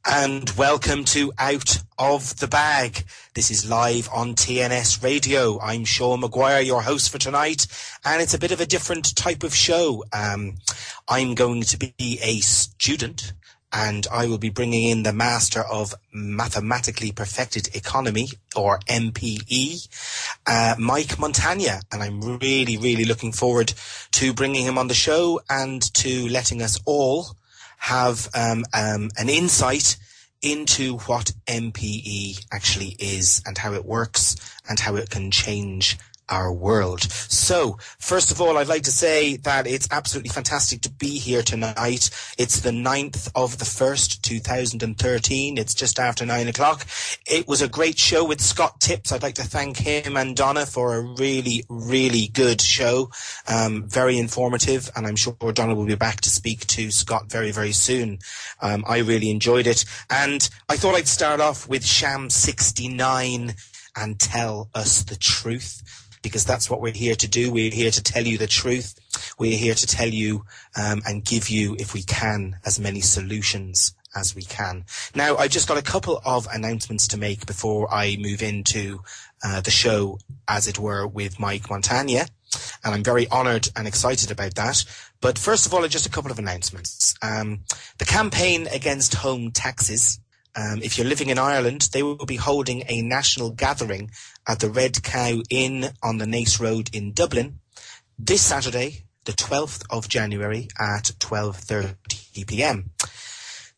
And welcome to Out of the Bag. This is live on TNS Radio. I'm Sean Maguire, your host for tonight, and it's a bit of a different type of show. I'm going to be a student, and I will be bringing in the Master of Mathematically Perfected Economy, or MPE, Mike Montagne, and I'm really looking forward to bringing him on the show and to letting us all have an insight into what MPE actually is and how it works and how it can change our world. So, first of all, I'd like to say that it's absolutely fantastic to be here tonight. It's the 9th of the 1st, 2013. It's just after 9 o'clock. It was a great show with Scott Tips. I'd like to thank him and Donna for a really good show. Very informative, and I'm sure Donna will be back to speak to Scott very soon. I really enjoyed it. And I thought I'd start off with Sham 69 and tell us the truth, because that's what we're here to do. We're here to tell you the truth. We're here to tell you and give you, if we can, as many solutions as we can. Now, I've just got a couple of announcements to make before I move into the show, as it were, with Mike Montagne. And I'm very honoured and excited about that. But first of all, just a couple of announcements. The campaign against home taxes. If you're living in Ireland, they will be holding a national gathering at the Red Cow Inn on the Naas Road in Dublin this Saturday, the 12th of January at 12:30 p.m.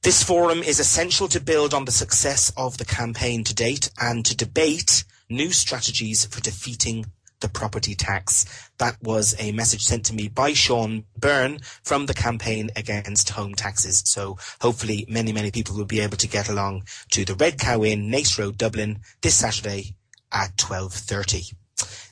This forum is essential to build on the success of the campaign to date and to debate new strategies for defeating the property tax. That was a message sent to me by Sean Byrne from the campaign against home taxes. So hopefully many people will be able to get along to the Red Cow Inn, Naas Road, Dublin, this Saturday at 12:30.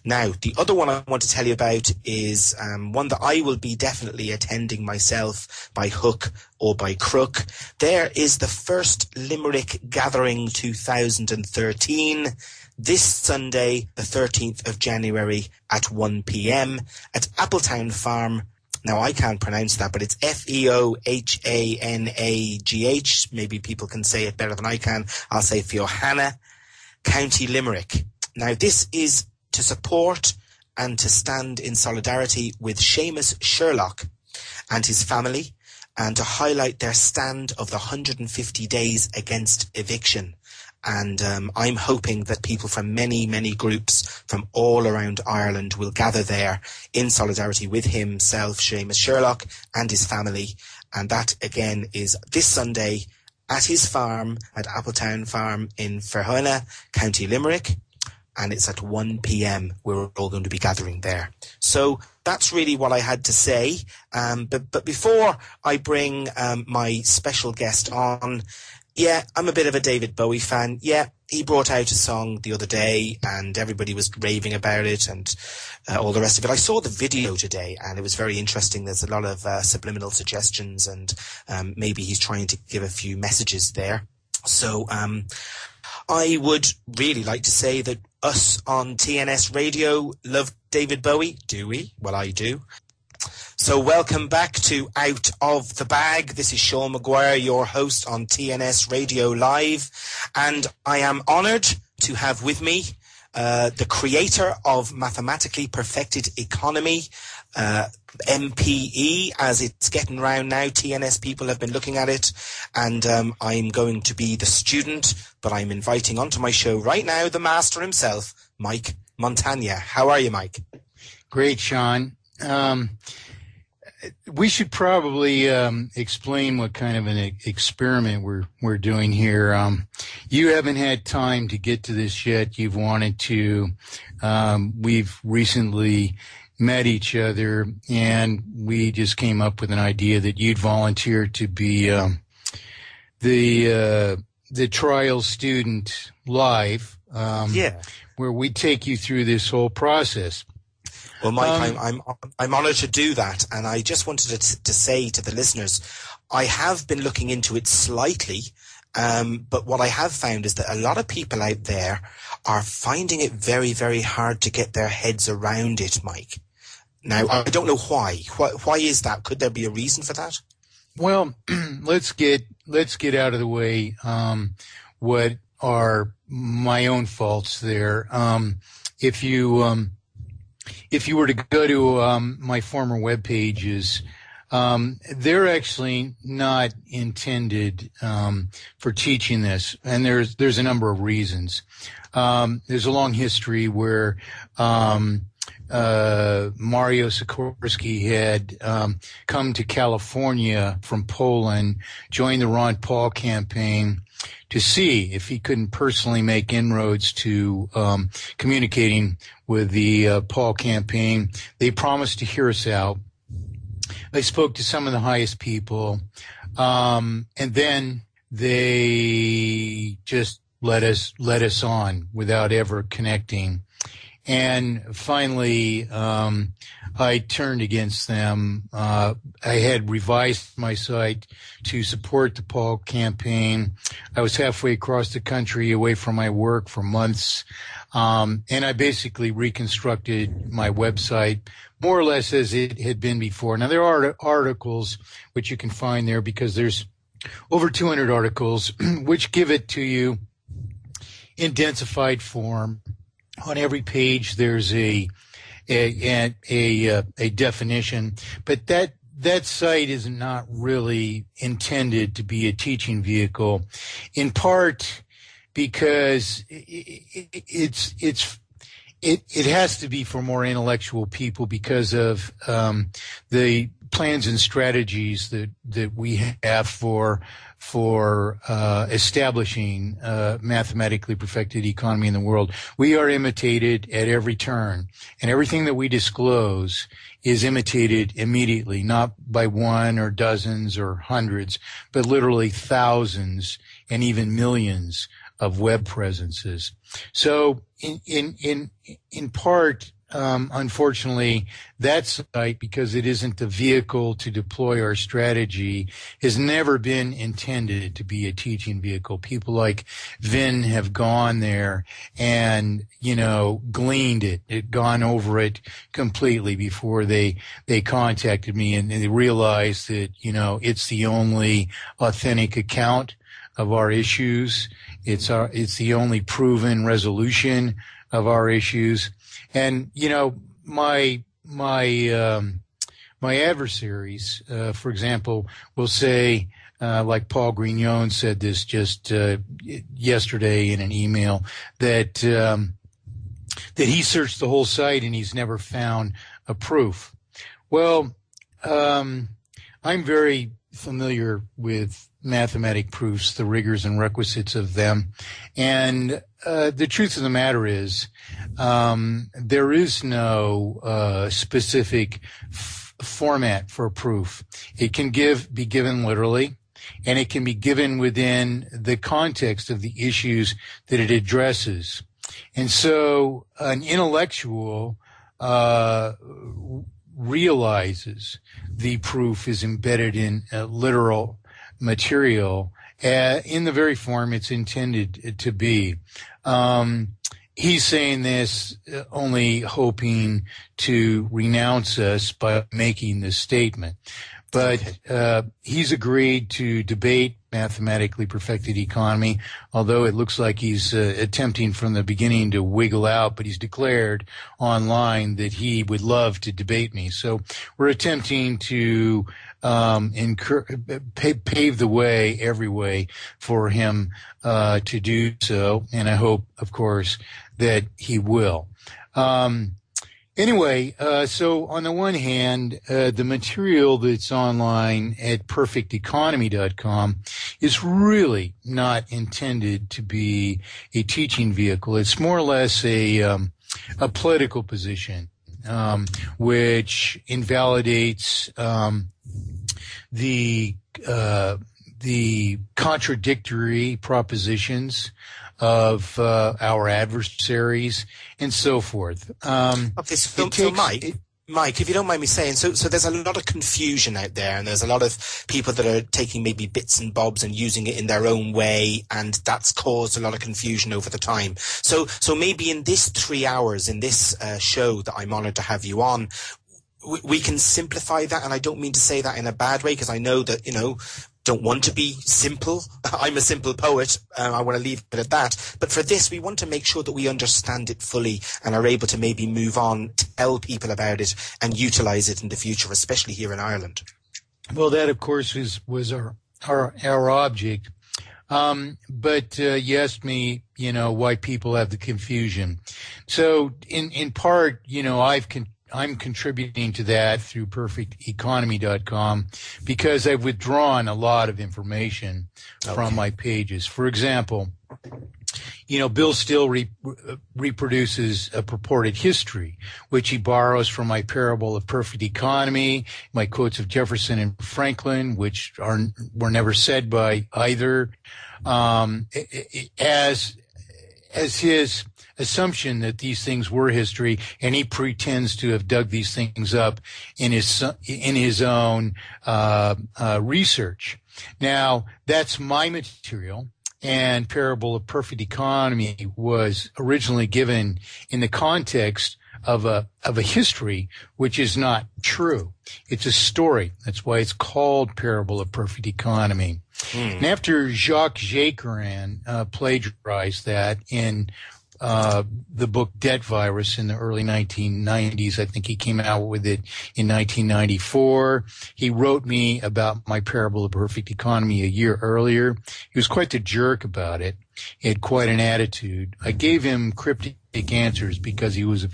Now, the other one I want to tell you about is one that I will be definitely attending myself by hook or by crook. There is the first Limerick Gathering 2013. This Sunday, the 13th of January at 1 p.m. at Appletown Farm. Now, I can't pronounce that, but it's Feohanagh. Maybe people can say it better than I can. I'll say Feohanagh, County Limerick. Now, this is to support and to stand in solidarity with Seamus Sherlock and his family, and to highlight their stand of the 150 days against eviction. And I'm hoping that people from many groups from all around Ireland will gather there in solidarity with himself, Seamus Sherlock, and his family. And that, again, is this Sunday at his farm, at Appletown Farm in Feohanagh, County Limerick. And it's at 1 p.m. We're all going to be gathering there. So that's really what I had to say. But before I bring my special guest on, yeah, I'm a bit of a David Bowie fan. Yeah, he brought out a song the other day and everybody was raving about it and all the rest of it. I saw the video today and it was very interesting. There's a lot of subliminal suggestions and maybe he's trying to give a few messages there. So I would really like to say that us on TNS Radio love David Bowie. Do we? Well, I do. So welcome back to Out of the Bag. This is Sean Maguire, your host on TNS Radio Live. And I am honoured to have with me the creator of Mathematically Perfected Economy, MPE, as it's getting round now. TNS people have been looking at it. And I'm going to be the student, but I'm inviting onto my show right now the master himself, Mike Montagne. How are you, Mike? Great, Sean. We should probably explain what kind of an experiment we're doing here. You haven't had time to get to this yet. You've wanted to. We've recently met each other, and we just came up with an idea that you'd volunteer to be the trial student live. Where we take you through this whole process. Well, Mike, I'm honoured to do that, and I just wanted to say to the listeners, I have been looking into it slightly, but what I have found is that a lot of people out there are finding it very hard to get their heads around it, Mike. Now, I don't know why. Why is that? Could there be a reason for that? Well, let's get out of the way what are my own faults there. If you were to go to my former web pages, they're actually not intended for teaching this, and there's a number of reasons. There's a long history where Mario Sikorsky had come to California from Poland, joined the Ron Paul campaign to see if he couldn't personally make inroads to communicating with the Paul campaign. They promised to hear us out. I spoke to some of the highest people, and then they just let us on without ever connecting. And finally, I turned against them. I had revised my site to support the Paul campaign. I was halfway across the country away from my work for months. And I basically reconstructed my website more or less as it had been before. Now, there are articles which you can find there because there's over 200 articles which give it to you in densified form. On every page, there's a definition, but that site is not really intended to be a teaching vehicle, in part because it has to be for more intellectual people because of the plans and strategies that we have for establishing mathematically perfected economy in the world. We are imitated at every turn, and everything that we disclose is imitated immediately, not by one or dozens or hundreds, but literally thousands and even millions of web presences. So in part, unfortunately, that site, because it isn't the vehicle to deploy our strategy, has never been intended to be a teaching vehicle. People like Vin have gone there and, gleaned it, gone over it completely before they contacted me, and they realized that, it's the only authentic account of our issues. It's the only proven resolution of our issues. And, my adversaries, for example, will say, like Paul Grignon said this just yesterday in an email, that he searched the whole site and he's never found a proof. Well, I'm very familiar with mathematic proofs, the rigors and requisites of them. And the truth of the matter is there is no specific format for a proof. It can be given literally, and it can be given within the context of the issues that it addresses. And so an intellectual realizes the proof is embedded in literal material in the very form it's intended to be. He's saying this only hoping to renounce us by making this statement. But he's agreed to debate mathematically perfected economy, although it looks like he's attempting from the beginning to wiggle out, but he's declared online that he would love to debate me. So we're attempting to pave the way every way for him to do so, and I hope, of course, that he will. Anyway, so on the one hand, the material that's online at perfecteconomy.com is really not intended to be a teaching vehicle. It's more or less a political position, which invalidates the contradictory propositions of our adversaries and so forth. Okay, so Mike, if you don't mind me saying, so there's a lot of confusion out there, and there's a lot of people that are taking maybe bits and bobs and using it in their own way, and that's caused a lot of confusion over the time. So maybe in this 3 hours, in this show that I'm honored to have you on, we can simplify that, and I don't mean to say that in a bad way, because I know that, don't want to be simple. I'm a simple poet. I want to leave it at that. But for this, we want to make sure that we understand it fully and are able to maybe move on, tell people about it, and utilize it in the future, especially here in Ireland. Well, that, of course, was our object. But you asked me, why people have the confusion. So in part, I'm contributing to that through perfecteconomy.com because I've withdrawn a lot of information from my pages. For example, Bill still reproduces a purported history, which he borrows from my parable of perfect economy, my quotes of Jefferson and Franklin, which were never said by either, as his assumption that these things were history, and he pretends to have dug these things up in his own research. Now, that's my material, and Parable of Perfect Economy was originally given in the context of a history which is not true. It's a story. That's why it's called Parable of Perfect Economy. And after Jacques Jaquerin plagiarized that in the book Debt Virus in the early 1990s. I think he came out with it in 1994. He wrote me about my Parable of Perfect Economy a year earlier. He was quite the jerk about it. He had quite an attitude. I gave him cryptic answers because it was a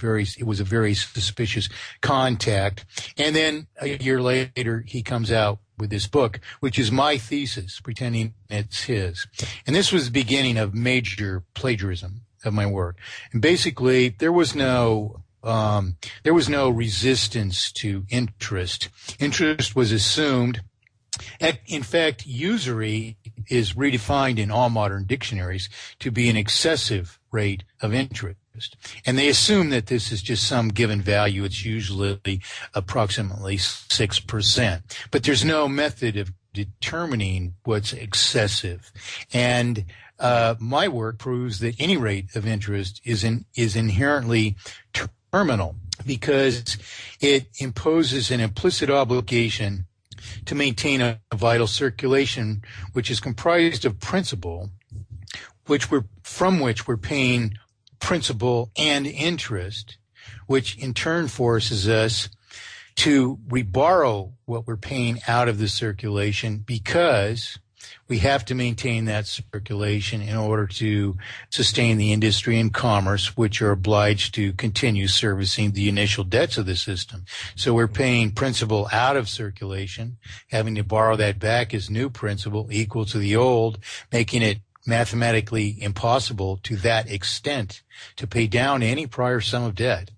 very suspicious contact. And then a year later, he comes out with this book, which is my thesis, pretending it's his. And this was the beginning of major plagiarism of my work. And basically, there was no resistance to interest. Interest was assumed. In fact, usury is redefined in all modern dictionaries to be an excessive rate of interest. And they assume that this is just some given value. It's usually approximately 6%. But there's no method of determining what's excessive. And my work proves that any rate of interest is inherently terminal because it imposes an implicit obligation to maintain a vital circulation, which is comprised of principal, from which we're paying principal and interest, which in turn forces us to reborrow what we're paying out of the circulation because we have to maintain that circulation in order to sustain the industry and commerce, which are obliged to continue servicing the initial debts of the system. So we're paying principal out of circulation, having to borrow that back as new principal equal to the old, making it mathematically impossible to that extent to pay down any prior sum of debt.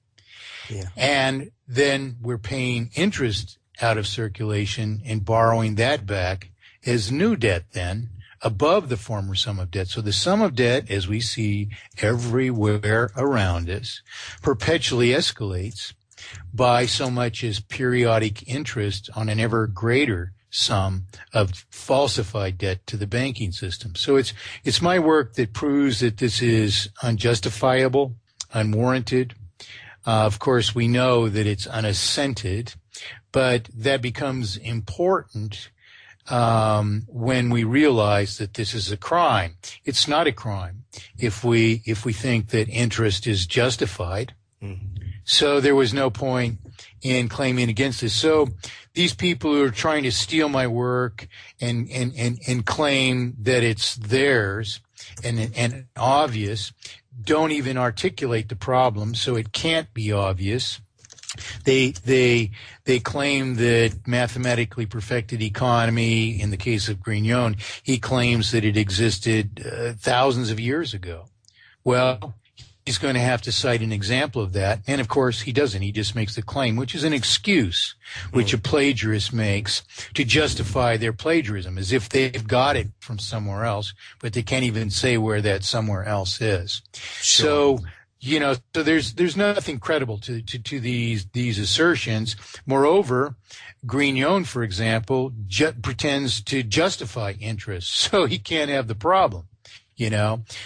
Yeah. And then we're paying interest out of circulation and borrowing that back as new debt then above the former sum of debt. So the sum of debt, as we see everywhere around us, perpetually escalates by so much as periodic interest on an ever greater sum of falsified debt to the banking system. So it's my work that proves that this is unjustifiable, unwarranted. Of course, we know that it's unassented, but that becomes important when we realize that this is a crime. It's not a crime if we think that interest is justified. Mm-hmm. So there was no point in claiming against this. So these people who are trying to steal my work and claim that it's theirs and obvious don't even articulate the problem, so it can't be obvious. They claim that mathematically perfected economy, in the case of Grignon, he claims that it existed thousands of years ago. Well, he's going to have to cite an example of that. And of course, he doesn't. He just makes the claim, which is an excuse which a plagiarist makes to justify their plagiarism, as if they've got it from somewhere else, but they can't even say where that somewhere else is. Sure. So there's nothing credible to these assertions. Moreover, Grignon, for example, pretends to justify interest, so he can't have the problem.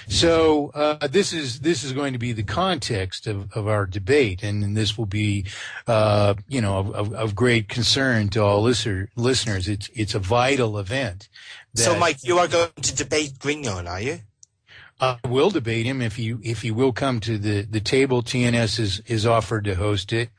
So this is going to be the context of our debate, and this will be of great concern to all listeners. It's a vital event. So, Mike, you are going to debate Grignon, are you? I will debate him if he will come to the table. TNS is offered to host it.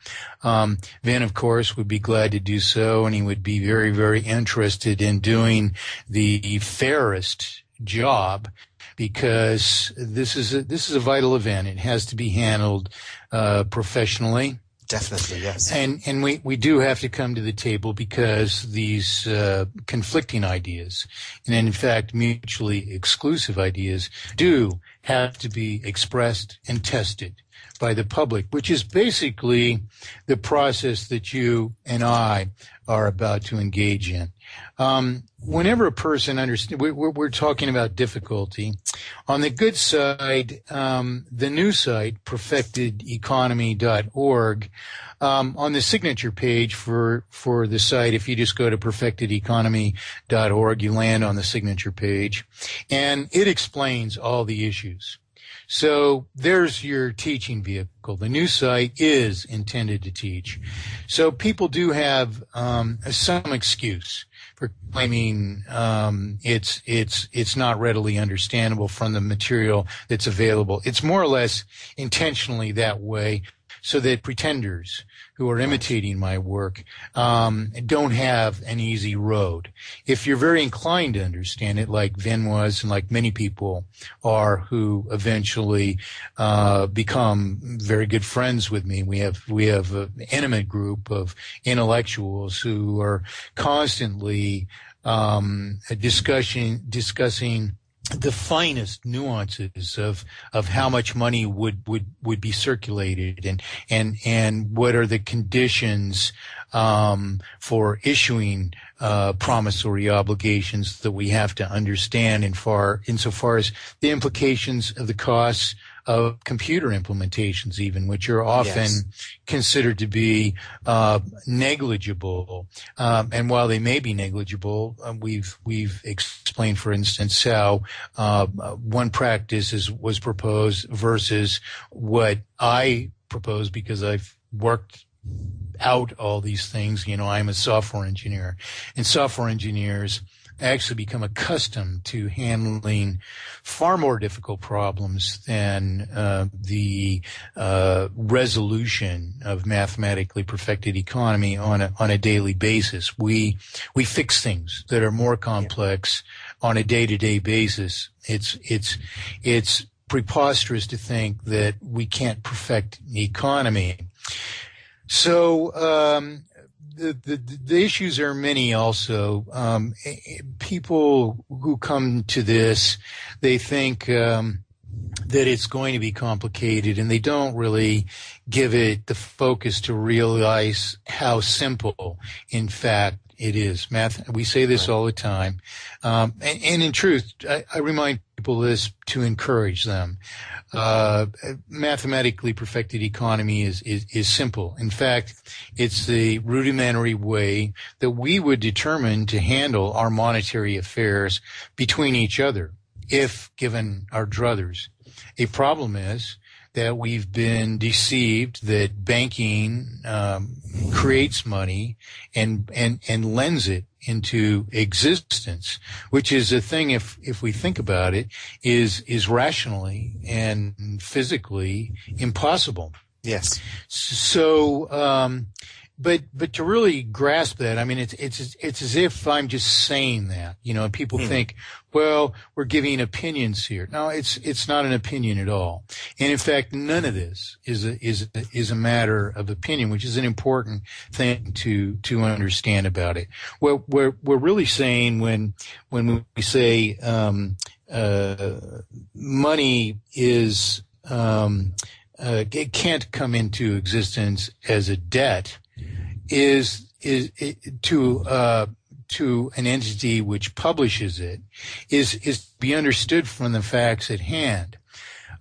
Vin, of course, would be glad to do so, and he would be very, very interested in doing the fairest job, because this is a vital event. It has to be handled professionally. Definitely, yes. And we do have to come to the table because these conflicting ideas, and in fact mutually exclusive ideas, do have to be expressed and tested by the public, which is basically the process that you and I are about to engage in. Whenever a person understands, we're talking about difficulty. On the good side, the new site, perfectedeconomy.org, on the signature page for the site, if you just go to perfectedeconomy.org, you land on the signature page, and it explains all the issues. So there's your teaching vehicle. The new site is intended to teach. So people do have some excuse for claiming it's not readily understandable from the material that's available. It's more or less intentionally that way, so that pretenders who are imitating my work don't have an easy road. If you're very inclined to understand it, like Vin was, and like many people are who eventually become very good friends with me, we have an intimate group of intellectuals who are constantly discussing the finest nuances of how much money would be circulated, and what are the conditions for issuing promissory obligations that we have to understand insofar as the implications of the costs of computer implementations, even, which are often considered to be negligible. And while they may be negligible, we've explained, for instance, how one practice was proposed versus what I propose, because I've worked out all these things. I'm a software engineer, and software engineers actually become accustomed to handling far more difficult problems than the resolution of mathematically perfected economy on a daily basis. We fix things that are more complex on a day-to-day basis. It's preposterous to think that we can't perfect the economy. So the issues are many also. People who come to this, they think that it's going to be complicated, and they don't really give it the focus to realize how simple, in fact, it is. We say this all the time. And in truth, I remind people this to encourage them. Mathematically perfected economy is simple. In fact, it's the rudimentary way that we would determine to handle our monetary affairs between each other, if given our druthers. A problem is that we've been deceived that banking creates money and lends it into existence, which is a thing, if we think about it, is rationally and physically impossible. Yes. So, but to really grasp that, I mean, it's as if I'm just saying that, and people think, well, we're giving opinions here. No, it's not an opinion at all. And in fact, none of this is a matter of opinion, which is an important thing to understand about it. What we're really saying when we say money is it can't come into existence as a debt is to an entity which publishes it is to be understood from the facts at hand.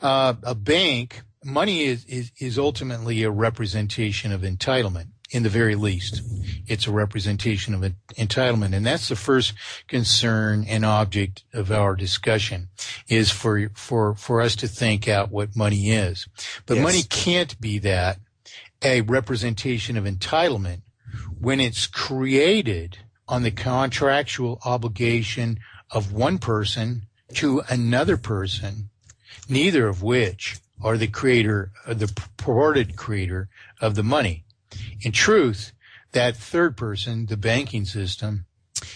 A bank, money is ultimately a representation of entitlement. in the very least. It's a representation of an entitlement. And that's the first concern and object of our discussion, is for us to think out what money is. But money can't be that, a representation of entitlement, when it's created on the contractual obligation of one person to another person, neither of which are the creator, the purported creator of the money. In truth, that third person, the banking system,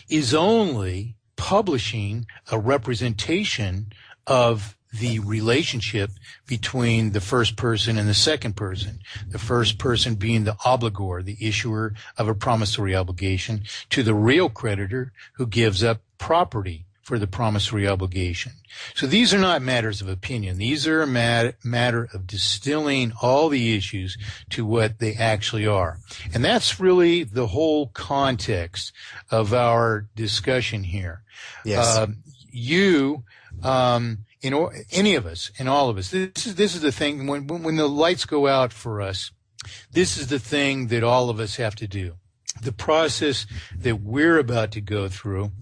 is only publishing a representation of the relationship between the first person and the second person. The first person being the obligor, the issuer of a promissory obligation, to the real creditor who gives up property for the promissory obligation. So these are not matters of opinion. These are a matter of distilling all the issues to what they actually are. And that's really the whole context of our discussion here. Yes. Any of us, and all of us, this is the thing, when the lights go out for us, this is the thing that all of us have to do. The process that we're about to go through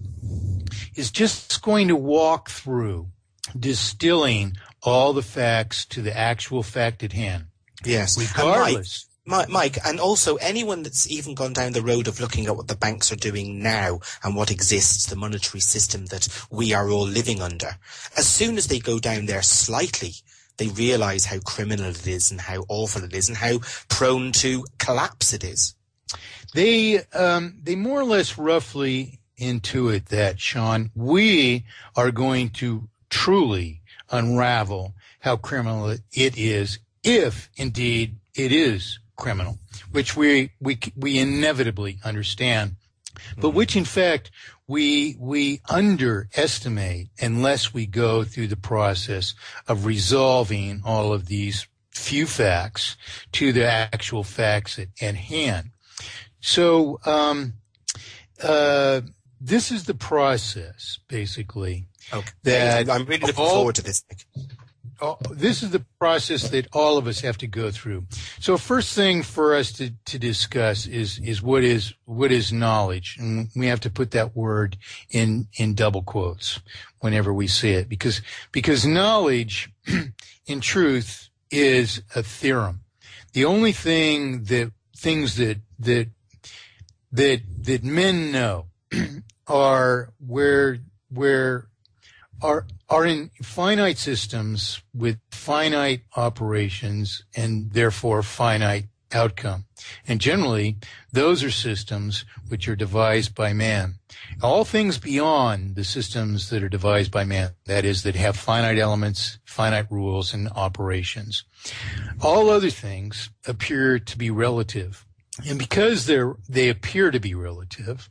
is just going to walk through distilling all the facts to the actual fact at hand. Yes. Regardless. Mike, and also anyone that's even gone down the road of looking at what the banks are doing now and what exists, the monetary system that we are all living under, as soon as they go down there slightly, they realize how criminal it is and how awful it is and how prone to collapse it is. They more or less roughly intuit that, Sean. We are going to truly unravel how criminal it is, if indeed it is criminal, which we inevitably understand, but which in fact we underestimate unless we go through the process of resolving all of these few facts to the actual facts at hand. So this is the process, basically. Okay. That I'm really looking forward to this, Nick. This is the process that all of us have to go through. So first thing for us to discuss is what is knowledge, and we have to put that word in double quotes whenever we say it, because knowledge, in truth, is a theorem. The only things that men know are are in finite systems with finite operations and therefore finite outcome. And generally, those are systems which are devised by man. All things beyond the systems that are devised by man, that is, that have finite elements, finite rules, and operations, all other things appear to be relative. And because they appear to be relative,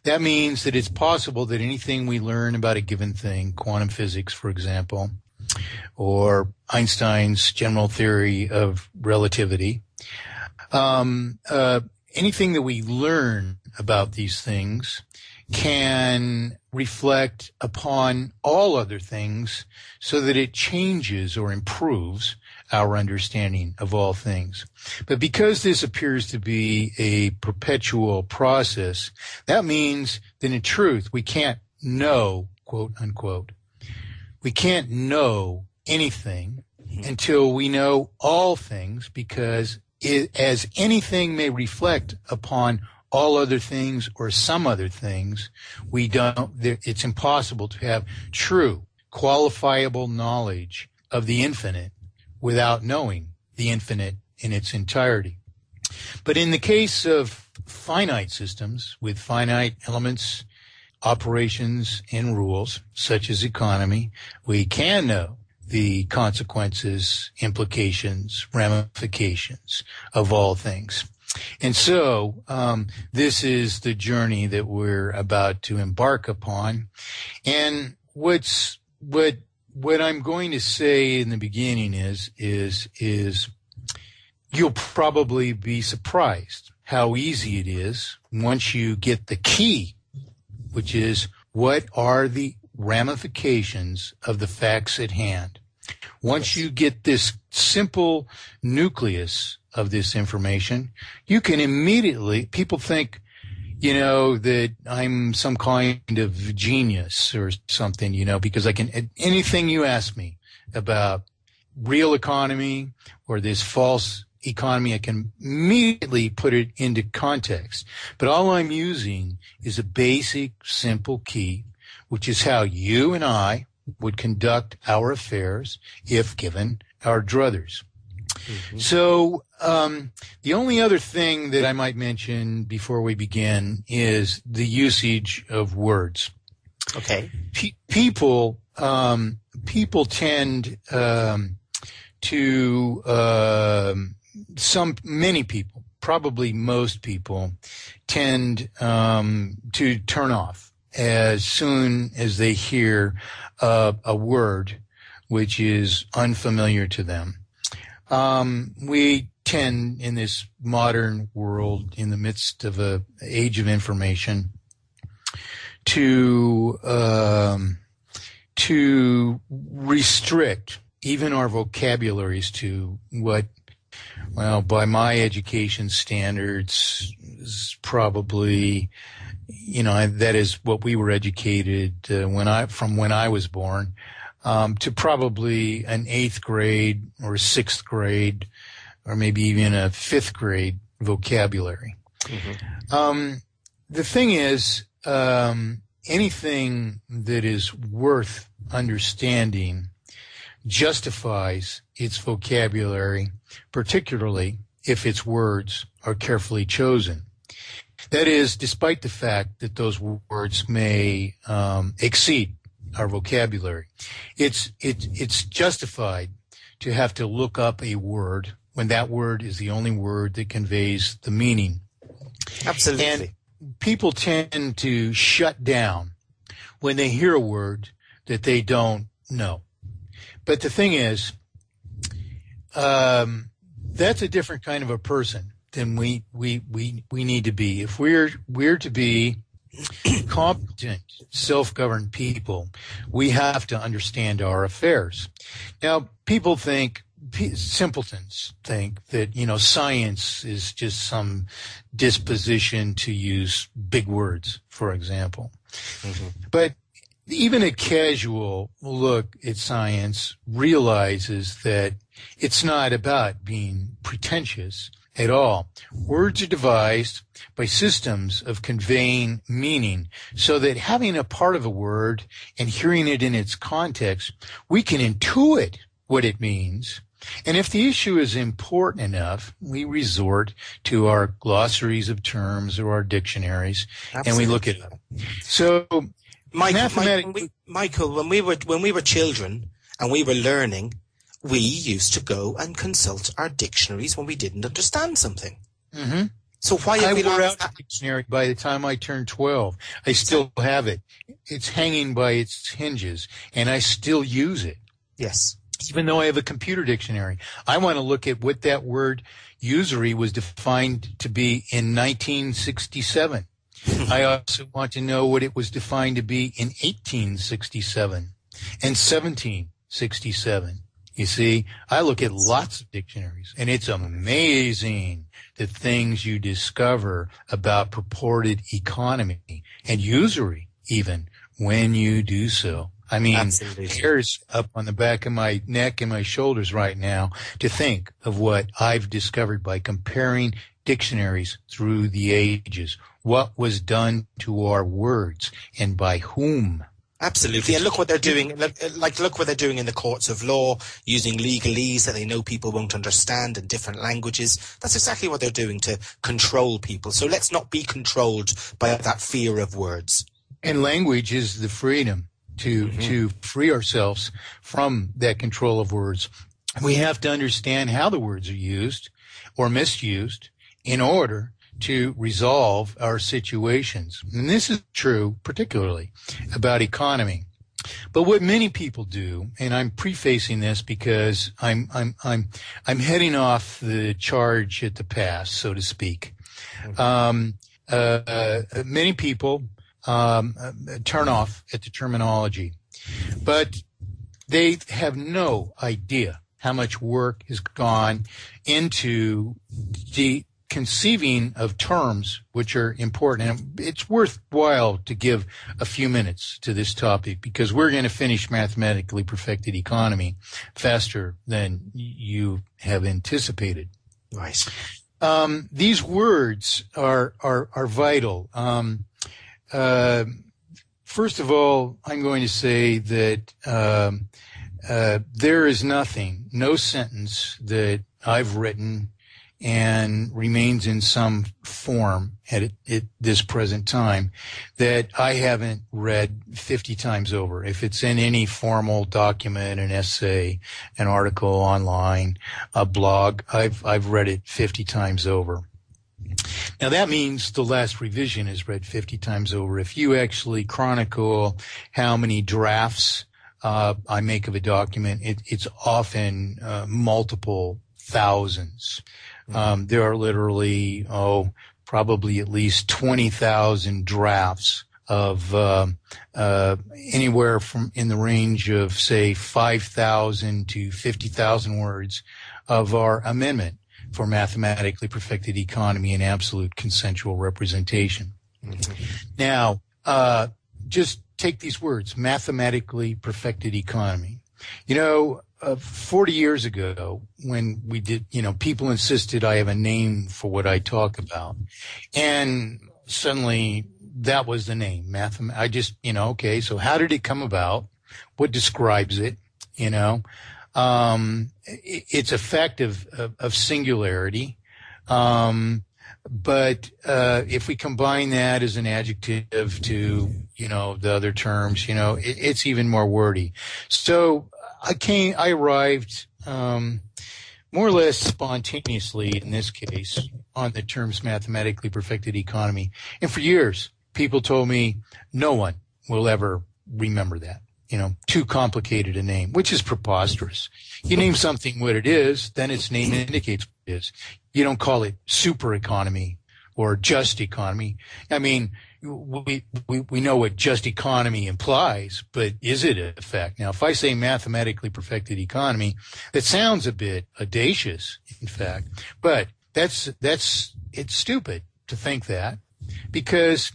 that means that it's possible that anything we learn about a given thing, quantum physics, for example, or Einstein's general theory of relativity, anything that we learn about these things can reflect upon all other things so that it changes or improves our understanding of all things. But because this appears to be a perpetual process, that means that in truth we can't know, quote unquote, we can't know anything until we know all things, because as anything may reflect upon all other things or some other things, it's impossible to have true, qualifiable knowledge of the infinite without knowing the infinite in its entirety. But in the case of finite systems with finite elements, operations, and rules, such as economy, we can know the consequences, implications, ramifications of all things. And so this is the journey that we're about to embark upon. And what I'm going to say in the beginning is you'll probably be surprised how easy it is once you get the key, which is what are the ramifications of the facts at hand. Once you get this simple nucleus of this information, you can immediately, people think, that I'm some kind of genius or something, because I can, anything you ask me about real economy or this false economy, I can immediately put it into context. But all I'm using is a basic, simple key, which is how you and I would conduct our affairs if given our druthers. Mm-hmm. So the only other thing that I might mention before we begin is the usage of words. Okay. People tend many people, probably most people, tend to turn off as soon as they hear a word which is unfamiliar to them. We tend, in this modern world, in the midst of an age of information, to restrict even our vocabularies to what, well, by my education standards, is probably, that is what we were educated when I was born, to probably an 8th grade or 6th grade or maybe even a 5th grade vocabulary. Mm-hmm. The thing is, anything that is worth understanding justifies its vocabulary, particularly if its words are carefully chosen. That is, despite the fact that those words may exceed our vocabulary. It's justified to have to look up a word when that word is the only word that conveys the meaning. Absolutely. And people tend to shut down when they hear a word that they don't know. But the thing is, that's a different kind of a person than we need to be. If we're to be competent, self-governed people, we have to understand our affairs. Now, people think, simpletons think that, science is just some disposition to use big words, for example. Mm-hmm. But even a casual look at science realizes that it's not about being pretentious at all. Words are devised by systems of conveying meaning so that having a part of a word and hearing it in its context, we can intuit what it means. And if the issue is important enough, we resort to our glossaries of terms or our dictionaries. Absolutely. And we look it up. So, Michael, when we were children and we were learning, we used to go and consult our dictionaries when we didn't understand something. Mm-hmm. So why have we lost that? Dictionary by the time I turned 12. I still have it. It's hanging by its hinges, and I still use it. Yes. Even though I have a computer dictionary. I want to look at what that word usury was defined to be in 1967. I also want to know what it was defined to be in 1867 and 1767. You see, I look at lots of dictionaries, and it's amazing the things you discover about purported economy and usury, even when you do so. I mean, absolutely. Hairs up on the back of my neck and my shoulders right now to think of what I've discovered by comparing dictionaries through the ages. What was done to our words and by whom? Absolutely. And look what they're doing. Look what they're doing in the courts of law, using legalese that they know people won't understand in different languages. That's exactly what they're doing to control people. So let's not be controlled by that fear of words. And language is the freedom to free ourselves from that control of words. We have to understand how the words are used or misused in order to resolve our situations. And this is true particularly about economy. But what many people do, and I'm prefacing this because I'm heading off the charge at the pass, so to speak. Many people turn off at the terminology. But They have no idea how much work has gone into conceiving of terms which are important. And it's worthwhile to give a few minutes to this topic because we're going to finish Mathematically Perfected Economy faster than you have anticipated. Right. These words are vital. First of all, I'm going to say that there is no sentence that I've written and remains in some form at this present time that I haven't read 50 times over. If it's in any formal document, an essay, an article online, a blog, I've read it 50 times over. Now that means the last revision is read 50 times over. If you actually chronicle how many drafts I make of a document, it's often multiple thousands. There are literally, probably at least 20,000 drafts of anywhere from in the range of, say, 5,000 to 50,000 words of our amendment for Mathematically Perfected Economy and Absolute Consensual Representation. Mm-hmm. Now, just take these words, Mathematically Perfected Economy. 40 years ago, when we did, people insisted I have a name for what I talk about. And suddenly that was the name. I just, okay, so how did it come about? What describes it? It's a fact of singularity. But if we combine that as an adjective to, the other terms, it's even more wordy. So I arrived, more or less spontaneously in this case on the terms Mathematically Perfected Economy. And for years, people told me no one will ever remember that. Too complicated a name, which is preposterous. You name something what it is, then its name indicates what it is. You don't call it super economy or just economy. I mean, we know what just economy implies, but is it a fact? Now, if I say Mathematically Perfected Economy, that sounds a bit audacious, in fact, but it's stupid to think that because,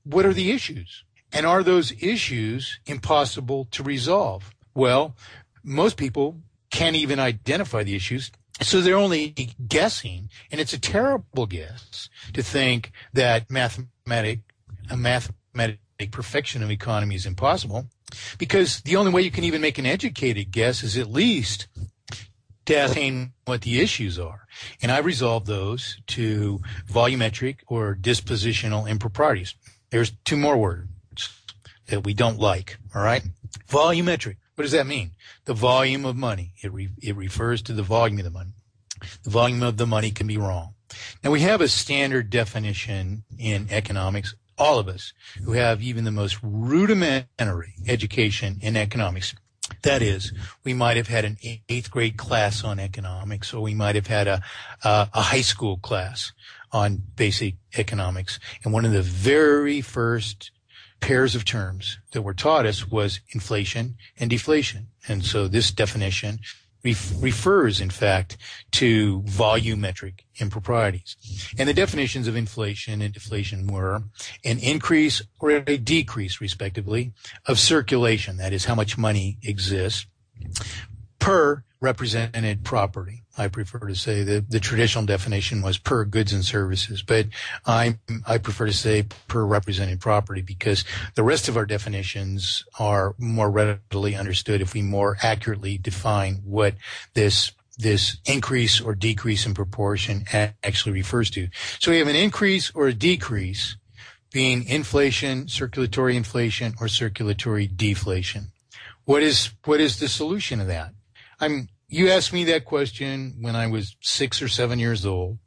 what are the issues? And are those issues impossible to resolve? Well, most people can't even identify the issues, so they're only guessing, and it's a terrible guess to think that mathematic perfection of economy is impossible, because the only way you can even make an educated guess is at least to ascertain what the issues are. And I resolve those to volumetric or dispositional improprieties. There's two more words that we don't like, all right? Volumetric. What does that mean? The volume of money. It refers to the volume of the money. The volume of the money can be wrong. Now, we have a standard definition in economics, all of us who have even the most rudimentary education in economics. That is, we might have had an 8th grade class on economics, or we might have had a high school class on basic economics. And one of the very first pairs of terms that were taught us was inflation and deflation. And so this definition refers, in fact, to volumetric improprieties. And the definitions of inflation and deflation were an increase or a decrease, respectively, of circulation, that is, how much money exists, per represented property. I prefer to say that the traditional definition was per goods and services, but I prefer to say per represented property because the rest of our definitions are more readily understood if we more accurately define what this increase or decrease in proportion actually refers to. So we have an increase or a decrease being inflation, circulatory inflation, or circulatory deflation. What is the solution to that? You asked me that question when I was 6 or 7 years old.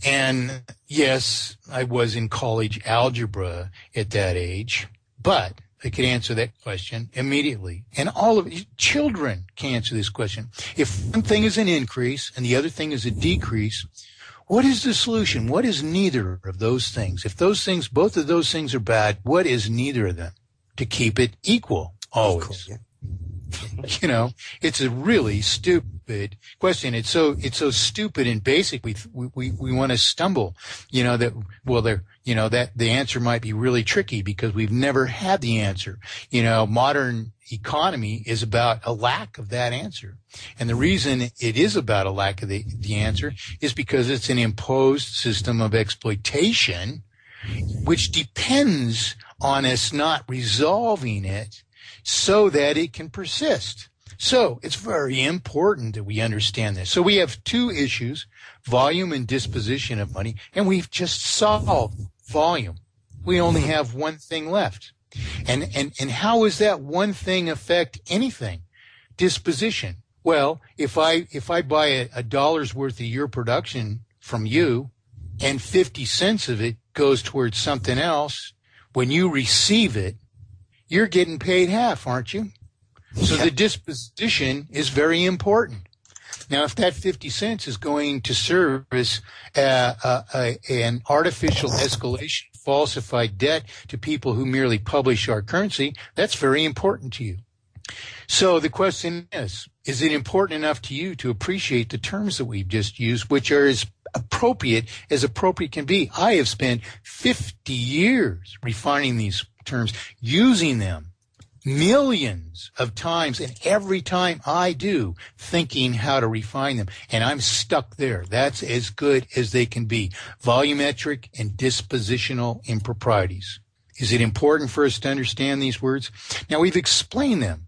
And yes, I was in college algebra at that age, but I could answer that question immediately. And all of children can answer this question. If one thing is an increase and the other thing is a decrease, what is the solution? What is neither of those things? If both of those things are bad, what is neither of them to keep it equal? Always. Yeah. You know, it's a really stupid question. It's so stupid and basic. We want to stumble, that the answer might be really tricky because we've never had the answer. Modern economy is about a lack of that answer. And the reason it is about a lack of the answer is because it's an imposed system of exploitation, which depends on us not resolving it so that it can persist. So it's very important that we understand this. So we have two issues, volume and disposition of money, and we've just solved volume. We only have one thing left. And how does that one thing affect anything? Disposition. Well, if I buy a dollar's worth of your production from you and 50 cents of it goes towards something else, when you receive it, you're getting paid half, aren't you? So the disposition is very important. Now, if that 50 cents is going to service an artificial escalation, falsified debt to people who merely publish our currency, that's very important to you. So the question is it important enough to you to appreciate the terms that we've just used, which are as appropriate can be? I have spent 50 years refining these terms, using them millions of times, and every time I do, thinking how to refine them, and I'm stuck there. That's as good as they can be. Volumetric and dispositional improprieties. Is it important for us to understand these words? Now, we've explained them.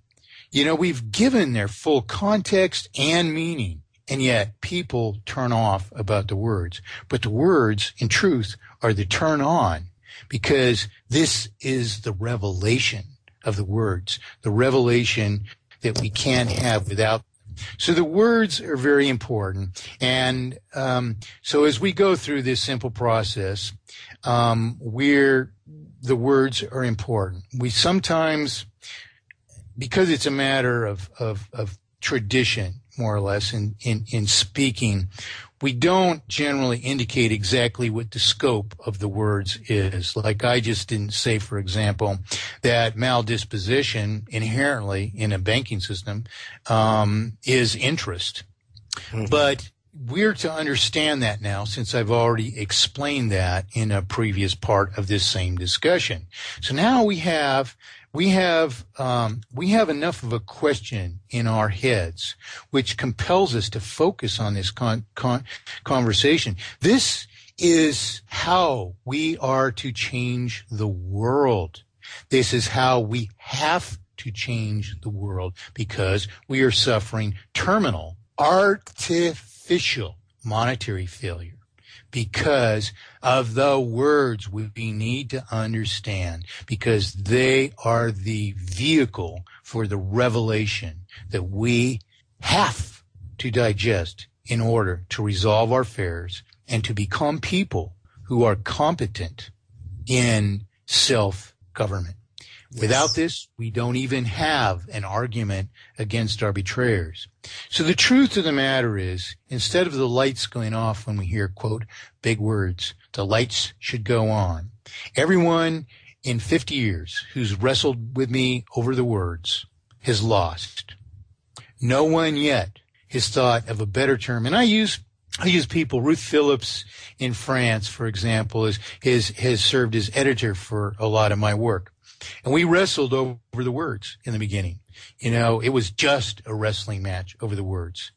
We've given their full context and meaning, and yet people turn off about the words. But the words, in truth, are the turn on, because this is the revelation of the words, the revelation that we can't have without them. So the words are very important. And so as we go through this simple process, the words are important. We sometimes, because it's a matter of tradition, more or less, in speaking, we don't generally indicate exactly what the scope of the words is. Like I just didn't say, for example, that maldisposition inherently in a banking system is interest. Mm-hmm. But we're to understand that now, since I've already explained that in a previous part of this same discussion. So now we have enough of a question in our heads, which compels us to focus on this conversation. This is how we are to change the world. This is how we have to change the world, because we are suffering terminal, artificial monetary failure because of the words we need to understand, because they are the vehicle for the revelation that we have to digest in order to resolve our affairs and to become people who are competent in self-government. Yes. Without this, we don't even have an argument against our betrayers. So the truth of the matter is, instead of the lights going off when we hear, quote, big words, the lights should go on. Everyone in 50 years who's wrestled with me over the words has lost. No one yet has thought of a better term. And I use people. Ruth Phillips in France, for example, has served as editor for a lot of my work. And we wrestled over the words in the beginning. It was just a wrestling match over the words,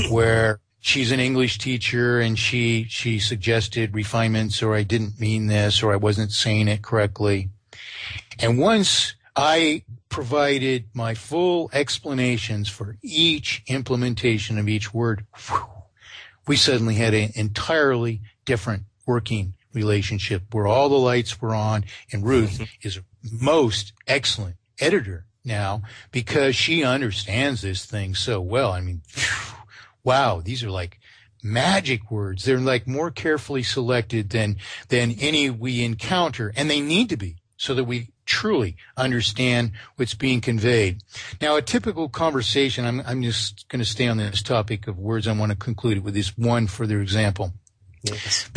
where she's an English teacher and she suggested refinements, or I didn't mean this, or I wasn't saying it correctly. And once I provided my full explanations for each implementation of each word, we suddenly had an entirely different working relationship where all the lights were on, and Ruth is a most excellent editor now because she understands this thing so well. I mean, wow, these are like magic words. They're like more carefully selected than any we encounter, and they need to be, so that we truly understand what's being conveyed. Now, a typical conversation, I'm just going to stay on this topic of words. I want to conclude it with this one further example. Yes.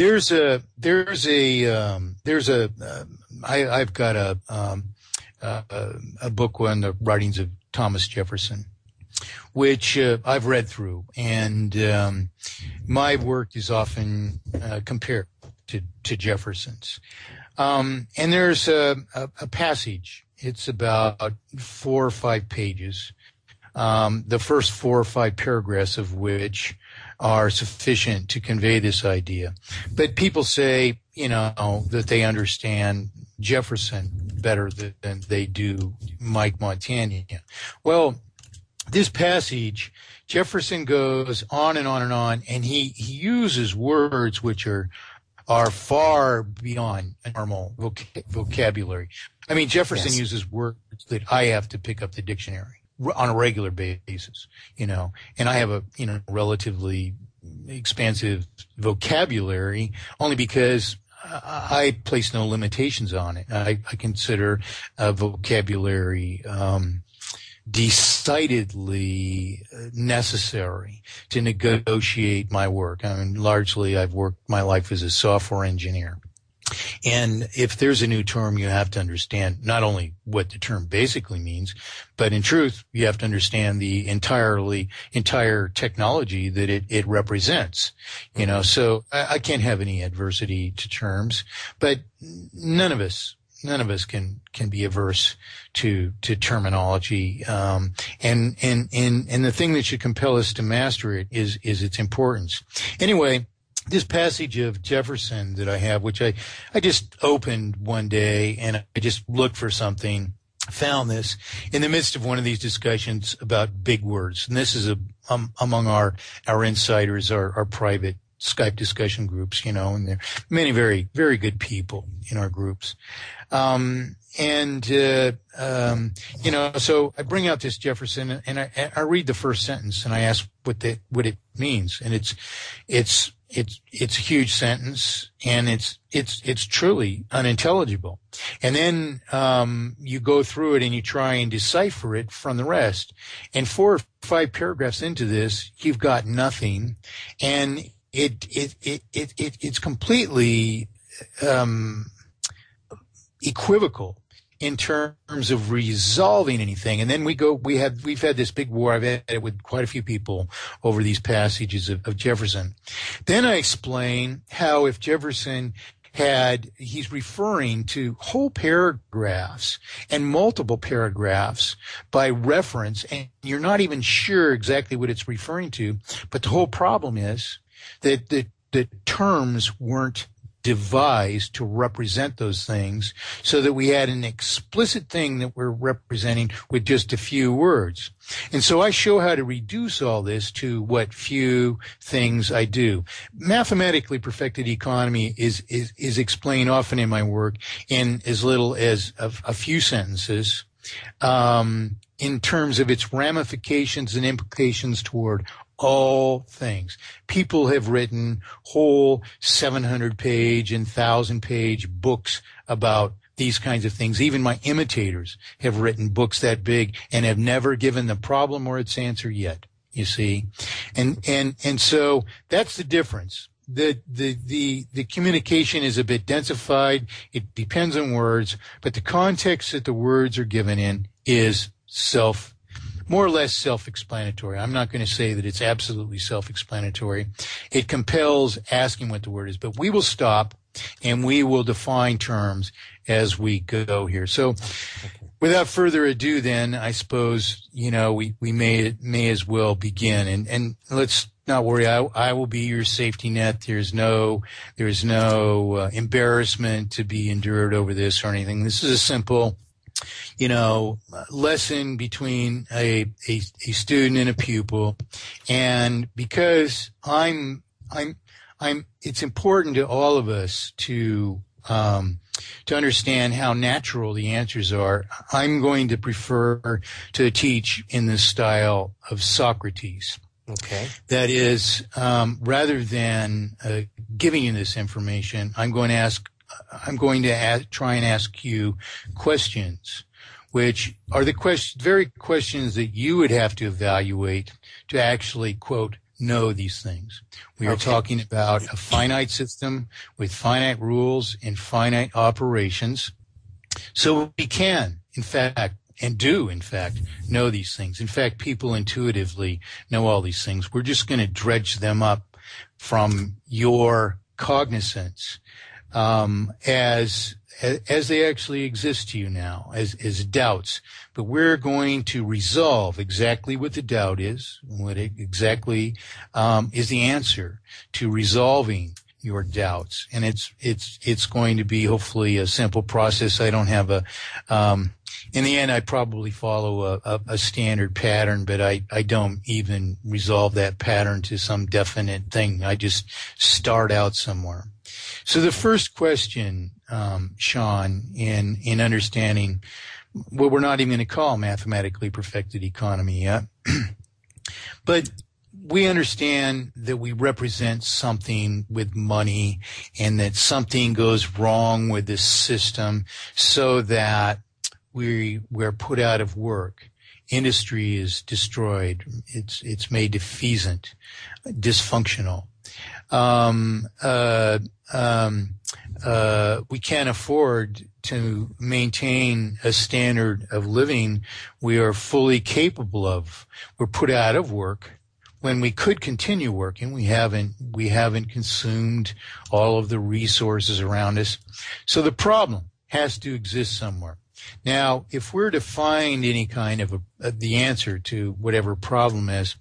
I've got a book on the writings of Thomas Jefferson, which I've read through, and my work is often compared to Jefferson's. And there's a passage. It's about 4 or 5 pages, the first 4 or 5 paragraphs of which are sufficient to convey this idea. But people say, that they understand Jefferson better than they do Mike Montagne. Well, this passage, Jefferson goes on and on and on, and he uses words which are far beyond normal vocabulary. I mean, Jefferson uses words that I have to pick up the dictionary on a regular basis, and I have a, relatively expansive vocabulary only because I place no limitations on it. I consider a vocabulary decidedly necessary to negotiate my work. I mean, largely I've worked my life as a software engineer. And if there's a new term, you have to understand not only what the term basically means, but in truth, you have to understand the entire technology that it represents. So I can't have any adversity to terms, but none of us can be averse to terminology. And the thing that should compel us to master it is its importance. Anyway, this passage of Jefferson that I have, which I just opened one day and I just looked for something, found this in the midst of one of these discussions about big words. And this is among our insiders, our private Skype discussion groups, and there are many very, very good people in our groups. So I bring out this Jefferson and I read the first sentence and I ask what it means. And it's a huge sentence and it's truly unintelligible. And then, you go through it and you try and decipher it from the rest. And 4 or 5 paragraphs into this, you've got nothing. And it's completely, equivocal in terms of resolving anything. And then we've had this big war. I've had it with quite a few people over these passages of Jefferson. Then I explain how if Jefferson he's referring to whole paragraphs and multiple paragraphs by reference, and you're not even sure exactly what it's referring to. But the whole problem is that the terms weren't devised to represent those things, so that we had an explicit thing that we're representing with just a few words. And so I show how to reduce all this to what few things I do. Mathematically perfected economy is explained often in my work in as little as a few sentences, in terms of its ramifications and implications toward all things. People have written whole 700-page and 1,000-page books about these kinds of things. Even my imitators have written books that big and have never given the problem or its answer yet, you see. And so that's the difference. The communication is a bit densified. It depends on words, but the context that the words are given in is more or less self-explanatory. I'm not going to say that it's absolutely self-explanatory. It compels asking what the word is, but we will stop and we will define terms as we go here. So without further ado, then, I suppose, we may as well begin. And let's not worry. I will be your safety net. There's no embarrassment to be endured over this or anything. This is a simple lesson between a student and a pupil. And because it's important to all of us to understand how natural the answers are. I'm going to prefer to teach in the style of Socrates. Okay. That is, rather than giving you this information, I'm going to try and ask you questions, which are the very questions that you would have to evaluate to actually, quote, know these things. We are talking about a finite system with finite rules and finite operations. So we can, in fact, know these things. In fact, people intuitively know all these things. We're just going to dredge them up from your cognizance as they actually exist to you now, as doubts. But we're going to resolve exactly what the doubt is, what exactly is the answer to resolving your doubts. And it's going to be hopefully a simple process. I don't have in the end, I probably follow a standard pattern, but I don't even resolve that pattern to some definite thing. I just start out somewhere. So the first question, Sean, in understanding what we're not even going to call mathematically perfected economy yet, but we understand that we represent something with money and that something goes wrong with this system so that we're put out of work. Industry is destroyed. It's made defeasant, dysfunctional. We can't afford to maintain a standard of living we are fully capable of. We're put out of work when we could continue working. We haven't consumed all of the resources around us. So the problem has to exist somewhere. Now, if we're to find any kind of the answer to whatever problem is,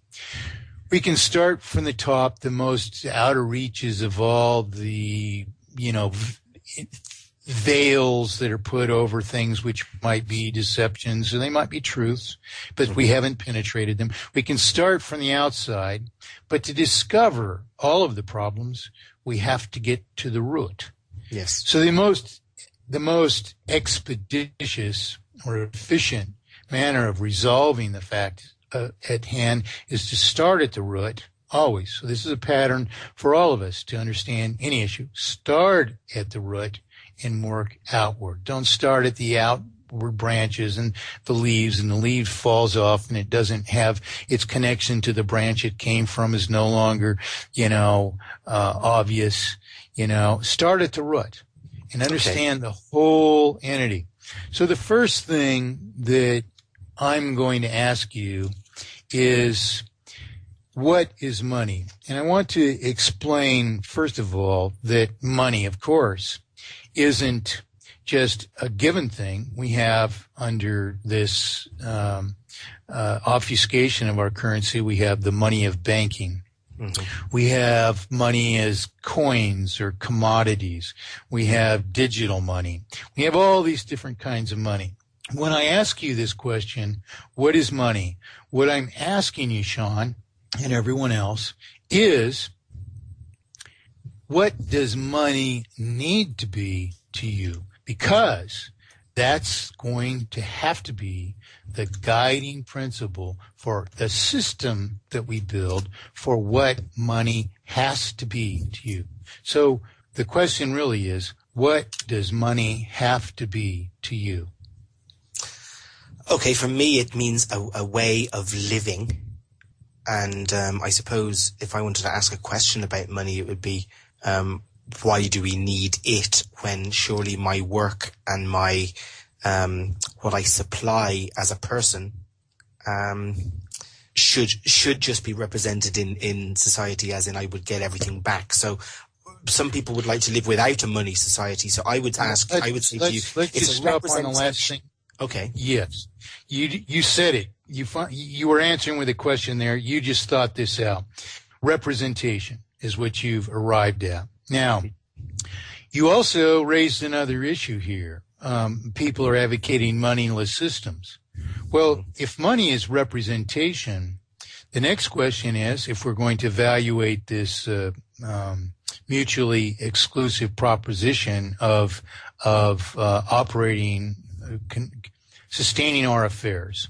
we can start from the top. The most outer reaches of all the, veils that are put over things which might be deceptions, or they might be truths, but we haven't penetrated them. We can start from the outside, but to discover all of the problems, we have to get to the root. Yes. So the most expeditious or efficient manner of resolving the fact at hand is to start at the root, always. So this is a pattern for all of us to understand any issue. Start at the root and work outward. Don't start at the outward branches and the leaf falls off and it doesn't have its connection to the branch it came from is no longer, obvious. Start at the root and understand the whole entity. So the first thing that I'm going to ask you is, what is money? And I want to explain, first of all, that money, of course, isn't just a given thing. We have, under this obfuscation of our currency, we have the money of banking. Mm-hmm. We have money as coins or commodities. We have digital money. We have all these different kinds of money. When I ask you this question, what is money? What I'm asking you, Sean, and everyone else, is, what does money need to be to you? Because that's going to have to be the guiding principle for the system that we build for what money has to be to you. So the question really is, what does money have to be to you? Okay, for me it means a way of living. And I suppose if I wanted to ask a question about money, it would be, why do we need it when surely my work and my what I supply as a person should just be represented in society, as in I would get everything back. So some people would like to live without a money society. So I would say to you, let's just stop on the last thing. Okay. Yes, you said it. You were answering with a question there. You just thought this out. Representation is what you've arrived at. Now, you also raised another issue here. People are advocating moneyless systems. Well, if money is representation, the next question is, if we're going to evaluate this mutually exclusive proposition of operating, sustaining our affairs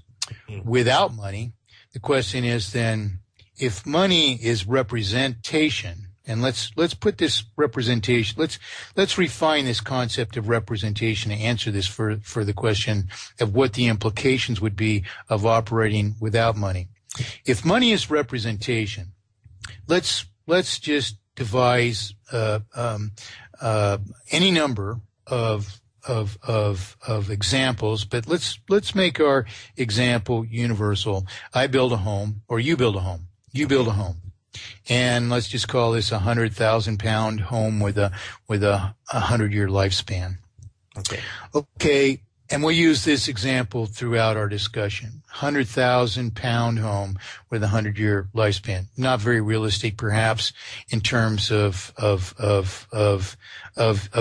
without money, the question is then, if money is representation, and let's put this representation, let's refine this concept of representation to answer this for the question of what the implications would be of operating without money. If money is representation, let's just devise any number of of examples, but let's make our example universal. I build a home, or you build a home. You build a home, and let's just call this 100,000-pound home with a 100-year lifespan. Okay. And we'll use this example throughout our discussion. 100,000-pound home with a 100-year lifespan. Not very realistic, perhaps, in terms of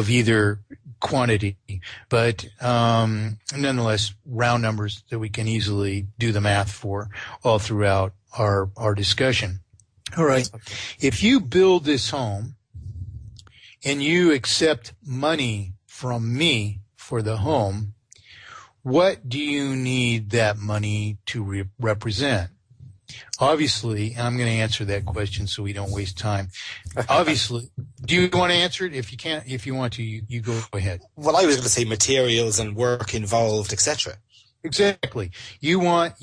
either quantity, but nonetheless, round numbers that we can easily do the math for all throughout our discussion. All right. If you build this home and you accept money from me for the home, what do you need that money to represent? Obviously, and I'm going to answer that question so we don't waste time. Obviously, do you want to answer it? If you can't, if you want to, you go ahead. Well, I was going to say materials and work involved, etc. Exactly. You want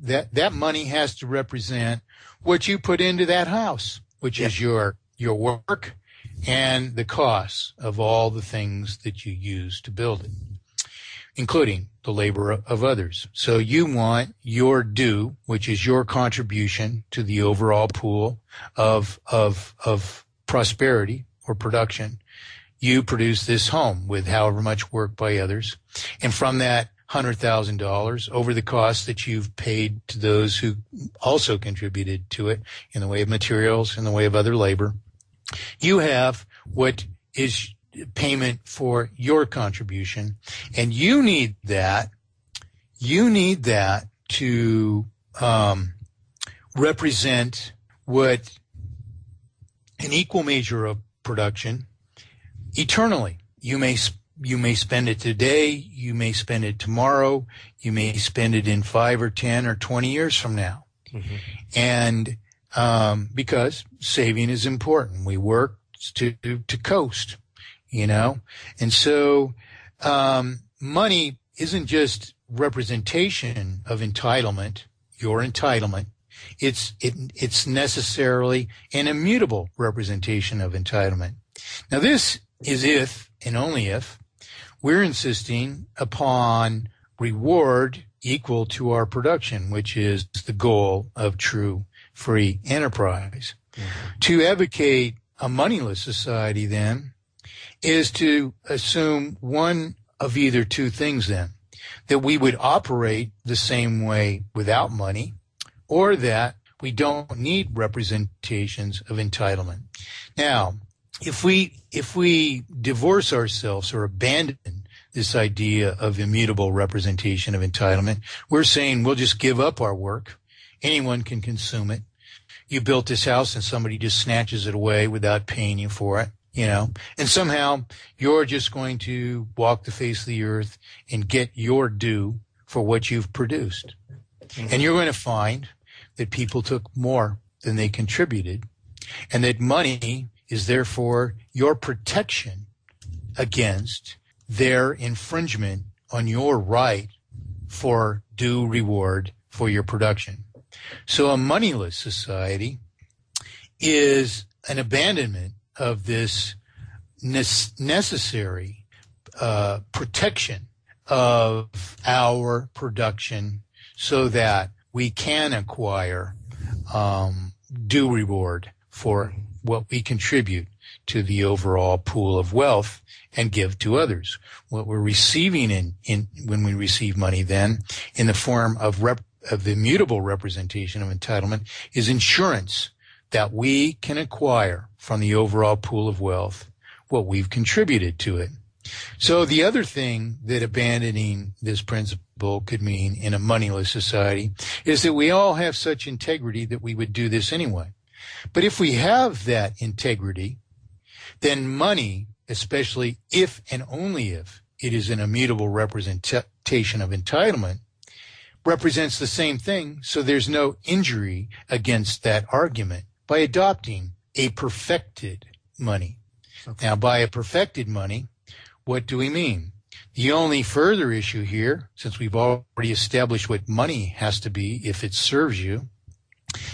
that money has to represent what you put into that house, which is your work and the costs of all the things that you use to build it, including the labor of others. So you want your due, which is your contribution to the overall pool of prosperity or production. You produce this home with however much work by others. And from that $100,000 over the costs that you've paid to those who also contributed to it in the way of materials, in the way of other labor, you have what is payment for your contribution, and you need that to represent what an equal measure of production eternally. You may spend it today, you may spend it tomorrow, you may spend it in 5 or 10 or 20 years from now. Mm-hmm. And because saving is important. We work to coast. And so money isn't just representation of entitlement, your entitlement. It's necessarily an immutable representation of entitlement. Now this is if and only if we're insisting upon reward equal to our production, which is the goal of true free enterprise. Mm-hmm. To advocate a moneyless society, then, is to assume one of either two things, then, that we would operate the same way without money, or that we don't need representations of entitlement. Now, if we divorce ourselves or abandon this idea of immutable representation of entitlement, we're saying we'll just give up our work. Anyone can consume it. You built this house and somebody just snatches it away without paying you for it. And somehow you're just going to walk the face of the earth and get your due for what you've produced. Mm-hmm. And you're going to find that people took more than they contributed, and that money is therefore your protection against their infringement on your right for due reward for your production. So a moneyless society is an abandonment of this necessary protection of our production so that we can acquire due reward for what we contribute to the overall pool of wealth and give to others. What we're receiving in when we receive money, then, in the form of the immutable representation of entitlement, is insurance that we can acquire from the overall pool of wealth what we've contributed to it. So the other thing that abandoning this principle could mean in a moneyless society is that we all have such integrity that we would do this anyway. But if we have that integrity, then money, especially if and only if it is an immutable representation of entitlement, represents the same thing, so there's no injury against that argument by adopting a perfected money. Okay. Now, by a perfected money, what do we mean? The only further issue here, since we've already established what money has to be if it serves you,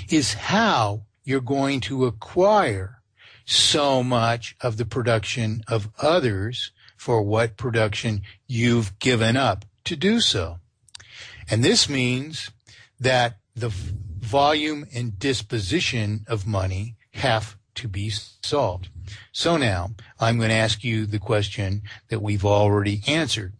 is how you're going to acquire so much of the production of others for what production you've given up to do so. And this means that the volume and disposition of money have to be solved. So now I'm going to ask you the question that we've already answered,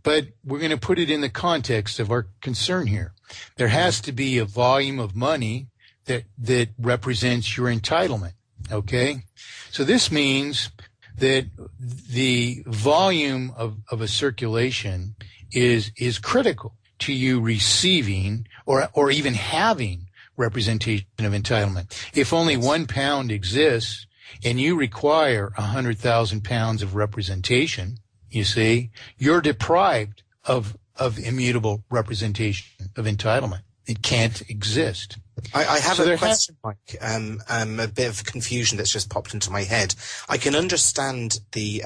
but we're going to put it in the context of our concern here. There has to be a volume of money that represents your entitlement, okay? So this means that the volume of a circulation is critical to you receiving or even having representation of entitlement. If only 1 pound exists and you require 100,000 pounds of representation, you see, you're deprived of immutable representation of entitlement. It can't exist. I have a question, Mike. A bit of confusion that's just popped into my head. I can understand the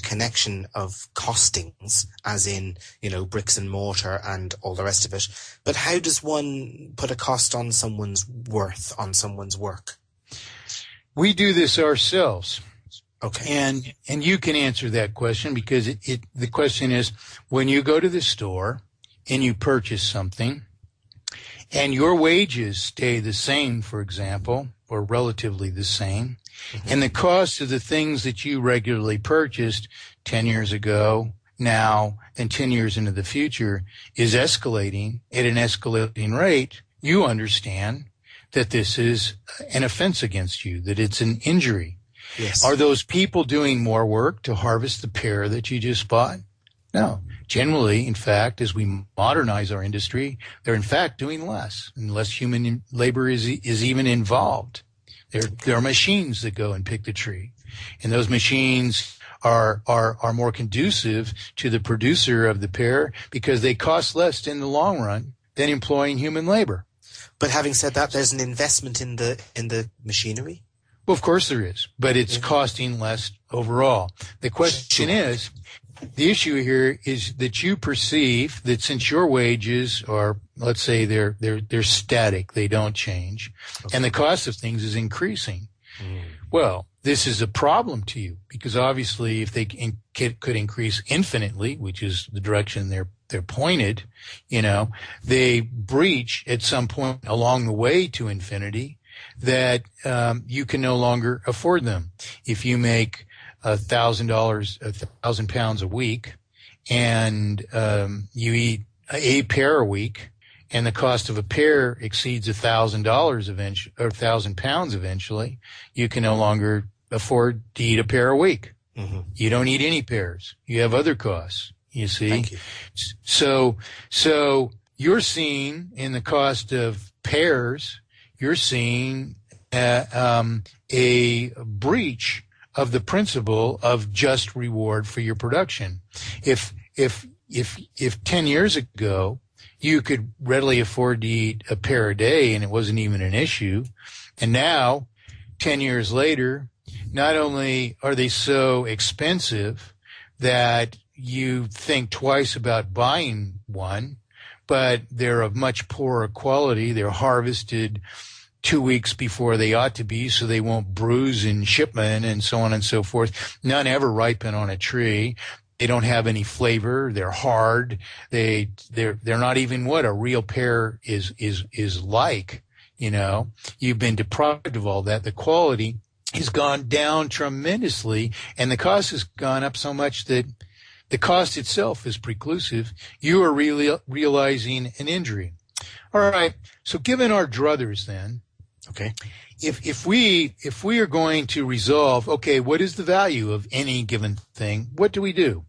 connection of costings, as in, bricks and mortar and all the rest of it. But how does one put a cost on someone's worth, on someone's work? We do this ourselves. Okay. And you can answer that question because the question is, when you go to the store and you purchase something, and your wages stay the same, for example, or relatively the same, and the cost of the things that you regularly purchased 10 years ago, now, and 10 years into the future is escalating at an escalating rate, you understand that this is an offense against you, that it's an injury. Yes. Are those people doing more work to harvest the pear that you just bought? No. Generally, in fact, as we modernize our industry, they're in fact doing less, and less human labor is even involved. There are machines that go and pick the tree, and those machines are more conducive to the producer of the pear because they cost less in the long run than employing human labor. But having said that, there's an investment in the machinery? Well, of course there is, but it's costing less overall. The question is, the issue here is that you perceive that since your wages are, let's say they're static, they don't change, and the cost of things is increasing. Well, this is a problem to you because obviously if they could increase infinitely, which is the direction they're pointed, they breach at some point along the way to infinity that you can no longer afford them. If you make $1,000, 1,000 pounds a week, and you eat a pear a week, and the cost of a pear exceeds $1,000 eventually, or 1,000 pounds eventually, you can no longer afford to eat a pear a week. Mm-hmm. You don't eat any pears. You have other costs. You see. Thank you. So you're seeing in the cost of pears, you're seeing a breach of the principle of just reward for your production. If 10 years ago you could readily afford to eat a pear a day and it wasn't even an issue, and now 10 years later, not only are they so expensive that you think twice about buying one, but they're of much poorer quality. They're harvested 2 weeks before they ought to be, so they won't bruise in shipment and so on and so forth. None ever ripen on a tree. They don't have any flavor. They're hard. They're not even what a real pear is like. You've been deprived of all that. The quality has gone down tremendously, and the cost has gone up so much that the cost itself is preclusive. You are really realizing an injury. All right. So given our druthers then, okay, if we are going to resolve, okay, what is the value of any given thing? What do we do?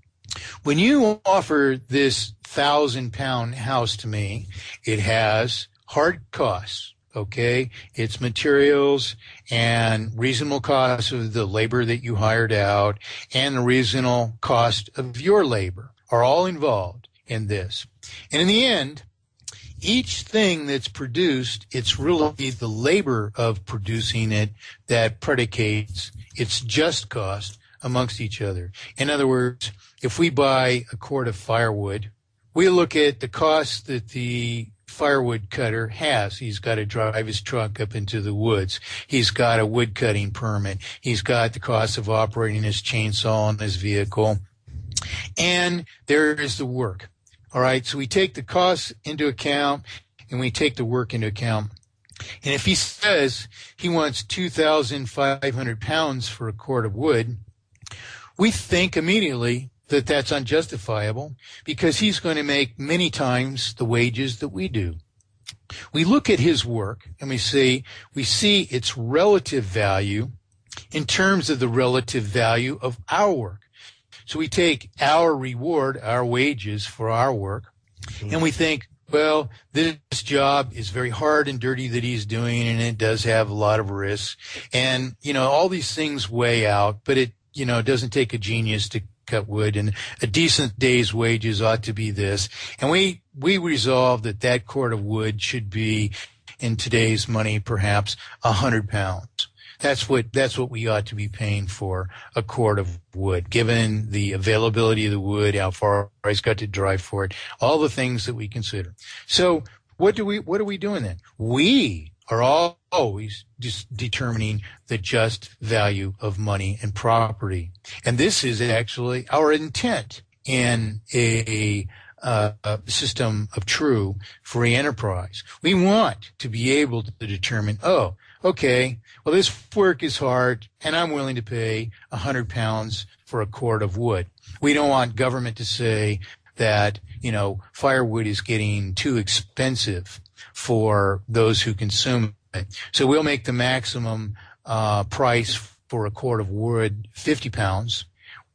When you offer this 1,000-pound house to me, it has hard costs. Okay, it's materials and reasonable cost of the labor that you hired out and the reasonable cost of your labor are all involved in this. And in the end, each thing that's produced, it's really the labor of producing it that predicates its just cost amongst each other. In other words, if we buy a cord of firewood, we look at the cost that the firewood cutter has. He's got to drive his truck up into the woods. He's got a wood cutting permit. He's got the cost of operating his chainsaw on his vehicle. And there is the work. All right. So we take the costs into account and we take the work into account. And if he says he wants 2,500 pounds for a cord of wood, we think immediately that that's unjustifiable because he's going to make many times the wages that we do. We look at his work and we see its relative value in terms of the relative value of our work. So we take our reward, our wages for our work, and we think, well, this job is very hard and dirty that he's doing, and it does have a lot of risks. And, all these things weigh out, but it, doesn't take a genius to cut wood, and a decent day's wages ought to be this. And we resolve that cord of wood should be, in today's money, perhaps 100 pounds. That's what we ought to be paying for a cord of wood, given the availability of the wood, how far he's got to drive for it, all the things that we consider. So what are we doing then? We are always just determining the just value of money and property. And this is actually our intent in a system of true free enterprise. We want to be able to determine, okay, well, this work is hard, and I'm willing to pay 100 pounds for a cord of wood. We don't want government to say that, firewood is getting too expensive for those who consume it. So we'll make the maximum price for a cord of wood 50 pounds,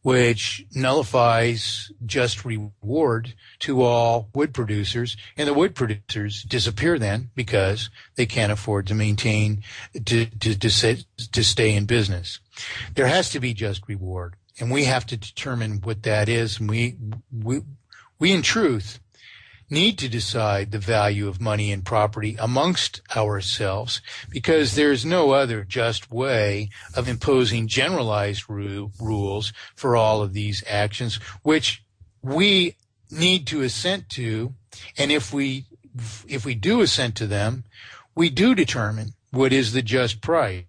which nullifies just reward to all wood producers. And the wood producers disappear then because they can't afford to maintain, to stay in business. There has to be just reward, and we have to determine what that is. And we in truth need to decide the value of money and property amongst ourselves, because there's no other just way of imposing generalized rules for all of these actions, which we need to assent to. And if we do assent to them, we do determine what is the just price.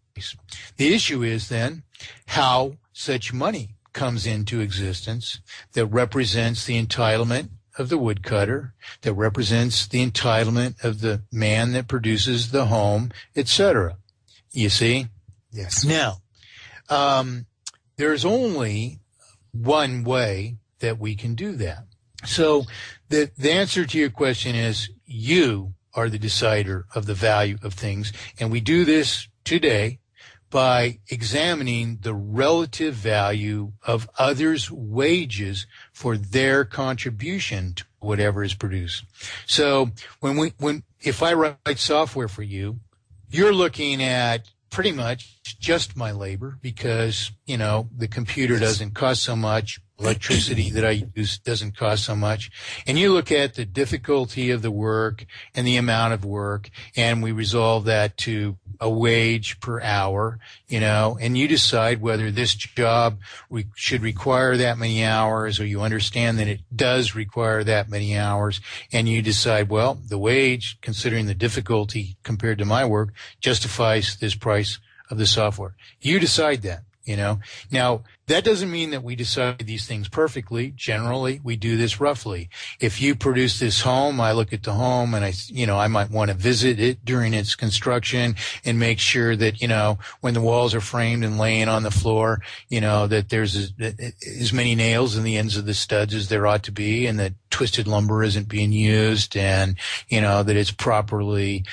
The issue is then how such money comes into existence that represents the entitlement of the woodcutter, that represents the entitlement of the man that produces the home, etc. You see? Yes. Now, there's only one way that we can do that. So the answer to your question is you are the decider of the value of things, and we do this today by examining the relative value of others' wages for their contribution to whatever is produced. So if I write software for you, you're looking at pretty much just my labor, because, the computer doesn't cost so much. Electricity that I use doesn't cost so much. And you look at the difficulty of the work and the amount of work, and we resolve that to a wage per hour, and you decide whether this job should require that many hours, or you understand that it does require that many hours, and you decide, well, the wage, considering the difficulty compared to my work, justifies this price of the software. You decide that. Now, that doesn't mean that we decide these things perfectly. Generally, we do this roughly. If you produce this home, I look at the home and I might want to visit it during its construction and make sure that, when the walls are framed and laying on the floor, that there's as many nails in the ends of the studs as there ought to be, and that twisted lumber isn't being used, and, that it's properly,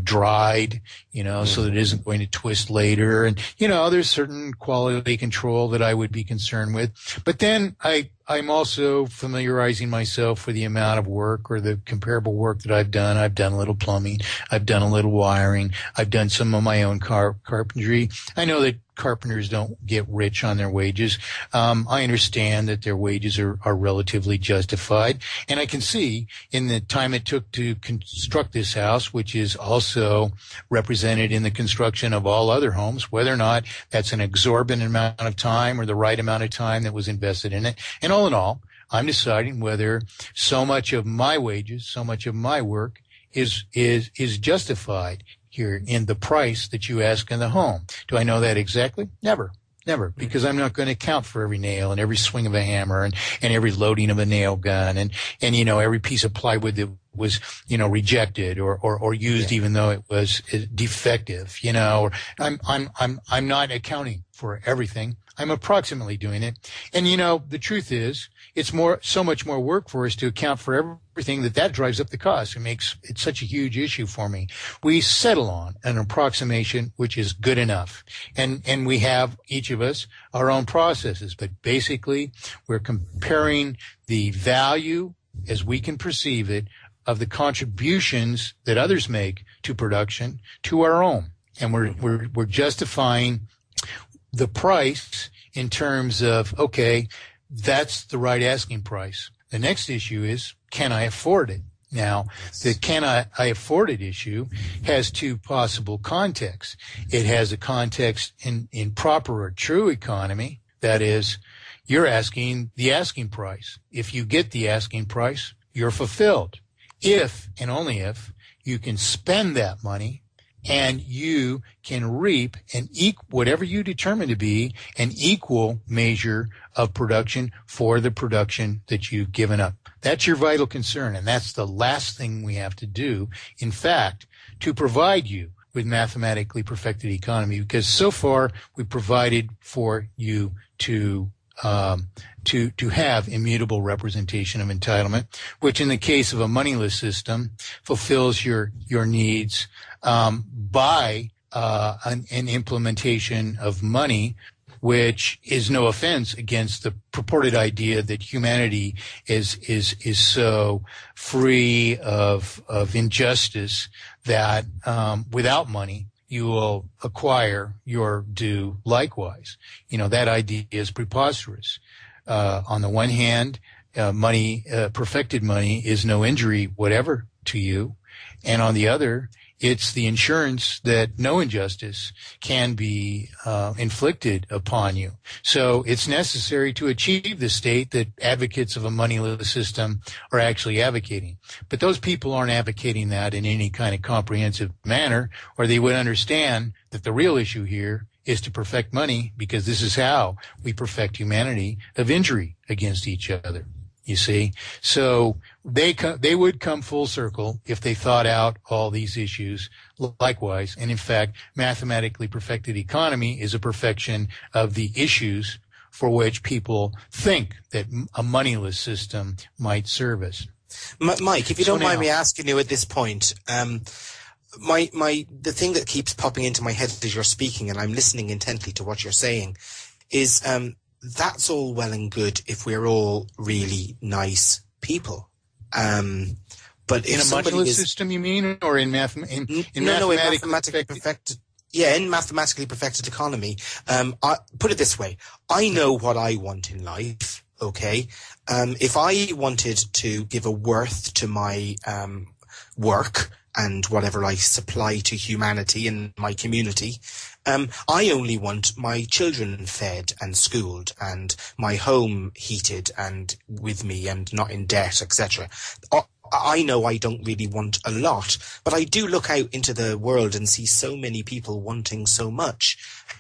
dried, so that it isn't going to twist later. And, there's certain quality control that I would be concerned with. But then I'm also familiarizing myself with the amount of work or the comparable work that I've done. I've done a little plumbing. I've done a little wiring. I've done some of my own carpentry. I know that carpenters don't get rich on their wages. I understand that their wages are relatively justified. And I can see in the time it took to construct this house, which is also represented in the construction of all other homes, whether or not that's an exorbitant amount of time or the right amount of time that was invested in it. And all in all, I'm deciding whether so much of my wages, so much of my work is justified here in the price that you ask in the home. Do I know that exactly? Never. Never, because I'm not going to account for every nail and every swing of a hammer and every loading of a nail gun and every piece of plywood that was, rejected or used even though it was defective, or I'm not accounting for everything. I'm approximately doing it. And, the truth is it's so much more work for us to account for everything that drives up the cost. It's such a huge issue for me. We settle on an approximation, which is good enough. And we have, each of us, our own processes. But basically, we're comparing the value, as we can perceive it, of the contributions that others make to production to our own. And we're justifying the price in terms of, okay, that's the right asking price. The next issue is, can I afford it? Now, the can I afford it issue has two possible contexts. It has a context in proper or true economy. That is, you're asking the asking price. If you get the asking price, you're fulfilled. If, and only if, you can spend that money and you can reap whatever you determine to be an equal measure of production for the production that you've given up. That's your vital concern, and that's the last thing we have to do, in fact, to provide you with mathematically perfected economy, because so far we provided for you to have immutable representation of entitlement, which in the case of a moneyless system fulfills your needs by an implementation of money, which is no offense against the purported idea that humanity is so free of injustice that without money you will acquire your due likewise. That idea is preposterous. On the one hand, perfected money is no injury whatever to you. And on the other, it's the insurance that no injustice can be inflicted upon you. So it's necessary to achieve the state that advocates of a moneyless system are actually advocating. But those people aren't advocating that in any kind of comprehensive manner, or they would understand that the real issue here is to perfect money, because this is how we perfect humanity of injury against each other. You see, so they would come full circle if they thought out all these issues likewise. And in fact, mathematically perfected economy is a perfection of the issues for which people think that a moneyless system might serve us. Mike, if you don't mind me asking you at this point, the thing that keeps popping into my head as you're speaking, and I'm listening intently to what you're saying, is that's all well and good if we're all really nice people. But in a moneyless system, you mean, or in mathematically perfected? Yeah, in mathematically perfected economy. Put it this way: I know what I want in life. Okay, if I wanted to give a worth to my work and whatever I supply to humanity in my community, I only want my children fed and schooled and my home heated and with me and not in debt, etc. I know I don't really want a lot, but I do look out into the world and see so many people wanting so much.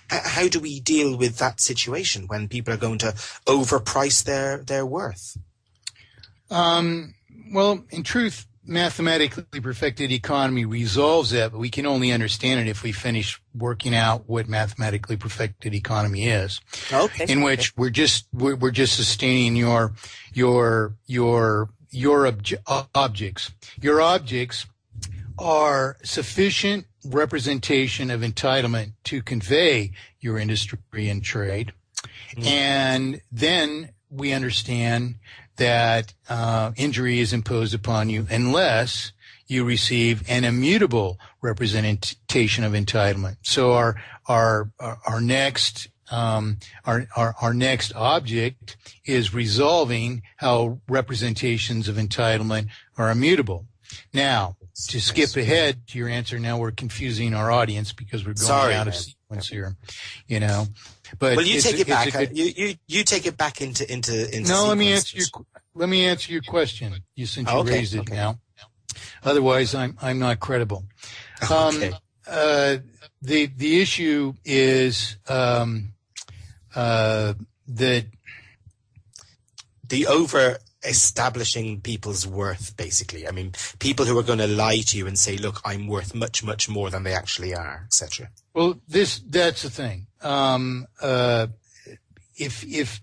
How do we deal with that situation when people are going to overprice their worth? Well, in truth, mathematically perfected economy resolves that, but we can only understand it if we finish working out what mathematically perfected economy is. Okay. In which we're just sustaining your objects. Your objects are sufficient representation of entitlement to convey your industry and trade. Mm-hmm. And then we understand that injury is imposed upon you unless you receive an immutable representation of entitlement. So our next object is resolving how representations of entitlement are immutable. Now, to skip ahead to your answer, now we're confusing our audience because we're going out of sequence here, But well, you take it back. You take it back into. No, let me answer your question. Since you raised it now. Otherwise, I'm not credible. Okay. The issue is that the over establishing people's worth, basically. I mean, people who are going to lie to you and say, look, I'm worth much, much more than they actually are, etc. Well, that's the thing. If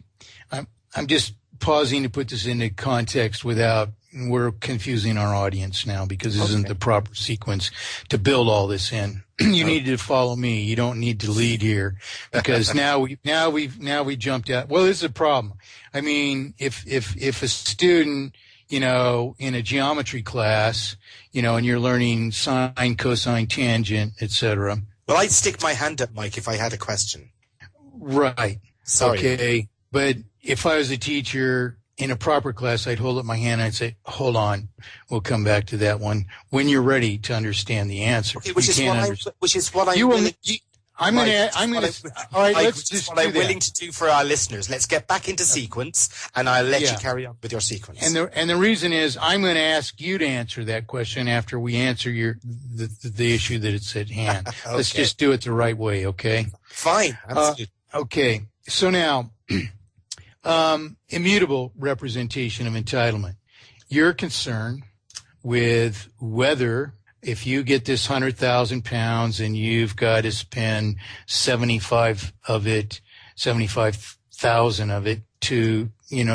I'm just pausing to put this into context without, we're confusing our audience now because this isn't the proper sequence to build all this in. You need to follow me. You don't need to lead here because now we jumped out. Well, this is a problem. I mean, if a student, in a geometry class, and you're learning sine, cosine, tangent, etc. Well, I'd stick my hand up, Mike, if I had a question. Right. Sorry. Okay. But if I was a teacher in a proper class, I'd hold up my hand and I'd say, hold on, we'll come back to that one when you're ready to understand the answer. Okay, which is what I'm willing to do for our listeners. Let's get back into sequence, and I'll let you carry on with your sequence. And the reason is I'm going to ask you to answer that question after we answer the issue that it's at hand. Okay. Let's just do it the right way, okay? Fine. Absolutely. Okay. So now, immutable representation of entitlement. You're concerned with whether if you get this 100,000 pounds and you've got to spend 75,000 of it to,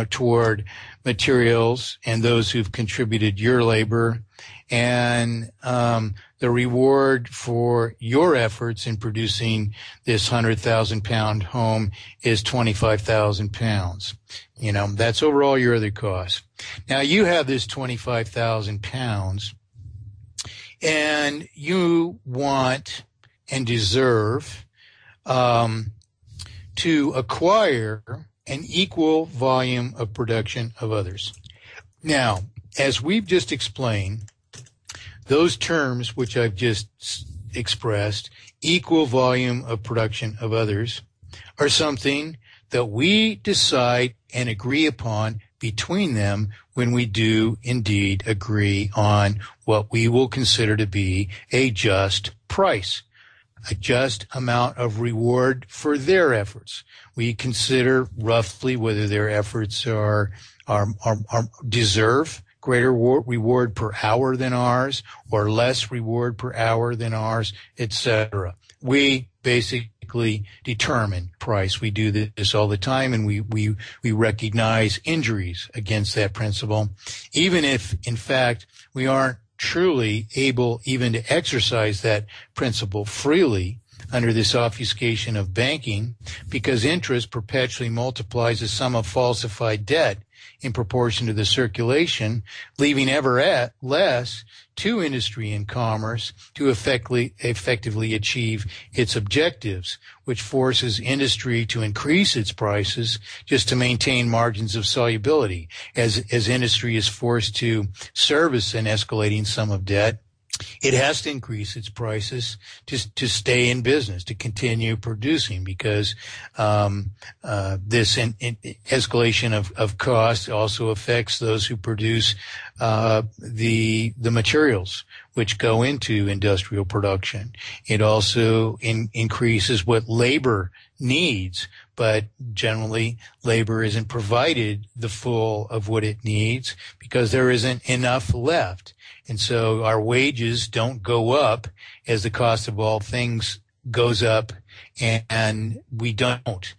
toward materials and those who've contributed your labor and, the reward for your efforts in producing this 100,000 pound home is 25,000 pounds. That's over all your other costs. Now you have this 25,000 pounds and you want and deserve, to acquire an equal volume of production of others. Now, as we've just explained, those terms which I've just expressed, equal volume of production of others, are something that we decide and agree upon between them when we do indeed agree on what we will consider to be a just price, a just amount of reward for their efforts. We consider roughly whether their efforts are deserve greater reward per hour than ours or less reward per hour than ours, etc. We basically determine price. We do this all the time, and we recognize injuries against that principle, even if, in fact, we aren't truly able even to exercise that principle freely under this obfuscation of banking, because interest perpetually multiplies the sum of falsified debt in proportion to the circulation, leaving ever less to industry and commerce to effectively achieve its objectives, which forces industry to increase its prices just to maintain margins of solubility. As industry is forced to service an escalating sum of debt, it has to increase its prices to stay in business, to continue producing, because this escalation of cost also affects those who produce the materials which go into industrial production. It also increases what labor needs, but generally labor isn't provided the full of what it needs because there isn't enough left. And so our wages don't go up as the cost of all things goes up, and we don't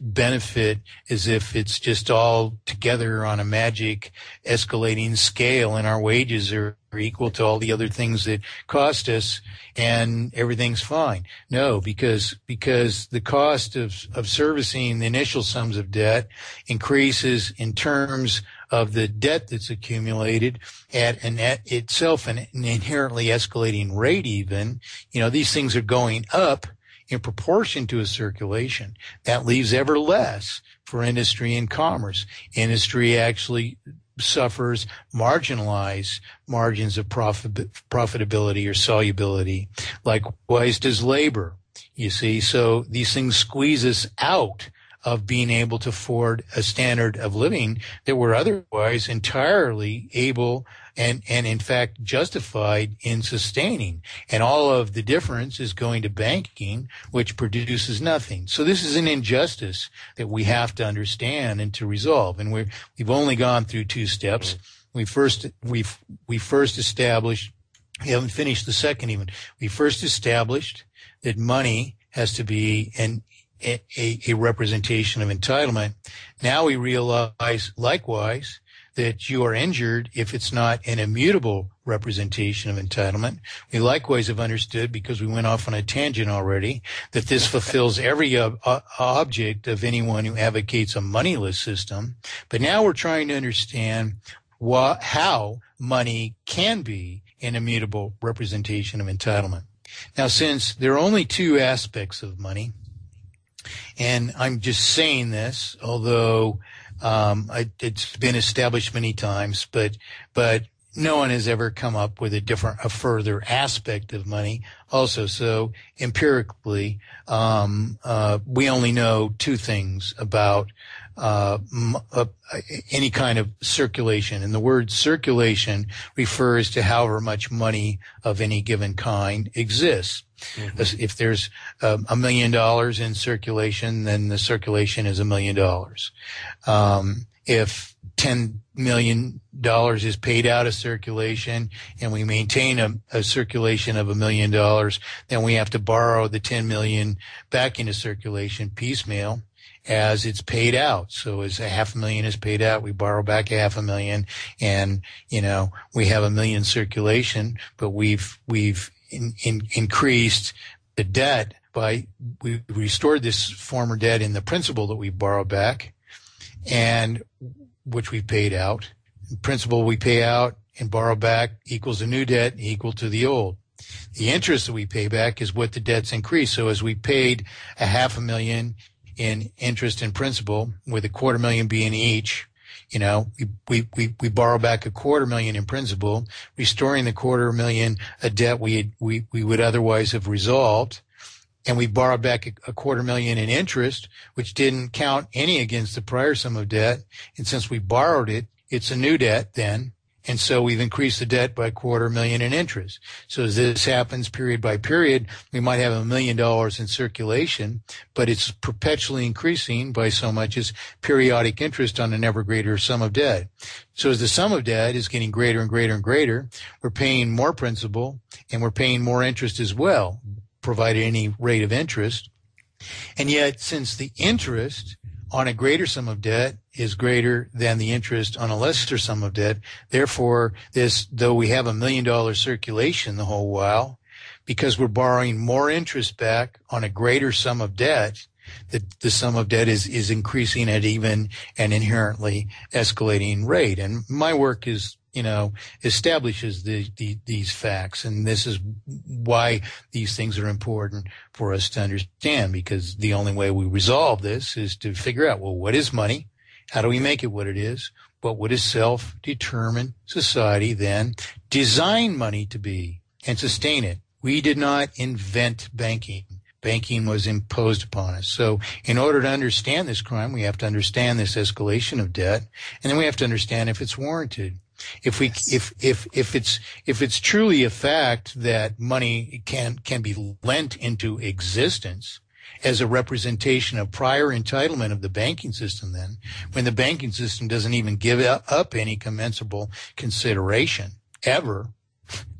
benefit as if it's just all together on a magic escalating scale and our wages are equal to all the other things that cost us and everything's fine. No, because the cost of servicing the initial sums of debt increases in terms of the debt that's accumulated at itself an inherently escalating rate even. These things are going up in proportion to a circulation. That leaves ever less for industry and commerce. Industry actually suffers marginalized margins of profitability or solubility. Likewise does labor. You see, so these things squeeze us out of being able to afford a standard of living that we're otherwise entirely able and in fact justified in sustaining. And all of the difference is going to banking, which produces nothing. So this is an injustice that we have to understand and to resolve. And we've only gone through two steps. We first established, we haven't finished the second even. We first established that money has to be a representation of entitlement. Now we realize, likewise, that you are injured if it's not an immutable representation of entitlement. We likewise have understood, because we went off on a tangent already, that this fulfills every object of anyone who advocates a moneyless system. But now we're trying to understand how money can be an immutable representation of entitlement. Now, since there are only two aspects of money, and I'm just saying this, although it's been established many times, but no one has ever come up with a further aspect of money also. So empirically, we only know two things about any kind of circulation. And the word circulation refers to however much money of any given kind exists. Mm-hmm. If there's $1 million in circulation, then the circulation is $1 million. If $10 million is paid out of circulation and we maintain a circulation of $1 million, then we have to borrow the 10 million back into circulation piecemeal as it's paid out. So as $500,000 is paid out, we borrow back $500,000, and we have $1 million circulation, but we've increased the debt we restored this former debt in the principal that we borrowed back, and which we paid out. The principal we pay out and borrow back equals the new debt equal to the old. The interest that we pay back is what the debt's increased. So as we paid $500,000 in interest and principal, with $250,000 being each, we borrow back $250,000 in principal, restoring the $250,000 a debt we would otherwise have resolved, and we borrowed back $250,000 in interest, which didn't count any against the prior sum of debt. And since we borrowed it, it's a new debt then. And so we've increased the debt by $250,000 in interest. So as this happens period by period, we might have $1 million in circulation, but it's perpetually increasing by so much as periodic interest on an ever greater sum of debt. So as the sum of debt is getting greater and greater and greater, we're paying more principal and we're paying more interest as well, provided any rate of interest. And yet, since the interest on a greater sum of debt is greater than the interest on a lesser sum of debt, therefore, though we have $1 million circulation the whole while, because we're borrowing more interest back on a greater sum of debt, the sum of debt is increasing at even an inherently escalating rate. And my work establishes these facts, and this is why these things are important for us to understand, because the only way we resolve this is to figure out, well, what is money? How do we make it what it is? But what is self-determined society then design money to be and sustain it? We did not invent banking. Banking was imposed upon us. So in order to understand this crime, we have to understand this escalation of debt, and then we have to understand if it's warranted. If it's truly a fact that money can be lent into existence as a representation of prior entitlement of the banking system, then when the banking system doesn't even give up any commensurable consideration ever,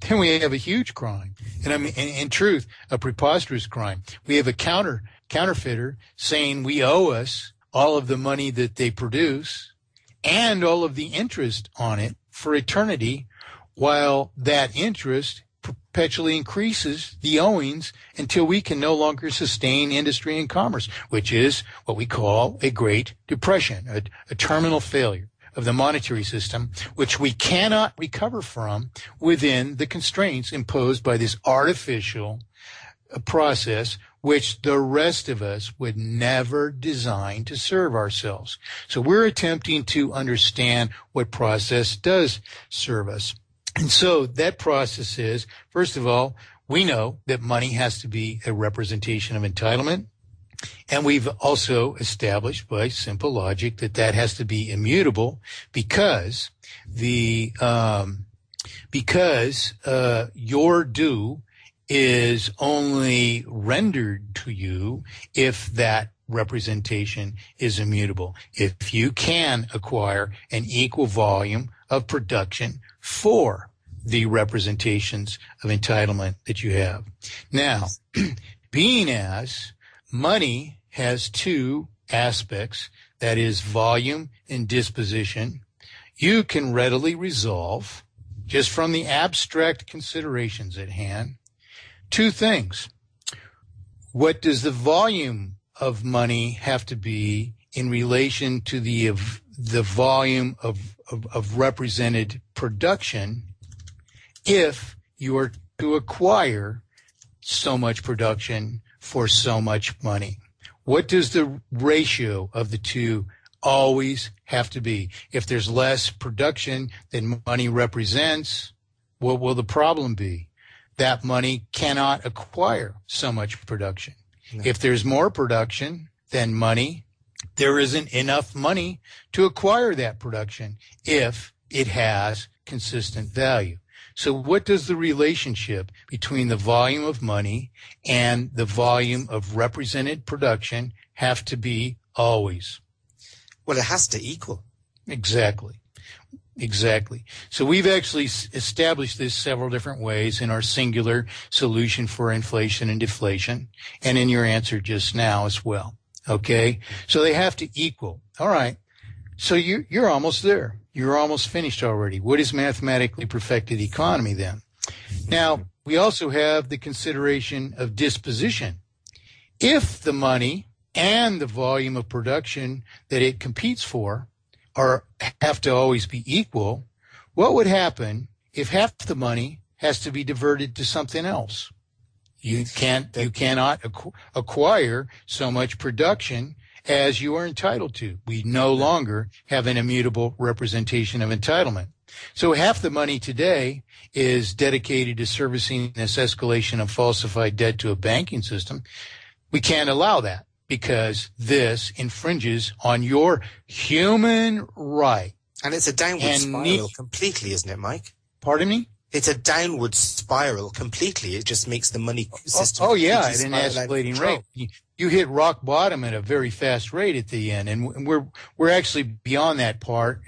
then we have a huge crime. And I mean, in truth, a preposterous crime. We have a counterfeiter saying we owe us all of the money that they produce and all of the interest on it for eternity, while that interest perpetually increases the owings until we can no longer sustain industry and commerce, which is what we call a Great Depression, a terminal failure of the monetary system, which we cannot recover from within the constraints imposed by this artificial process, which the rest of us would never design to serve ourselves. So we're attempting to understand what process does serve us. And so that process is, first of all, we know that money has to be a representation of entitlement. And we've also established by simple logic that that has to be immutable because your due is only rendered to you if that representation is immutable. If you can acquire an equal volume of production for the representations of entitlement that you have. Now, being as money has two aspects, that is volume and disposition, you can readily resolve, just from the abstract considerations at hand, two things. What does the volume of money have to be in relation to the volume of represented production if you are to acquire so much production for so much money? What does the ratio of the two always have to be? If there's less production than money represents, what will the problem be? That money cannot acquire so much production. No. If there's more production than money, there isn't enough money to acquire that production if it has consistent value. So what does the relationship between the volume of money and the volume of represented production have to be always? Well, it has to equal. Exactly. So we've actually established this several different ways in our singular solution for inflation and deflation, and in your answer just now as well. Okay? So they have to equal. All right. So you're almost there. You're almost finished already. What is mathematically perfected economy then? Now, we also have the consideration of disposition. If the money and the volume of production that it competes for have to always be equal, what would happen if half the money has to be diverted to something else? You cannot acquire so much production as you are entitled to. We no longer have an immutable representation of entitlement. So half the money today is dedicated to servicing this escalation of falsified debt to a banking system. We can't allow that, because this infringes on your human right. And it's a downward spiral completely, isn't it, Mike? Pardon me? It's a downward spiral completely. It just makes the money system. Oh yeah, at an escalating rate. You hit rock bottom at a very fast rate at the end, and we're actually beyond that point,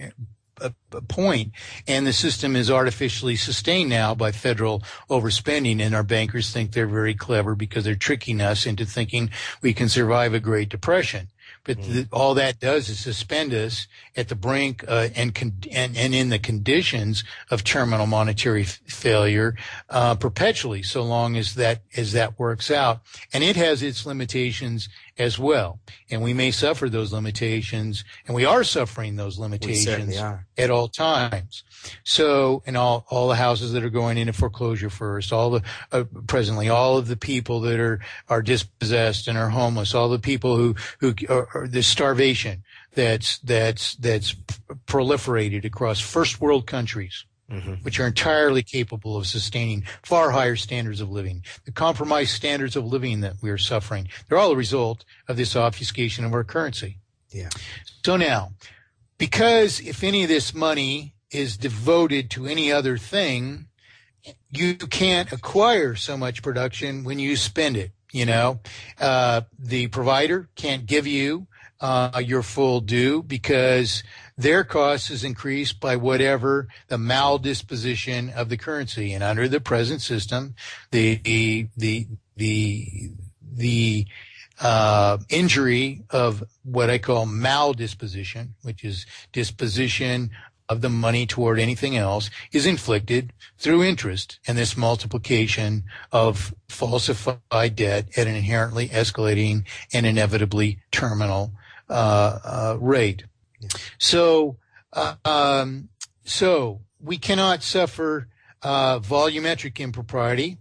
and the system is artificially sustained now by federal overspending, and our bankers think they're very clever because they're tricking us into thinking we can survive a Great Depression. But all that does is suspend us at the brink and in the conditions of terminal monetary failure perpetually, so long as that works out. And it has its limitations as well. And we may suffer those limitations, and we are suffering those limitations at all times. So, and all the houses that are going into foreclosure first, presently all of the people that are dispossessed and are homeless, all the people who are the starvation that's proliferated across first world countries, which are entirely capable of sustaining far higher standards of living. The compromised standards of living that we are suffering, they're all a result of this obfuscation of our currency. Yeah. So now, because if any of this money is devoted to any other thing, you can't acquire so much production when you spend it. The provider can't give you your full due because their cost is increased by whatever the maldisposition of the currency. And under the present system, the injury of what I call maldisposition, which is disposition of the money toward anything else, is inflicted through interest and this multiplication of falsified debt at an inherently escalating and inevitably terminal rate. Yeah. So we cannot suffer volumetric impropriety,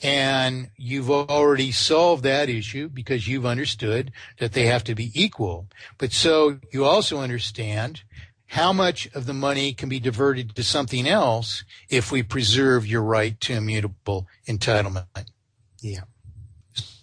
and you've already solved that issue because you've understood that they have to be equal. But so you also understand how much of the money can be diverted to something else if we preserve your right to immutable entitlement. Yeah.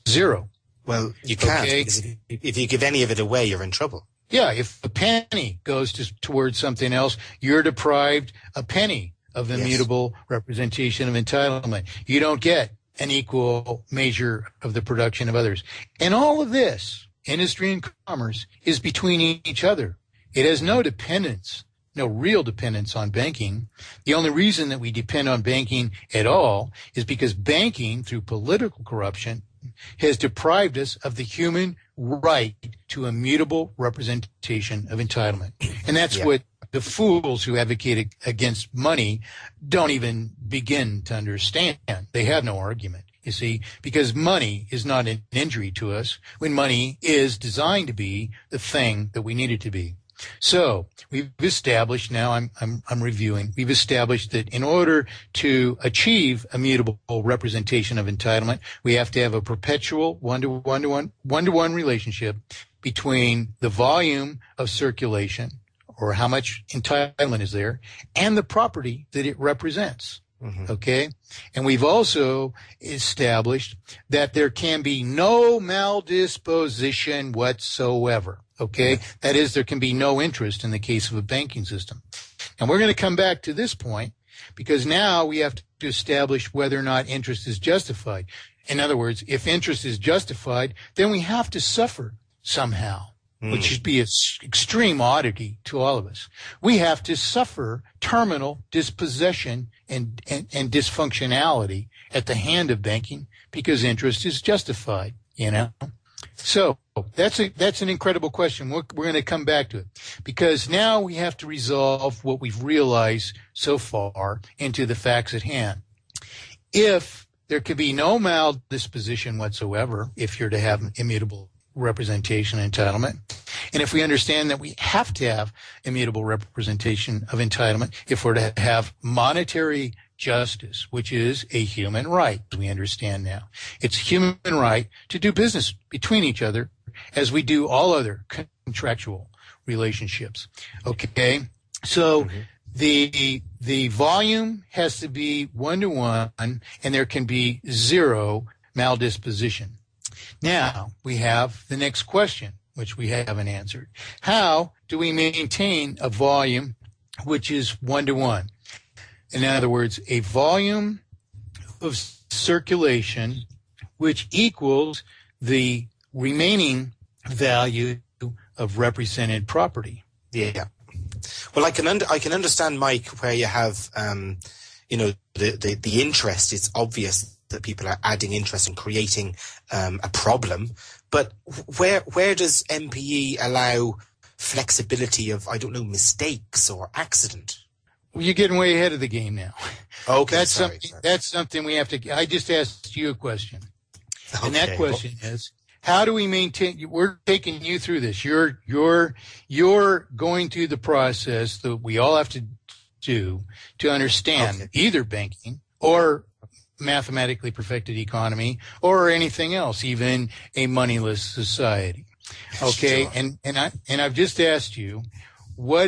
Zero. Well, you can't, Okay? because if you give any of it away, you're in trouble. Yeah, if a penny goes towards something else, you're deprived a penny of immutable representation of entitlement. You don't get an equal measure of the production of others. And all of this, industry and commerce, is between each other. It has no dependence, no real dependence on banking. The only reason that we depend on banking at all is because banking, through political corruption, has deprived us of the human right to immutable representation of entitlement. And that's what the fools who advocate against money don't even begin to understand. They have no argument, you see, because money is not an injury to us when money is designed to be the thing that we need it to be. So we've established, now I'm reviewing, we've established that in order to achieve immutable representation of entitlement, we have to have a perpetual one-to-one relationship between the volume of circulation, or how much entitlement is there, and the property that it represents. Okay? And we've also established that there can be no maldisposition whatsoever. Okay? That is, there can be no interest in the case of a banking system. And we're going to come back to this point because now we have to establish whether or not interest is justified. In other words, if interest is justified, then we have to suffer somehow, which should be an extreme oddity to all of us. We have to suffer terminal dispossession and dysfunctionality at the hand of banking because interest is justified, you know? So that's an incredible question. We're going to come back to it because now we have to resolve what we've realized so far into the facts at hand. If there could be no maldisposition whatsoever, if you're to have immutable representation entitlement, and if we understand that we have to have immutable representation of entitlement if we're to have monetary justice, which is a human right, we understand now. It's a human right to do business between each other as we do all other contractual relationships. Okay? So the volume has to be one-to-one, and there can be zero maldisposition. Now, we have the next question, which we haven't answered. How do we maintain a volume which is one-to-one? In other words, a volume of circulation which equals the remaining value of represented property. Yeah. Well, I can understand, Mike, where you have, the interest. It's obvious that people are adding interest and creating a problem. But where does MPE allow flexibility of, I don't know, mistakes or accident? Well, you're getting way ahead of the game now. Okay, That's something we have to. I just asked you a question, and that Okay. question is, how do we maintain? We're taking you through this. You're going through the process that we all have to do to understand either banking or mathematically perfected economy or anything else, even a moneyless society. Okay, Sure. and I've just asked you, how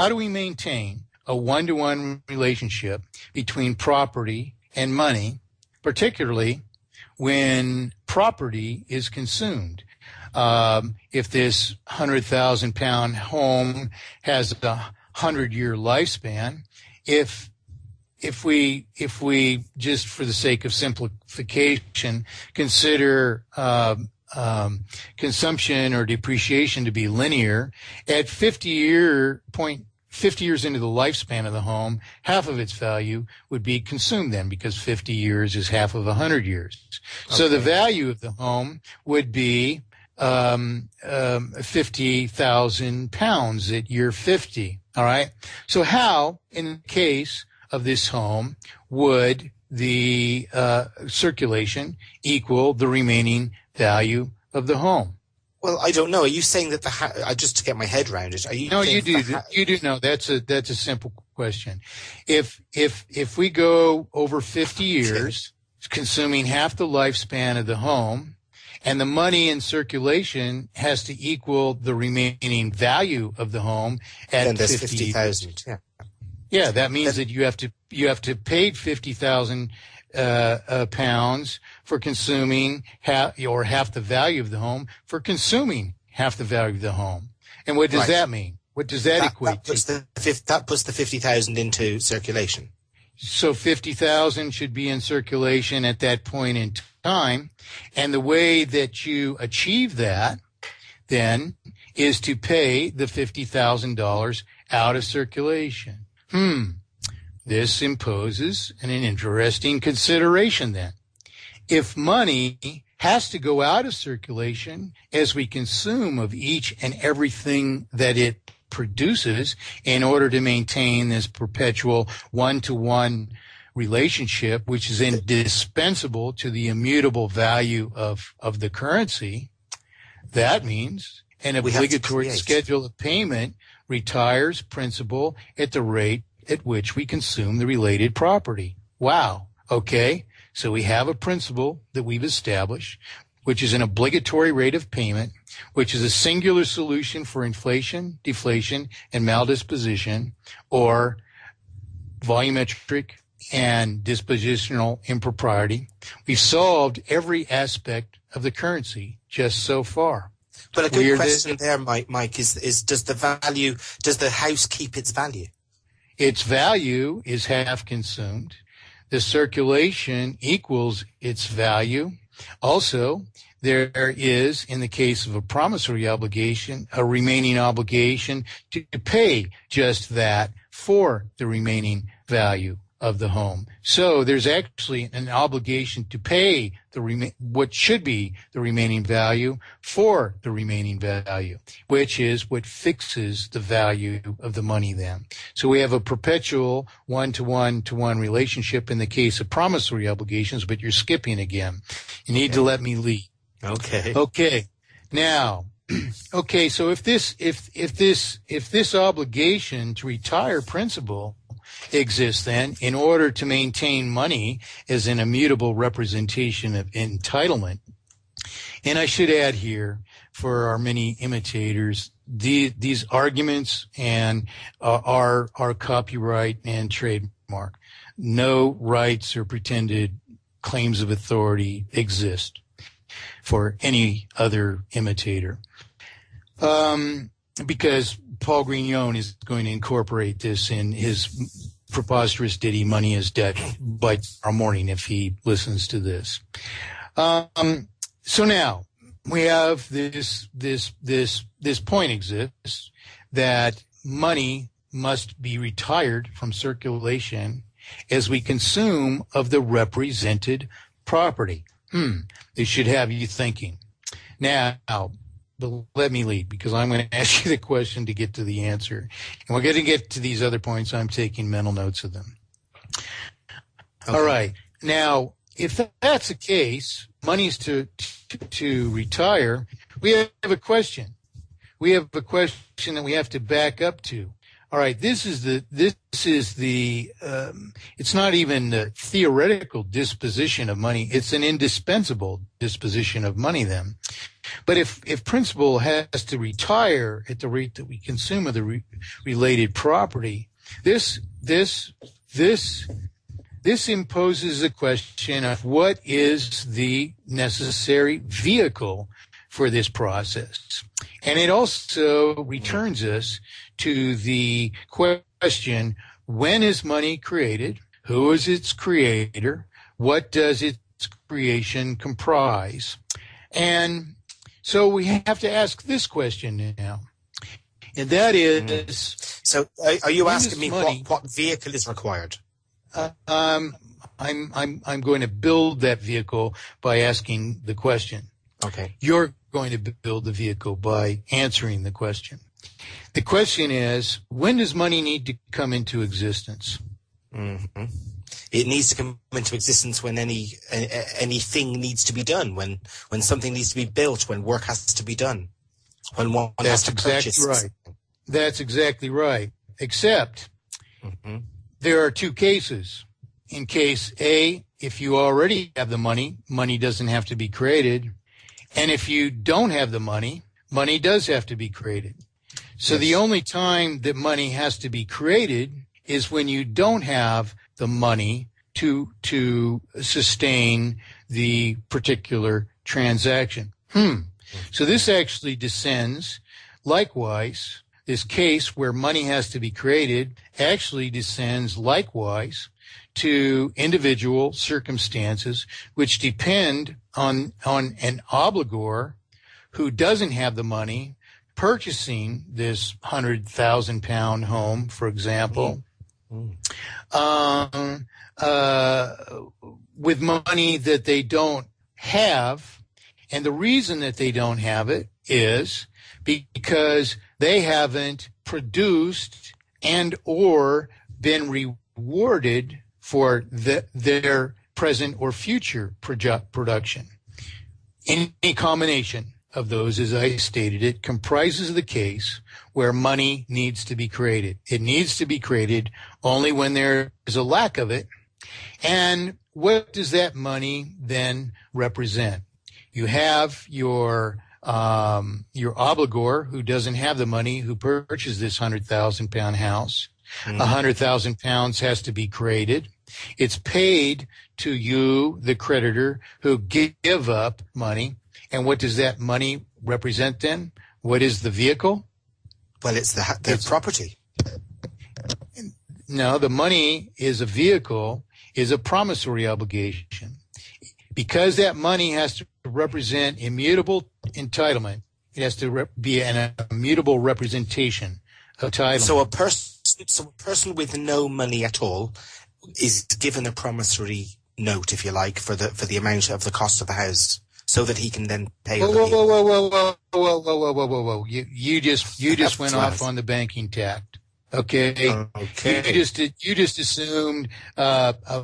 do we maintain a one-to-one relationship between property and money, particularly when property is consumed? If this 100,000-pound home has a 100-year lifespan, if we just for the sake of simplification consider consumption or depreciation to be linear, at 50 years into the lifespan of the home, half of its value would be consumed then, because 50 years is half of 100 years. So the value of the home would be 50,000 pounds at year 50. All right. So how, in the case of this home, would the circulation equal the remaining value of the home? Well, I don't know. Are you saying that just to get my head around it? Are you? No, you do. You do know. That's a simple question. If we go over 50 years, consuming half the lifespan of the home, and the money in circulation has to equal the remaining value of the home at then there's 50,000. 50,000. Yeah. Yeah, that means that you have to pay 50,000 pounds for consuming half the value of the home for consuming half the value of the home. And what does that mean? What does that equate to? That puts the 50,000 into circulation. So 50,000 should be in circulation at that point in time. And the way that you achieve that then is to pay the $50,000 out of circulation. This imposes an interesting consideration then. If money has to go out of circulation as we consume of each and everything that it produces in order to maintain this perpetual one-to-one relationship, which is indispensable to the immutable value of the currency, that means an obligatory schedule of payment retires principal at the rate at which we consume the related property. Wow. Okay. So we have a principle that we've established, which is an obligatory rate of payment, which is a singular solution for inflation, deflation, and maldisposition, or volumetric and dispositional impropriety. We've solved every aspect of the currency just so far. But a good question there, Mike, is does the house keep its value? Its value is half consumed. The circulation equals its value. Also, there is, in the case of a promissory obligation, a remaining obligation to pay just that for the remaining value of the home. So there's actually an obligation to pay what should be the remaining value for the remaining value, which is what fixes the value of the money then. So we have a perpetual one-to-one relationship in the case of promissory obligations, but you're skipping again. You need to let me lead. Okay. Now, so if this obligation to retire principal exists then in order to maintain money as an immutable representation of entitlement. And I should add here, for our many imitators, these arguments and are copyright and trademark. No rights or pretended claims of authority exist for any other imitator. Because Paul Grignon is going to incorporate this in his preposterous ditty "Money is Debt" by tomorrow morning if he listens to this. So now we have this point exists that money must be retired from circulation as we consume of the represented property. This should have you thinking. Now, but let me lead, because I'm going to ask you the question to get to the answer. And we're going to get to these other points. I'm taking mental notes of them. Okay. All right. Now, if that's the case, money's to retire, we have a question. We have a question that we have to back up to. All right, this is the it's not even the theoretical disposition of money. It's an indispensable disposition of money then. But if principal has to retire at the rate that we consume of the related property, this imposes a question of what is the necessary vehicle for this process. And it also returns us to the question, when is money created? Who is its creator? What does its creation comprise? And so we have to ask this question now. And that is... So are you asking me what vehicle is required? I'm going to build that vehicle by asking the question. Okay. You're going to build the vehicle by answering the question. The question is, when does money need to come into existence? Mm-hmm. It needs to come into existence when anything needs to be done, when something needs to be built, when work has to be done, when one has to purchase. That's exactly right. That's exactly right. Except there are two cases. In case A, if you already have the money, money doesn't have to be created. And if you don't have the money, money does have to be created. So the only time that money has to be created is when you don't have the money to sustain the particular transaction. So this actually descends, likewise, this case where money has to be created actually descends likewise to individual circumstances which depend on an obligor who doesn't have the money purchasing this £100,000 home, for example, with money that they don't have. And the reason that they don't have it is because they haven't produced and or been rewarded for their present or future production. Any combination of those, as I stated, it comprises the case where money needs to be created. It needs to be created only when there is a lack of it. And what does that money then represent? You have your obligor who doesn't have the money, who purchased this £100,000 house. £100,000 has to be created. It's paid to you, the creditor, who give up money. And what does that money represent then? What is the vehicle? Well, it's the property. No, the money is a vehicle, is a promissory obligation. Because that money has to represent immutable entitlement, it has to be an immutable representation of title. So a person with no money at all is given a promissory note, if you like, for the amount of the cost of the house, so that he can then pay. Whoa! You just went off on the banking tact. Okay. You just assumed a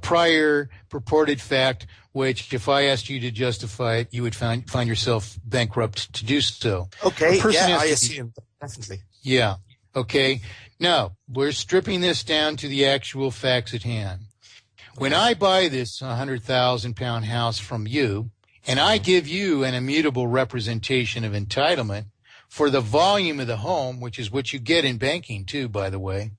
prior purported fact, which, if I asked you to justify it, you would find yourself bankrupt to do so. Okay. Yeah, I assume definitely. Yeah. Okay. Now we're stripping this down to the actual facts at hand. When I buy this £100,000 house from you, and I give you an immutable representation of entitlement for the volume of the home, which is what you get in banking too, by the way.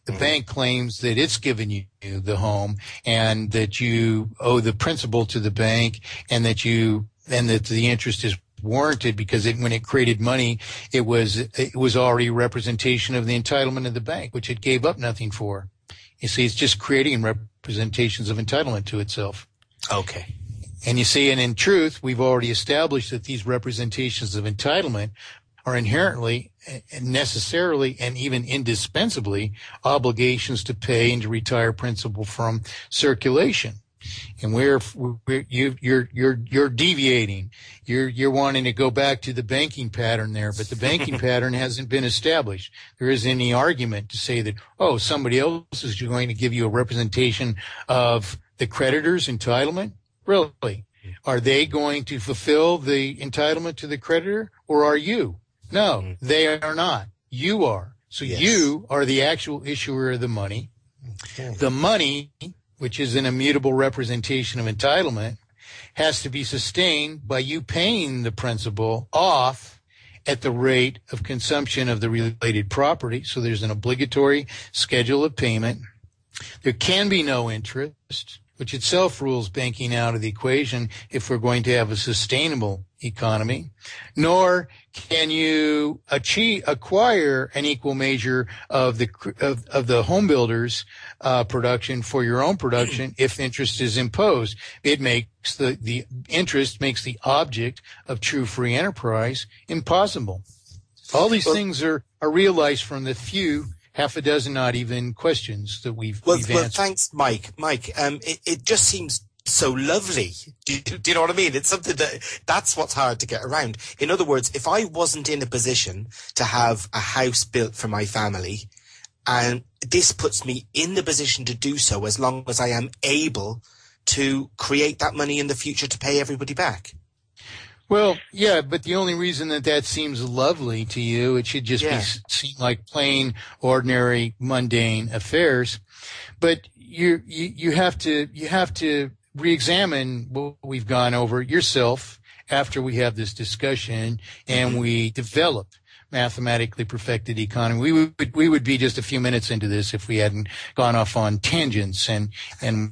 The bank claims that it's given you the home and that you owe the principal to the bank and that the interest is warranted because when it created money, it was already a representation of the entitlement of the bank, which it gave up nothing for. You see, it's just creating representations of entitlement to itself. Okay. And you see, and in truth, we've already established that these representations of entitlement are inherently, necessarily, and even indispensably obligations to pay and to retire principal from circulation. And you're deviating. You're wanting to go back to the banking pattern there, but the banking pattern hasn't been established. There isn't any argument to say that, somebody else is going to give you a representation of the creditor's entitlement. Really? Are they going to fulfill the entitlement to the creditor, or are you? No, they are not. You are. So yes. You are the actual issuer of the money. Okay. The money, which is an immutable representation of entitlement, has to be sustained by you paying the principal off at the rate of consumption of the related property. So there's an obligatory schedule of payment. There can be no interest, which itself rules banking out of the equation if we're going to have a sustainable economy, nor can you acquire an equal measure of the home builder's production for your own production if interest is imposed. It makes the interest makes the object of true free enterprise impossible. All these things are realized from the few half a dozen, not even questions that we've answered. Well, thanks, Mike. It just seems so lovely. Do you know what I mean? It's something that's what's hard to get around. In other words, if I wasn't in a position to have a house built for my family, and this puts me in the position to do so as long as I am able to create that money in the future to pay everybody back. Well, yeah, but the only reason that seems lovely to you, it should just seem like plain, ordinary, mundane affairs. But you have to re-examine what we've gone over yourself after we have this discussion and we develop mathematically perfected economy. We would be just a few minutes into this if we hadn't gone off on tangents and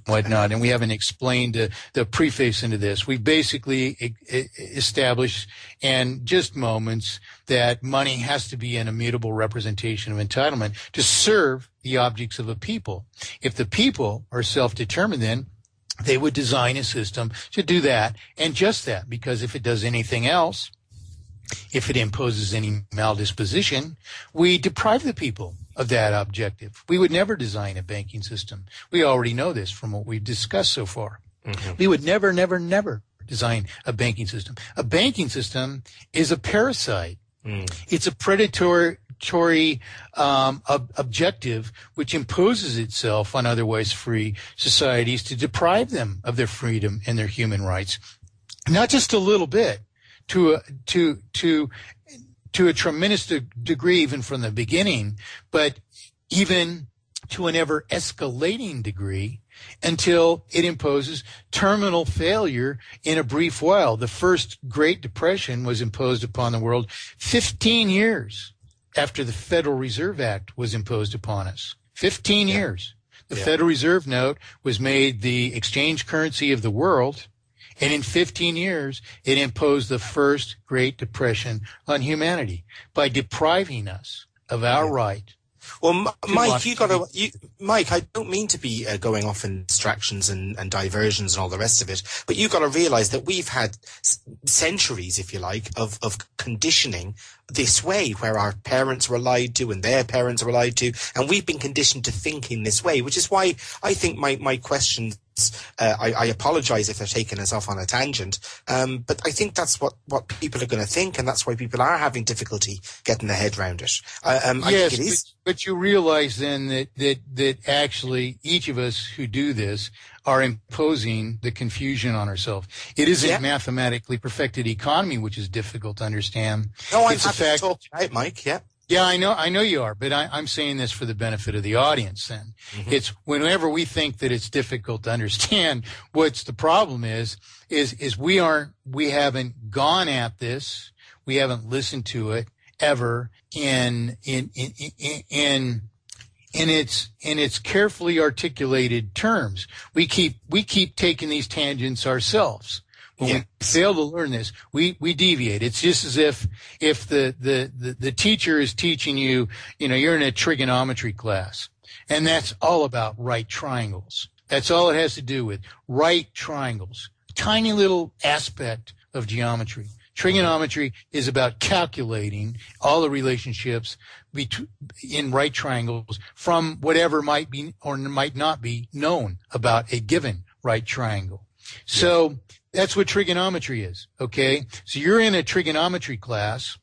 whatnot. And we haven't explained the preface into this. We basically established in just moments that money has to be an immutable representation of entitlement to serve the objects of a people. If the people are self-determined, then they would design a system to do that and just that, because if it does anything else, if it imposes any maldisposition, we deprive the people of that objective. We would never design a banking system. We already know this from what we've discussed so far. Mm-hmm. We would never, never, never design a banking system. A banking system is a parasite. It's a predatory objective which imposes itself on otherwise free societies to deprive them of their freedom and their human rights, not just a little bit, to a tremendous degree even from the beginning, but even to an ever escalating degree until it imposes terminal failure in a brief while. The first Great Depression was imposed upon the world 15 years after the Federal Reserve Act was imposed upon us. 15 years. The Federal Reserve note was made the exchange currency of the world, and in 15 years, it imposed the first Great Depression on humanity by depriving us of our right. Well, Mike, Mike, I don't mean to be going off in distractions and diversions and all the rest of it, but you've got to realize that we've had centuries, if you like, of conditioning this way, where our parents were lied to and their parents were lied to, and we've been conditioned to think in this way, which is why I think my questions, I apologize if they're taking us off on a tangent, but I think that's what people are going to think, and that's why people are having difficulty getting their head around it. I think it is. But you realize then that actually each of us who do this are imposing the confusion on ourselves. It isn't mathematically perfected economy which is difficult to understand. No, I'm happy to talk about, Mike. Yeah. Yeah, I know you are, but I'm saying this for the benefit of the audience then. Mm-hmm. It's whenever we think that it's difficult to understand, what's the problem is we haven't gone at this, we haven't listened to it ever in its carefully articulated terms. We keep taking these tangents ourselves. When we fail to learn this, we deviate. It's just as if the teacher is teaching you, you're in a trigonometry class, and that's all about right triangles. That's all it has to do with right triangles. Tiny little aspect of geometry. Trigonometry is about calculating all the relationships in right triangles from whatever might be or might not be known about a given right triangle. So that's what trigonometry is, okay? So you're in a trigonometry class,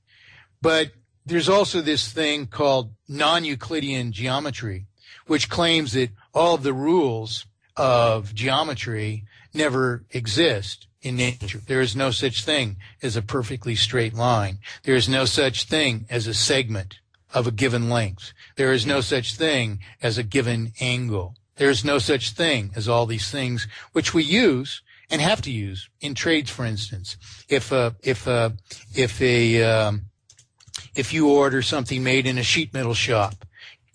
but there's also this thing called non-Euclidean geometry, which claims that all of the rules of geometry never exist in nature. There is no such thing as a perfectly straight line. There is no such thing as a segment of a given length. There is no such thing as a given angle. There is no such thing as all these things which we use and have to use in trades, for instance. If you order something made in a sheet metal shop,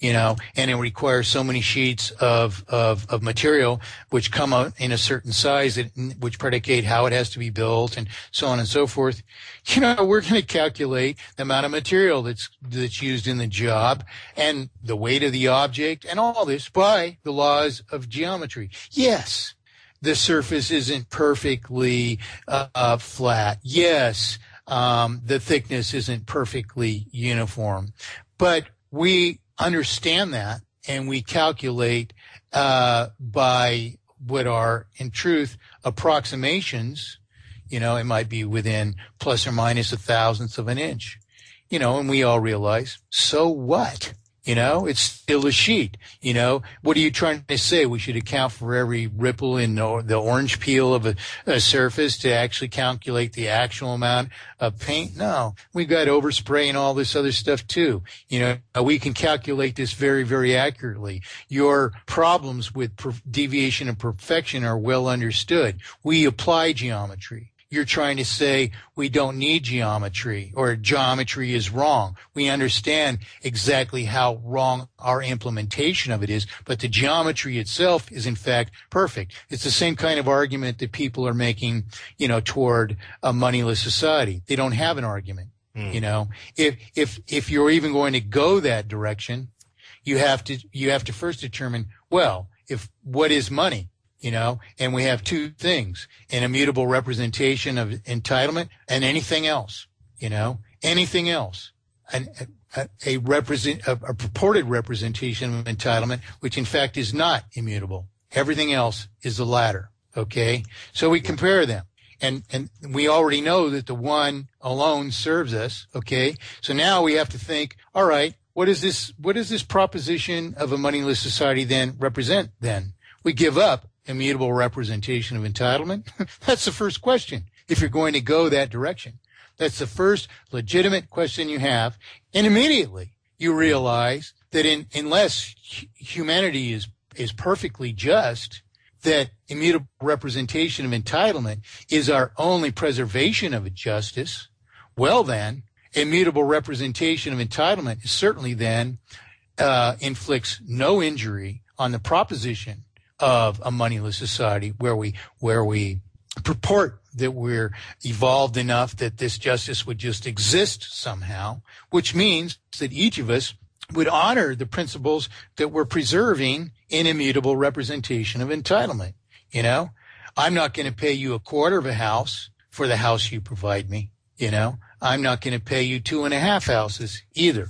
and it requires so many sheets of material which come out in a certain size which predicate how it has to be built and so on and so forth. We're going to calculate the amount of material that's used in the job and the weight of the object and all this by the laws of geometry. Yes, the surface isn't perfectly flat. Yes, the thickness isn't perfectly uniform. But we understand that, and we calculate by what are, in truth, approximations. It might be within plus or minus a thousandth of an inch. And we all realize, so what? It's still a sheet. What are you trying to say? We should account for every ripple in the orange peel of a surface to actually calculate the actual amount of paint? No, we've got overspray and all this other stuff too. We can calculate this very, very accurately. Your problems with deviation and perfection are well understood. We apply geometry. you're trying to say we don't need geometry or geometry is wrong. We understand exactly how wrong our implementation of it is, but the geometry itself is in fact perfect. It's the same kind of argument that people are making, toward a moneyless society. They don't have an argument. If you're even going to go that direction, you have to first determine, well, what is money? And we have two things: an immutable representation of entitlement and anything else, anything else, a purported representation of entitlement, which in fact is not immutable. Everything else is the latter. Okay. So we compare them, and we already know that the one alone serves us. Okay. So now we have to think, all right, what does this proposition of a moneyless society then represent then? We give up immutable representation of entitlement? That's the first question, if you're going to go that direction. That's the first legitimate question you have. And immediately you realize that unless humanity is perfectly just, that immutable representation of entitlement is our only preservation of a justice, well then, immutable representation of entitlement is certainly then inflicts no injury on the proposition of a moneyless society where we purport that we're evolved enough that this justice would just exist somehow, which means that each of us would honor the principles that we're preserving in immutable representation of entitlement. I'm not going to pay you a quarter of a house for the house you provide me. I'm not going to pay you 2.5 houses either.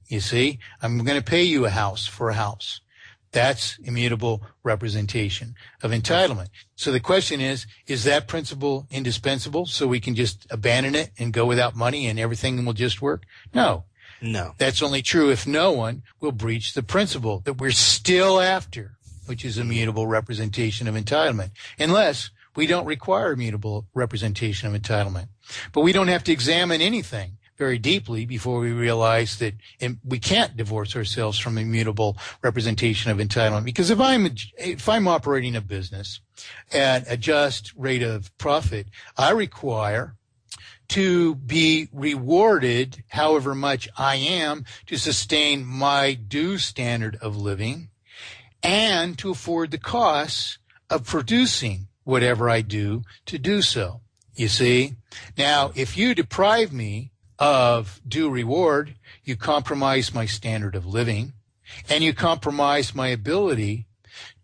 You see, I'm going to pay you a house for a house. That's immutable representation of entitlement. So the question is that principle indispensable so we can just abandon it and go without money and everything will just work? No. That's only true if no one will breach the principle that we're still after, which is immutable representation of entitlement, unless we don't require immutable representation of entitlement. But we don't have to examine anything very deeply before we realize that we can't divorce ourselves from immutable representation of entitlement. Because if I'm operating a business at a just rate of profit, I require to be rewarded however much I am to sustain my due standard of living and to afford the costs of producing whatever I do to do so. You see? Now, if you deprive me of due reward, you compromise my standard of living, and you compromise my ability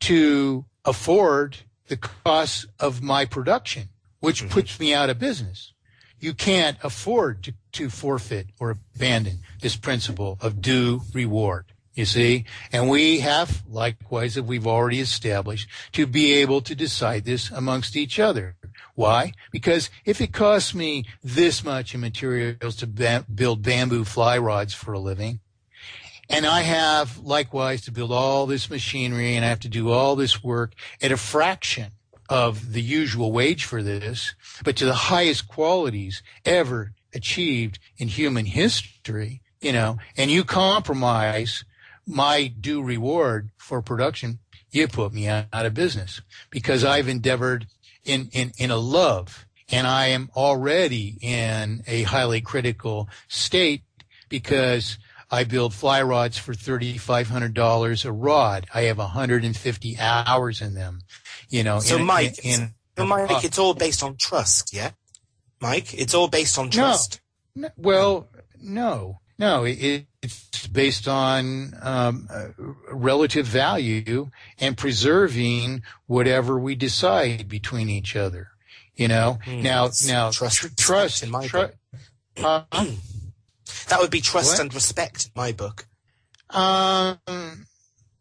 to afford the costs of my production, which puts me out of business. You can't afford to forfeit or abandon this principle of due reward, you see? And we have, likewise, that we've already established, to be able to decide this amongst each other. Why? Because if it costs me this much in materials to build bamboo fly rods for a living, and I have likewise to build all this machinery and I have to do all this work at a fraction of the usual wage for this, but to the highest qualities ever achieved in human history, and you compromise my due reward for production, you put me out of business because I've endeavored in a love, and I am already in a highly critical state because I build fly rods for $3,500 a rod. I have 150 hours in them, So Mike, it's all based on trust, yeah? Mike, it's all based on trust. No, it's based on relative value and preserving whatever we decide between each other. Now, trust in my book. That would be trust and respect in my book.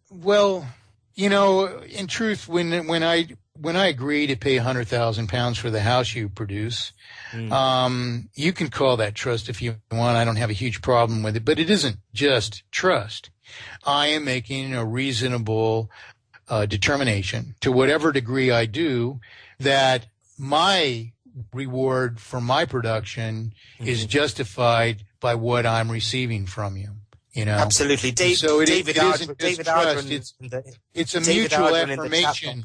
Well, in truth, when I agree to pay £100,000 for the house you produce, you can call that trust if you want. I don't have a huge problem with it, but it isn't just trust. I am making a reasonable determination, to whatever degree I do, that my reward for my production is justified by what I'm receiving from you. Absolutely. David Ardron, it's a mutual affirmation.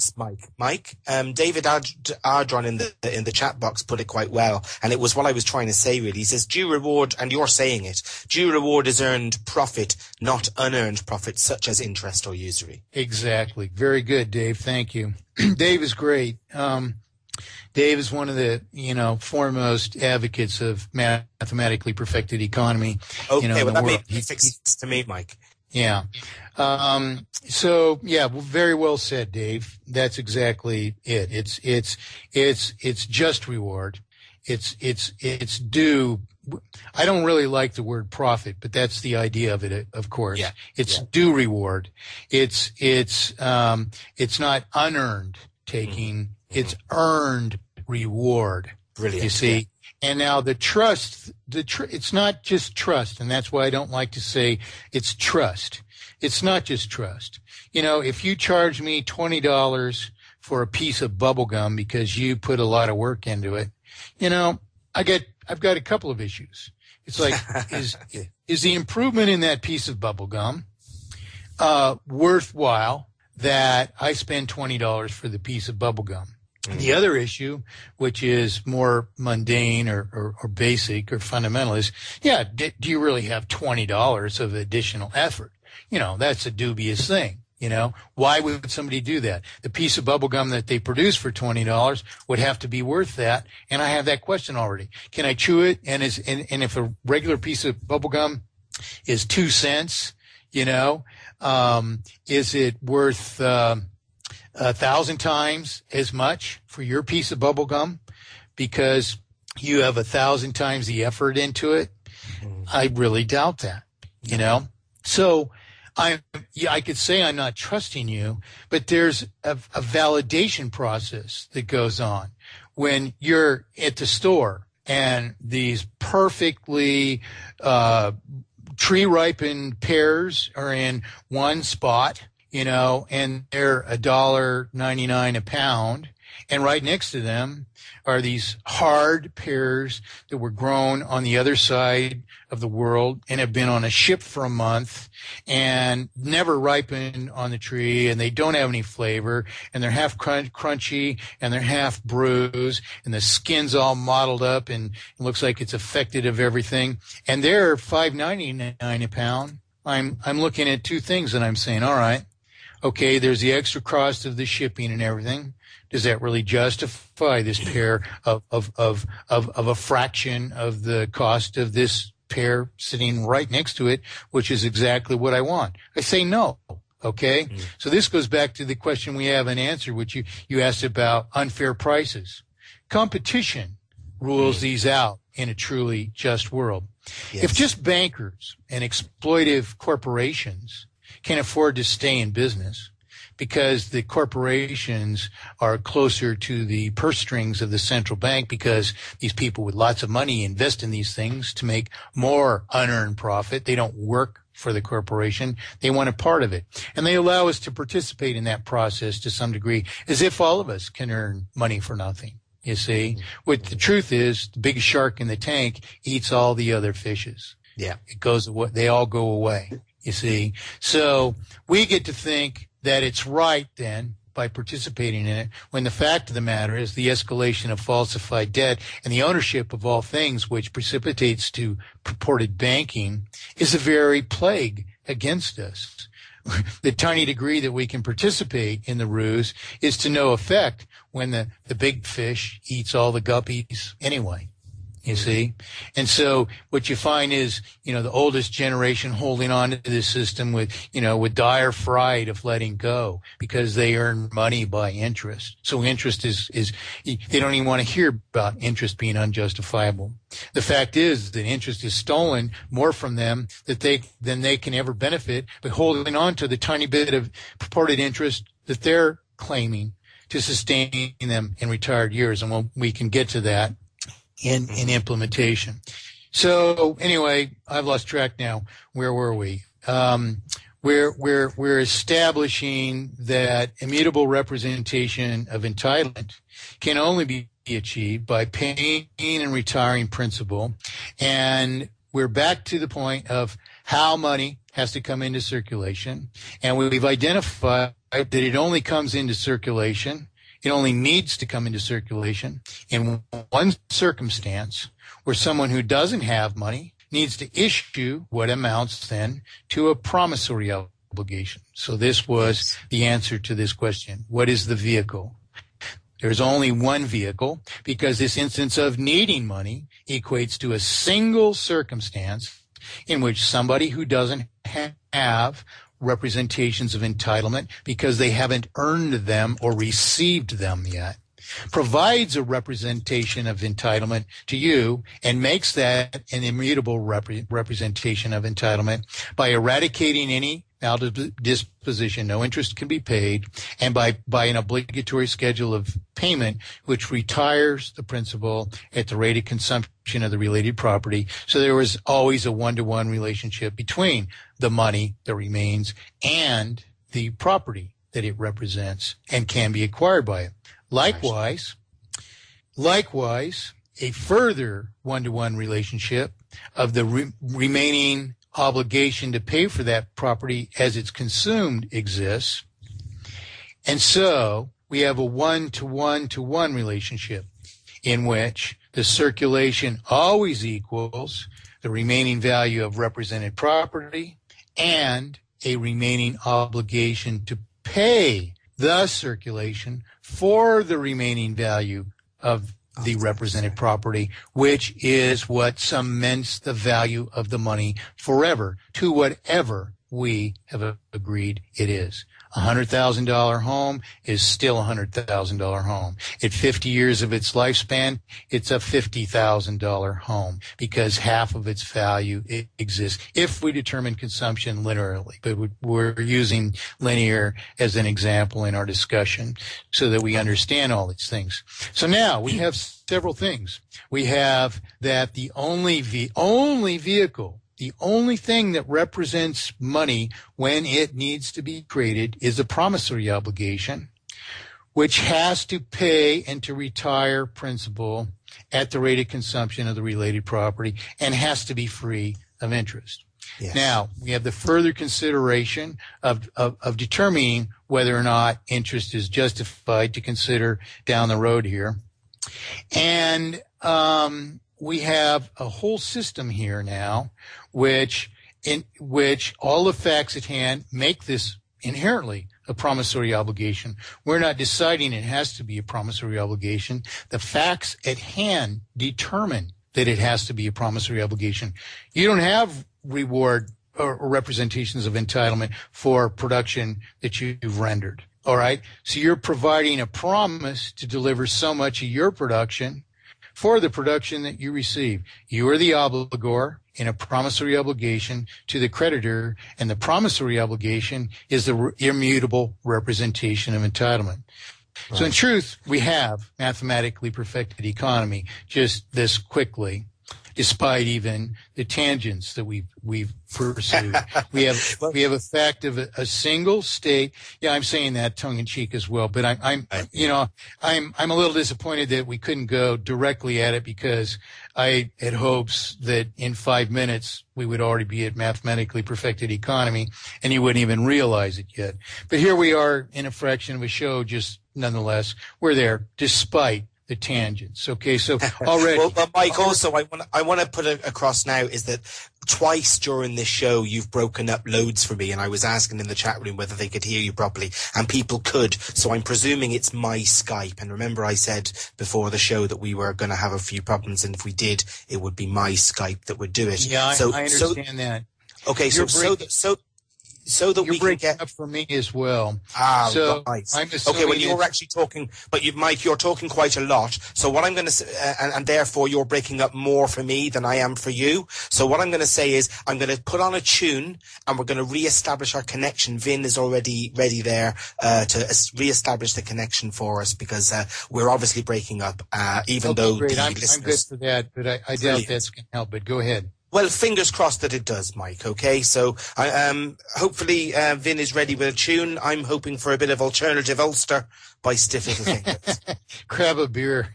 David Ardron in the chat box put it quite well, and it was what I was trying to say really. He says due reward, and you're saying it, due reward is earned profit, not unearned profit, such as interest or usury. Exactly. Very good, Dave. Thank you. Dave is great. Dave is one of the, foremost advocates of mathematically perfected economy. Okay, that makes sense to me, Mike. Yeah. Very well said, Dave. That's exactly it. It's just reward. It's due. I don't really like the word profit, but that's the idea of it, of course. Yeah. It's due reward. It's not unearned taking. It's earned reward. Brilliant. You see? Yeah. And now the trust, it's not just trust, and that's why I don't like to say it's trust. It's not just trust. If you charge me $20 for a piece of bubble gum because you put a lot of work into it, I've got a couple of issues. It's like, is the improvement in that piece of bubble gum worthwhile that I spend $20 for the piece of bubble gum? The other issue, which is more mundane or basic or fundamental, is, do you really have $20 of additional effort? That's a dubious thing. Why would somebody do that? The piece of bubble gum that they produce for $20 would have to be worth that. And I have that question already. Can I chew it? And if a regular piece of bubble gum is 2 cents, is it worth 1,000 times as much for your piece of bubble gum because you have 1,000 times the effort into it? I really doubt that, So I could say I'm not trusting you, but there's a validation process that goes on when you're at the store and these perfectly tree-ripened pears are in one spot, and they're $1.99 a pound. And right next to them are these hard pears that were grown on the other side of the world and have been on a ship for a month and never ripened on the tree, and they don't have any flavor, and they're half crunchy and they're half bruised, and the skin's all mottled up and it looks like it's affected of everything. And they're $5.99 a pound. I'm looking at two things and I'm saying, all right, okay, there's the extra cost of the shipping and everything. Does that really justify this pair of a fraction of the cost of this pair sitting right next to it, which is exactly what I want? I say no. Okay. So this goes back to the question we haven't answered, which you asked about unfair prices. Competition rules these out in a truly just world. Yes. If just bankers and exploitive corporations can afford to stay in business because the corporations are closer to the purse strings of the central bank, because these people with lots of money invest in these things to make more unearned profit. They don't work for the corporation. They want a part of it. And they allow us to participate in that process to some degree, as if all of us can earn money for nothing. You see, what the truth is, the big shark in the tank eats all the other fishes. Yeah. They all go away. You see, so we get to think that it's right then by participating in it, when the fact of the matter is the escalation of falsified debt and the ownership of all things, which precipitates to purported banking, is a very plague against us. The tiny degree that we can participate in the ruse is to no effect when the big fish eats all the guppies anyway. You see? And so what you find is, the oldest generation holding on to this system with dire fright of letting go because they earn money by interest. So interest is they don't even want to hear about interest being unjustifiable. The fact is that interest is stolen more from them than they can ever benefit by holding on to the tiny bit of purported interest that they're claiming to sustain them in retired years. And we can get to that in implementation. So anyway, I've lost track now. Where were we? We're establishing that immutable representation of entitlement can only be achieved by paying and retiring principal. And we're back to the point of how money has to come into circulation. And we've identified that it only comes into circulation, it only needs to come into circulation in one circumstance, where someone who doesn't have money needs to issue what amounts then to a promissory obligation. So this was the answer to this question. What is the vehicle? There's only one vehicle, because this instance of needing money equates to a single circumstance in which somebody who doesn't have representations of entitlement because they haven't earned them or received them yet, provides a representation of entitlement to you and makes that an immutable representation of entitlement by eradicating any disposition, no interest can be paid, and by an obligatory schedule of payment which retires the principal at the rate of consumption of the related property. So there was always a one-to-one relationship between the money that remains and the property that it represents and can be acquired by it. Likewise, a further one-to-one relationship of the remaining obligation to pay for that property as it's consumed exists. And so we have a one-to-one-to-one relationship in which the circulation always equals the remaining value of represented property and a remaining obligation to pay the circulation for the remaining value of the represented property, which is what cements the value of the money forever to whatever we have agreed it is. A $100,000 home is still a $100,000 home. At 50 years of its lifespan, it's a $50,000 home because half of its value exists if we determine consumption linearly. But we're using linear as an example in our discussion so that we understand all these things. So now we have several things. We have that the only vehicle, the only thing that represents money when it needs to be created is a promissory obligation, which has to pay and to retire principal at the rate of consumption of the related property and has to be free of interest. Yes. Now, we have the further consideration of determining whether or not interest is justified to consider down the road here. And we have a whole system here now in which all the facts at hand make this inherently a promissory obligation. We're not deciding it has to be a promissory obligation. The facts at hand determine that it has to be a promissory obligation. You don't have reward or representations of entitlement for production that you've rendered. All right? So you're providing a promise to deliver so much of your production for the production that you receive. You are the obligor in a promissory obligation to the creditor, and the promissory obligation is the immutable representation of entitlement. Right. So in truth, we have mathematically perfected economy just this quickly, despite even the tangents that we've pursued. we have a fact of a single state. Yeah, I'm saying that tongue in cheek as well, but I'm a little disappointed that we couldn't go directly at it, because I had hopes that in 5 minutes we would already be at mathematically perfected economy and you wouldn't even realize it yet. But here we are in a fraction of a show, just nonetheless, we're there despite the tangents. Okay, so already. Well, Mike, also I want to put across now is that twice during this show you've broken up loads for me, and I was asking in the chat room whether they could hear you properly, and people could. So I'm presuming it's my Skype. And remember, I said before the show that we were going to have a few problems, and if we did, it would be my Skype that would do it. Yeah, I understand that. Okay, so that we can get up for me as well. So right. Okay, well, you're actually talking, but Mike, you're talking quite a lot. So what I'm going to say, and therefore you're breaking up more for me than I am for you. So what I'm going to say is I'm going to put on a tune, and we're going to re-establish our connection. Vin is already ready there to re-establish the connection for us, because we're obviously breaking up, even though great. the I'm listeners... good for that, but I doubt that's going to help. But go ahead. Well, fingers crossed that it does, Mike, okay? So hopefully Vin is ready with a tune. I'm hoping for a bit of Alternative Ulster by Stiff Little Fingers. Grab a beer.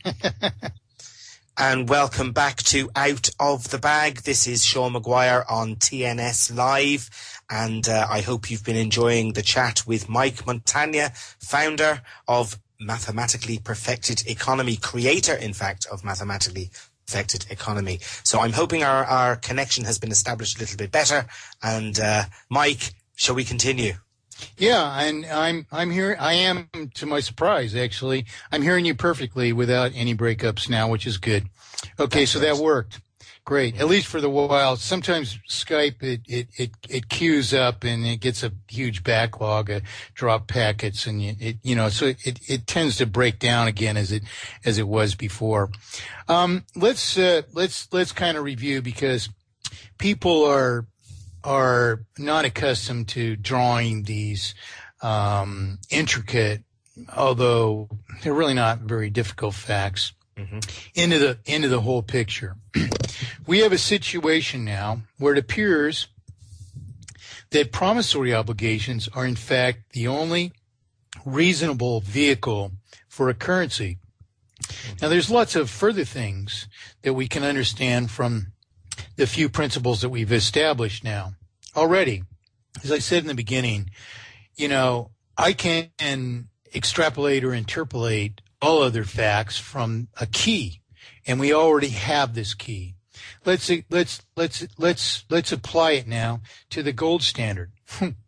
and welcome back to Out of the Bag. This is Sean Maguire on TNS Live, and I hope you've been enjoying the chat with Mike Montagne, founder of Mathematically Perfected Economy, creator, in fact, of Mathematically Perfected Economy. So I'm hoping our connection has been established a little bit better. And Mike, shall we continue? Yeah, and I'm here. I am, to my surprise, actually. I'm hearing you perfectly without any breakups now, which is good. Okay, so that worked. Great. At least for the while. Sometimes Skype it queues up and it gets a huge backlog of drop packets, and so it tends to break down again as it was before. Let's kind of review, because people are not accustomed to drawing these intricate, although they're really not very difficult facts, into the whole picture. We have a situation now where it appears that promissory obligations are in fact the only reasonable vehicle for a currency. Now, there's lots of further things that we can understand from the few principles that we've established now already. As I said in the beginning, I can extrapolate or interpolate all other facts from a key, and we already have this key. Let's apply it now to the gold standard.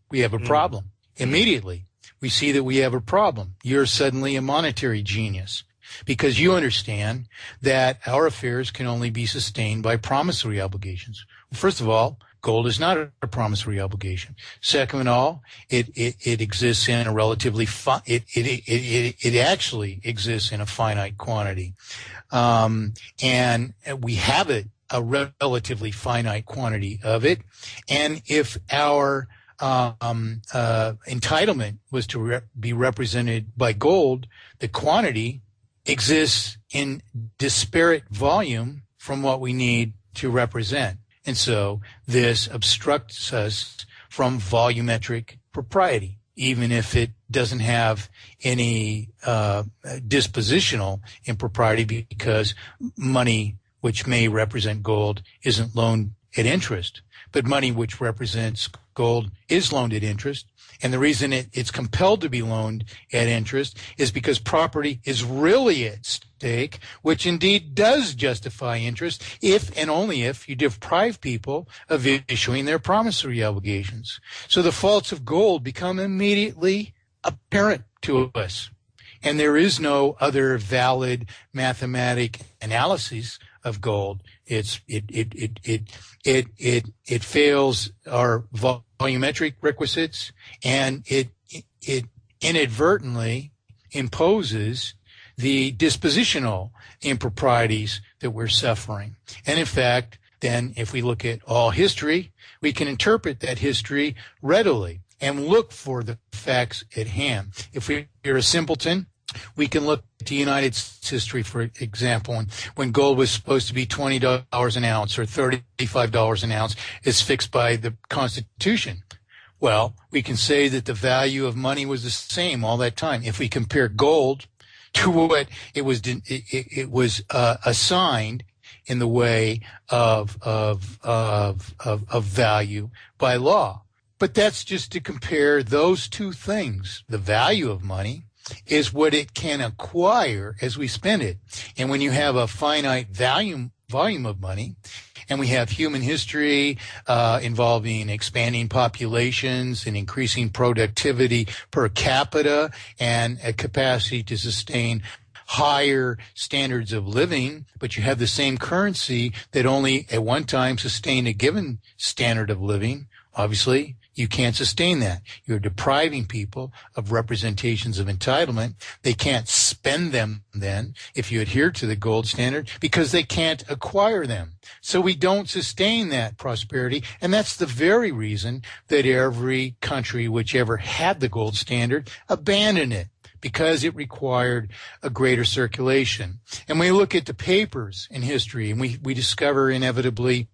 We have a problem. Immediately, we see that we have a problem. You're suddenly a monetary genius, because you understand that our affairs can only be sustained by promissory obligations. First of all, gold is not a promissory obligation. Second of all, it exists in a relatively it actually exists in a finite quantity, and we have a relatively finite quantity of it. And if our entitlement was to be represented by gold, the quantity exists in disparate volume from what we need to represent. And so this obstructs us from volumetric propriety, even if it doesn't have any dispositional impropriety, because money which may represent gold isn't loaned at interest, but money which represents gold is loaned at interest. And the reason it's compelled to be loaned at interest is because property is really at stake, which indeed does justify interest if and only if you deprive people of issuing their promissory obligations. So the faults of gold become immediately apparent to us. And there is no other valid mathematic analysis of gold. It fails our volumetric requisites, and it inadvertently imposes the dispositional improprieties that we're suffering. And in fact, then if we look at all history, we can interpret that history readily and look for the facts at hand. If we're a simpleton, we can look at the United States history, for example, when gold was supposed to be $20 an ounce or $35 an ounce, as fixed by the Constitution. Well, we can say that the value of money was the same all that time. If we compare gold to what it was assigned in the way of value by law. But that's just to compare those two things. The value of money is what it can acquire as we spend it. And when you have a finite volume of money, and we have human history involving expanding populations and increasing productivity per capita and a capacity to sustain higher standards of living, but you have the same currency that only at one time sustained a given standard of living, obviously you can't sustain that. You're depriving people of representations of entitlement. They can't spend them then if you adhere to the gold standard, because they can't acquire them. So we don't sustain that prosperity, and that's the very reason that every country which ever had the gold standard abandoned it, because it required a greater circulation. And we look at the papers in history, and we discover inevitably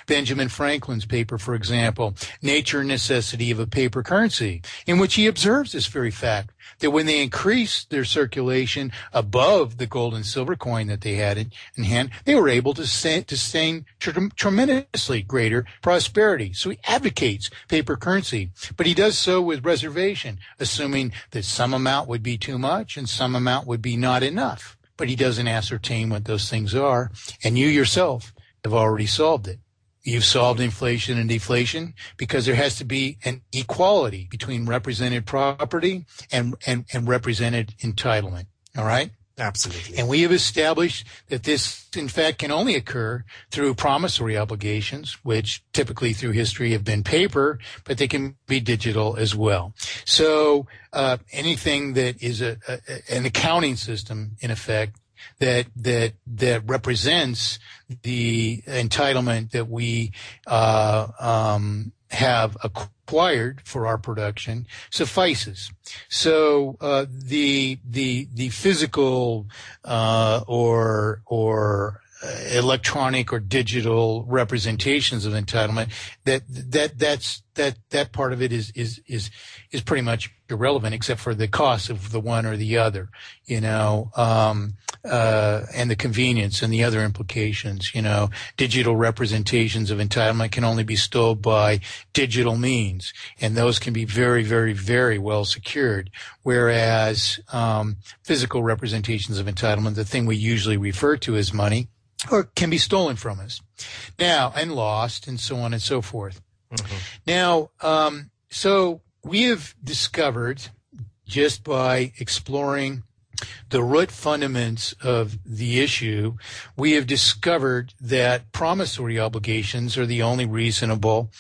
Benjamin Franklin's paper, for example, Nature and Necessity of a Paper Currency, in which he observes this very fact, that when they increased their circulation above the gold and silver coin that they had in hand, they were able to sustain tremendously greater prosperity. So he advocates paper currency, but he does so with reservation, assuming that some amount would be too much and some amount would be not enough. But he doesn't ascertain what those things are, and you yourself have already solved it. You've solved inflation and deflation because there has to be an equality between represented property and represented entitlement. All right? Absolutely. And we have established that this, in fact, can only occur through promissory obligations, which typically through history have been paper, but they can be digital as well. So anything that is an accounting system, in effect, that represents the entitlement that we have acquired for our production suffices. So the physical or electronic or digital representations of entitlement, that part of it is pretty much irrelevant, except for the cost of the one or the other, and the convenience and the other implications. Digital representations of entitlement can only be stole by digital means, and those can be very, very, very well secured. Whereas physical representations of entitlement, the thing we usually refer to as money, or can be stolen from us now and lost and so on and so forth. Mm-hmm. Now, so we have discovered, just by exploring the root fundaments of the issue, we have discovered that promissory obligations are the only reasonable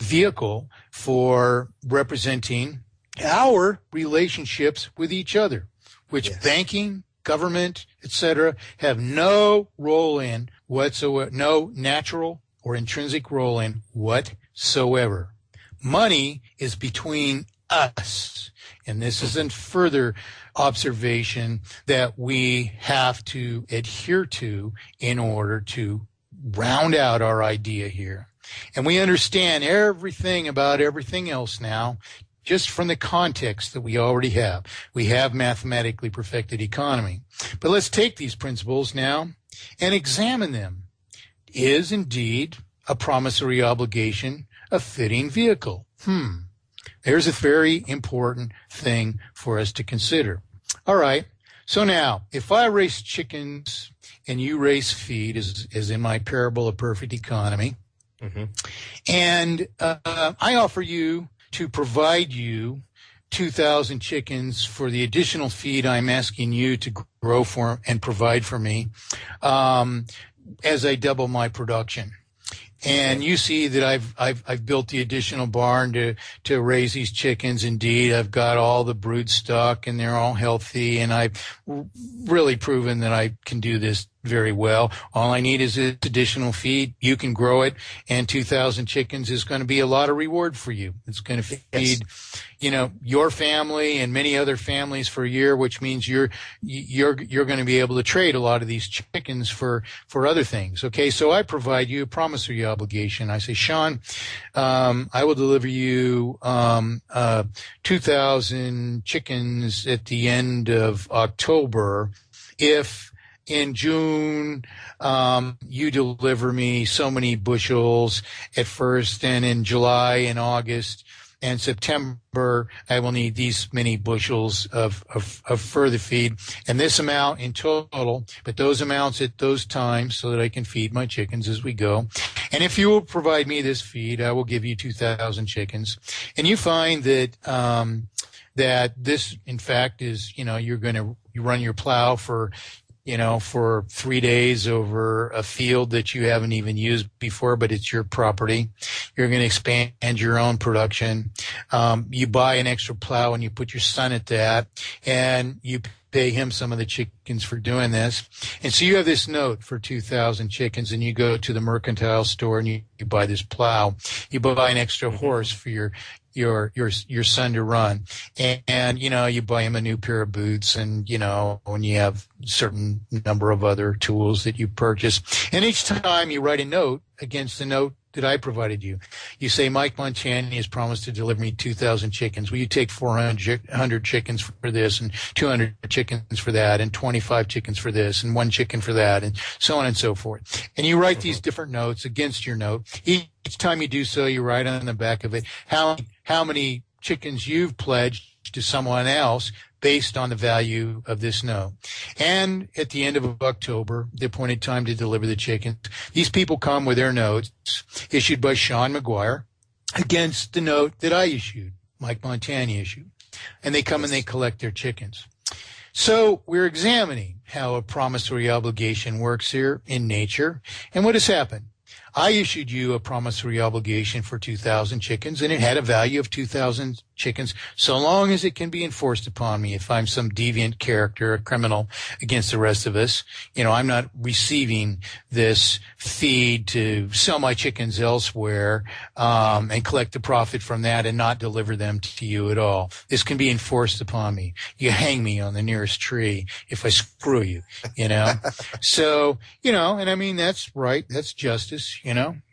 vehicle for representing our relationships with each other, which yes. Banking, government, etc., have no role in whatsoever, no natural or intrinsic role in whatsoever. Money is between us, and this is a further observation that we have to adhere to in order to round out our idea here. And we understand everything about everything else now just from the context that we already have. We have mathematically perfected economy. But let's take these principles now and examine them. Is indeed a promissory obligation a fitting vehicle? There's a very important thing for us to consider. All right. So now, if I raise chickens and you raise feed, as in my parable of perfect economy, mm-hmm. and I offer you to provide you 2,000 chickens for the additional feed I'm asking you to grow for and provide for me as I double my production. And you see that I've built the additional barn to raise these chickens. Indeed, I've got all the brood stock and they're all healthy, and I've really proven that I can do this very well. All I need is additional feed. You can grow it, and 2,000 chickens is going to be a lot of reward for you. It's going to feed, your family and many other families for a year, which means you're going to be able to trade a lot of these chickens for other things. Okay, so I provide you a promissory obligation. I say, Sean, I will deliver you 2,000 chickens at the end of October if in June, you deliver me so many bushels at first, and in July and August and September, I will need these many bushels of further feed, and this amount in total, but those amounts at those times so that I can feed my chickens as we go. And if you will provide me this feed, I will give you 2,000 chickens. And you find that, that this, in fact, is, you run your plow for 3 days over a field that you haven't even used before, but it's your property. You're going to expand your own production. You buy an extra plow and you put your son at that, and you pay him some of the chickens for doing this. And so you have this note for 2,000 chickens, and you go to the mercantile store and you buy this plow. You buy an extra horse for your your son to run. And you buy him a new pair of boots, and, when you have a certain number of other tools that you purchase. And each time you write a note against the note that I provided you. You say, Mike Montagne has promised to deliver me 2,000 chickens. Will you take 400 chickens for this, and 200 chickens for that, and 25 chickens for this, and 1 chicken for that, and so on and so forth. And you write these different notes against your note. Each time you do so, you write on the back of it how many chickens you've pledged to someone else based on the value of this note. And at the end of October, the appointed time to deliver the chickens, these people come with their notes issued by Sean Maguire against the note that I issued, Mike Montagne issued. And they come and they collect their chickens. So we're examining how a promissory obligation works here in nature. And what has happened? I issued you a promissory obligation for 2,000 chickens, and it had a value of 2,000 chickens, so long as it can be enforced upon me. If I'm some deviant character, a criminal against the rest of us, I'm not receiving this feed to sell my chickens elsewhere, and collect the profit from that and not deliver them to you at all. This can be enforced upon me. You hang me on the nearest tree if I screw you, So, and I mean, that's right. That's justice,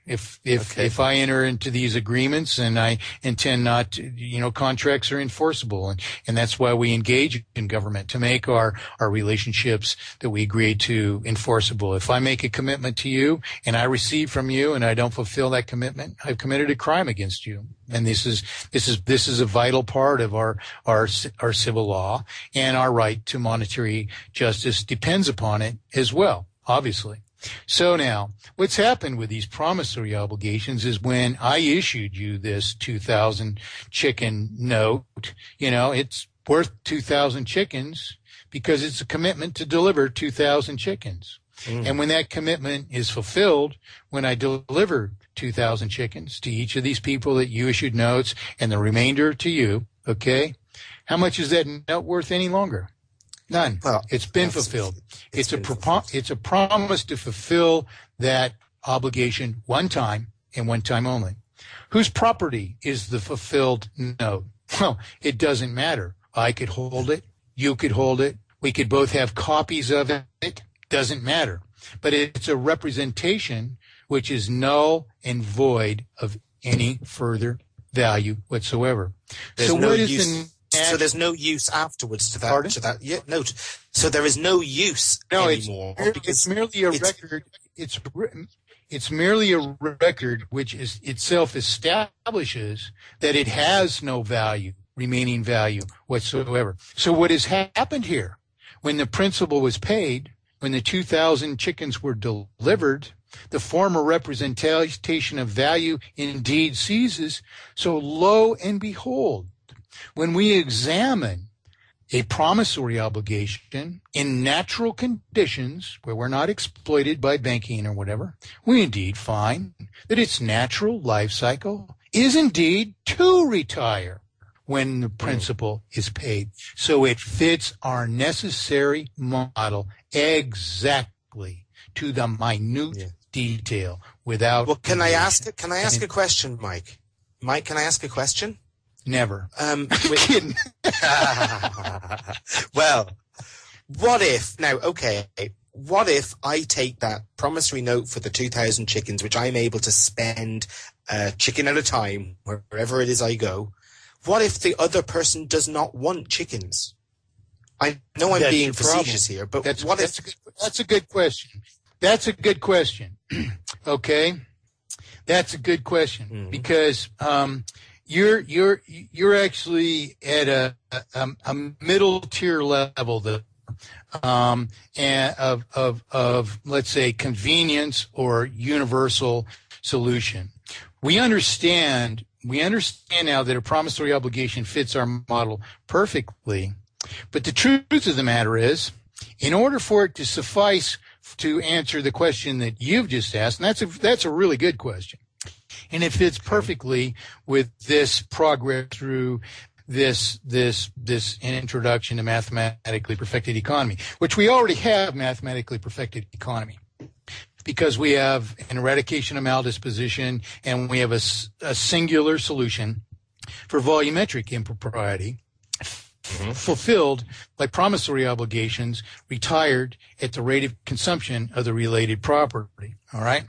If I enter into these agreements and I intend not to, contracts are enforceable. And that's why we engage in government, to make our relationships that we agree to enforceable. If I make a commitment to you and I receive from you and I don't fulfill that commitment, I've committed a crime against you. And this is a vital part of our civil law, and our right to monetary justice depends upon it as well, obviously. So now, what's happened with these promissory obligations is when I issued you this 2,000 chicken note, it's worth 2,000 chickens because it's a commitment to deliver 2,000 chickens. And when that commitment is fulfilled, when I deliver 2,000 chickens to each of these people that you issued notes and the remainder to you, okay, how much is that note worth any longer? None. Well, it's been fulfilled. It's a promise to fulfill that obligation one time and one time only. Whose property is the fulfilled note? Well, it doesn't matter. I could hold it. You could hold it. We could both have copies of it. Doesn't matter. But it's a representation which is null and void of any further value whatsoever. So there's no use afterwards to that. Pardon? To that note. So there is no use anymore. It's merely a record. It's merely a record which is itself establishes that it has no value, remaining value whatsoever. So what has happened here? When the principal was paid, when the 2,000 chickens were delivered, the former representation of value indeed ceases. So lo and behold, when we examine a promissory obligation in natural conditions where we're not exploited by banking or whatever, we indeed find that its natural life cycle is indeed to retire when the principal is paid. So it fits our necessary model exactly to the minute detail without. Well, can I ask a question, Mike? Mike, can I ask a question? Never. Well, what if I take that promissory note for the 2,000 chickens, which I'm able to spend a chicken at a time wherever it is I go? What if the other person does not want chickens? I know I'm being facetious here, but that's a good question. That's a good question. Okay, that's a good question because you're actually at a middle tier level and of let's say convenience or universal solution. We understand now that a promissory obligation fits our model perfectly, but the truth of the matter is, in order for it to suffice to answer the question that you've just asked, and that's a really good question, and it fits perfectly with this progress through this introduction to mathematically perfected economy, which we already have mathematically perfected economy, because we have an eradication of maladisposition and we have a singular solution for volumetric impropriety fulfilled by promissory obligations retired at the rate of consumption of the related property. All right?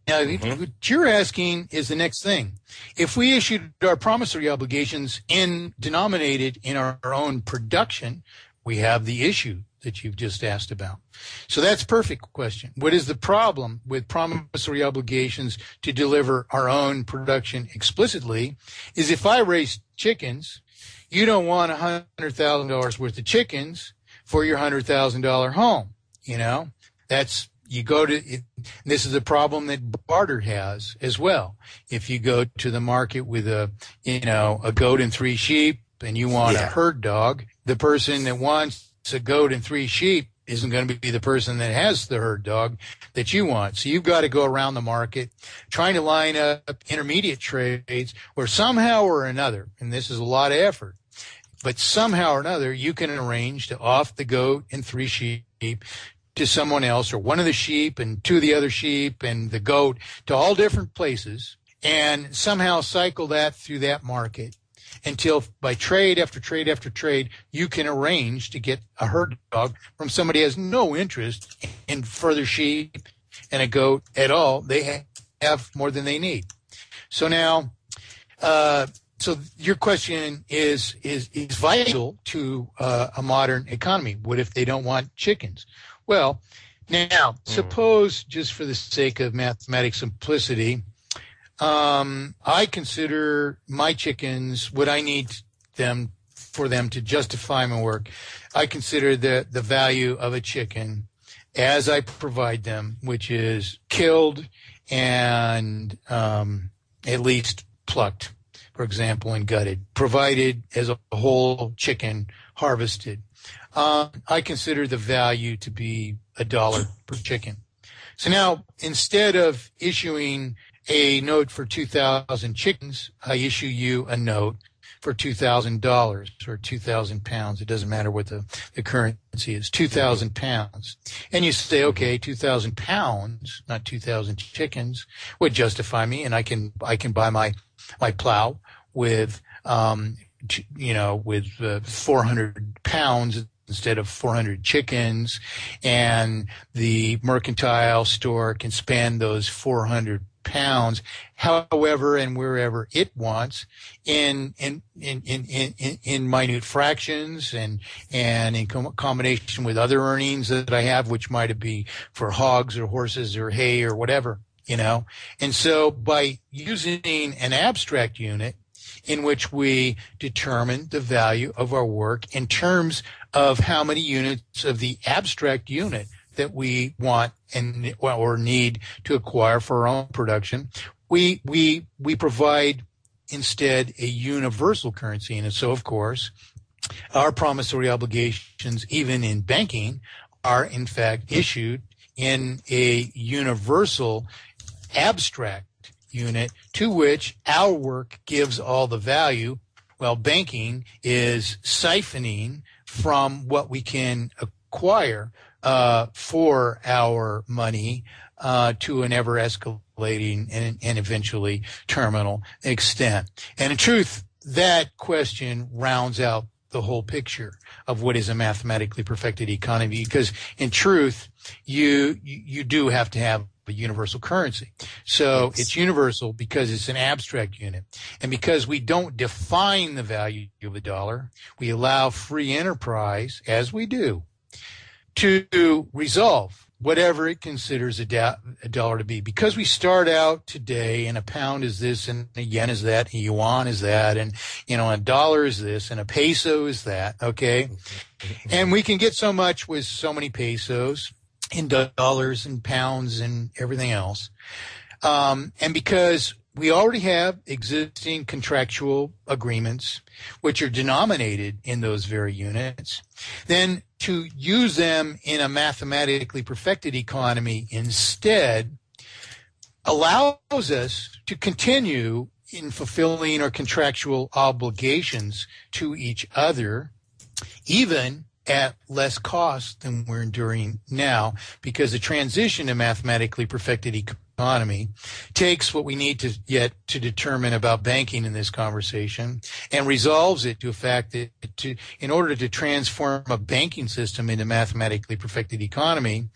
Now, what you're asking is the next thing. If we issued our promissory obligations denominated in our own production, we have the issue that you've just asked about. So that's a perfect question. What is the problem with promissory obligations to deliver our own production explicitly is if I raise chickens, you don't want $100,000 worth of chickens for your $100,000 home. You know, this is a problem that barter has as well. If you go to the market with a goat and 3 sheep and you want a herd dog, the person that wants a goat and 3 sheep isn't going to be the person that has the herd dog that you want. So you've got to go around the market trying to line up intermediate trades where somehow or another, and this is a lot of effort, but somehow or another you can arrange to off the goat and 3 sheep to someone else, or one of the sheep and 2 of the other sheep and the goat to all different places, and somehow cycle that through that market until by trade after trade after trade, you can arrange to get a herd dog from somebody who has no interest in further sheep and a goat at all. They have more than they need. So now, so your question is vital to a modern economy. What if they don't want chickens? Well, now, suppose, just for the sake of mathematic simplicity, I consider my chickens, what I need for them to justify my work, I consider the value of a chicken as I provide them, which is killed and at least plucked, for example, and gutted, provided as a whole chicken harvested. I consider the value to be $1 per chicken. So now, instead of issuing a note for 2,000 chickens, I issue you a note for $2,000 or 2,000 pounds. It doesn't matter what the currency is, 2,000 pounds. And you say, okay, 2,000 pounds, not 2,000 chickens, would justify me, and I can buy my plow with, with 400 pounds instead of 400 chickens, and the mercantile store can spend those 400 pounds however and wherever it wants in minute fractions and in combination with other earnings that I have, which might be for hogs or horses or hay or whatever, And so by using an abstract unit in which we determine the value of our work in terms of how many units of the abstract unit that we want or need to acquire for our own production, we provide instead a universal currency. And so, of course, our promissory obligations, even in banking, are in fact issued in a universal abstract unit to which our work gives all the value, while banking is siphoning from what we can acquire for our money to an ever-escalating and eventually terminal extent. And in truth, that question rounds out the whole picture of what is a mathematically perfected economy, because in truth, you do have to have a universal currency. So it's universal because it's an abstract unit. And because we don't define the value of $1, we allow free enterprise, as we do, to resolve whatever it considers a dollar to be. Because we start out today and a pound is this and a yen is that, and a yuan is that, and a dollar is this and a peso is that, okay? And we can get so much with so many pesos in dollars and pounds and everything else. And because we already have existing contractual agreements which are denominated in those very units, then to use them in a mathematically perfected economy instead allows us to continue in fulfilling our contractual obligations to each other, even at less cost than we're enduring now, because the transition to mathematically perfected economy takes what we need to yet to determine about banking in this conversation and resolves it to a fact that in order to transform a banking system into mathematically perfected economy,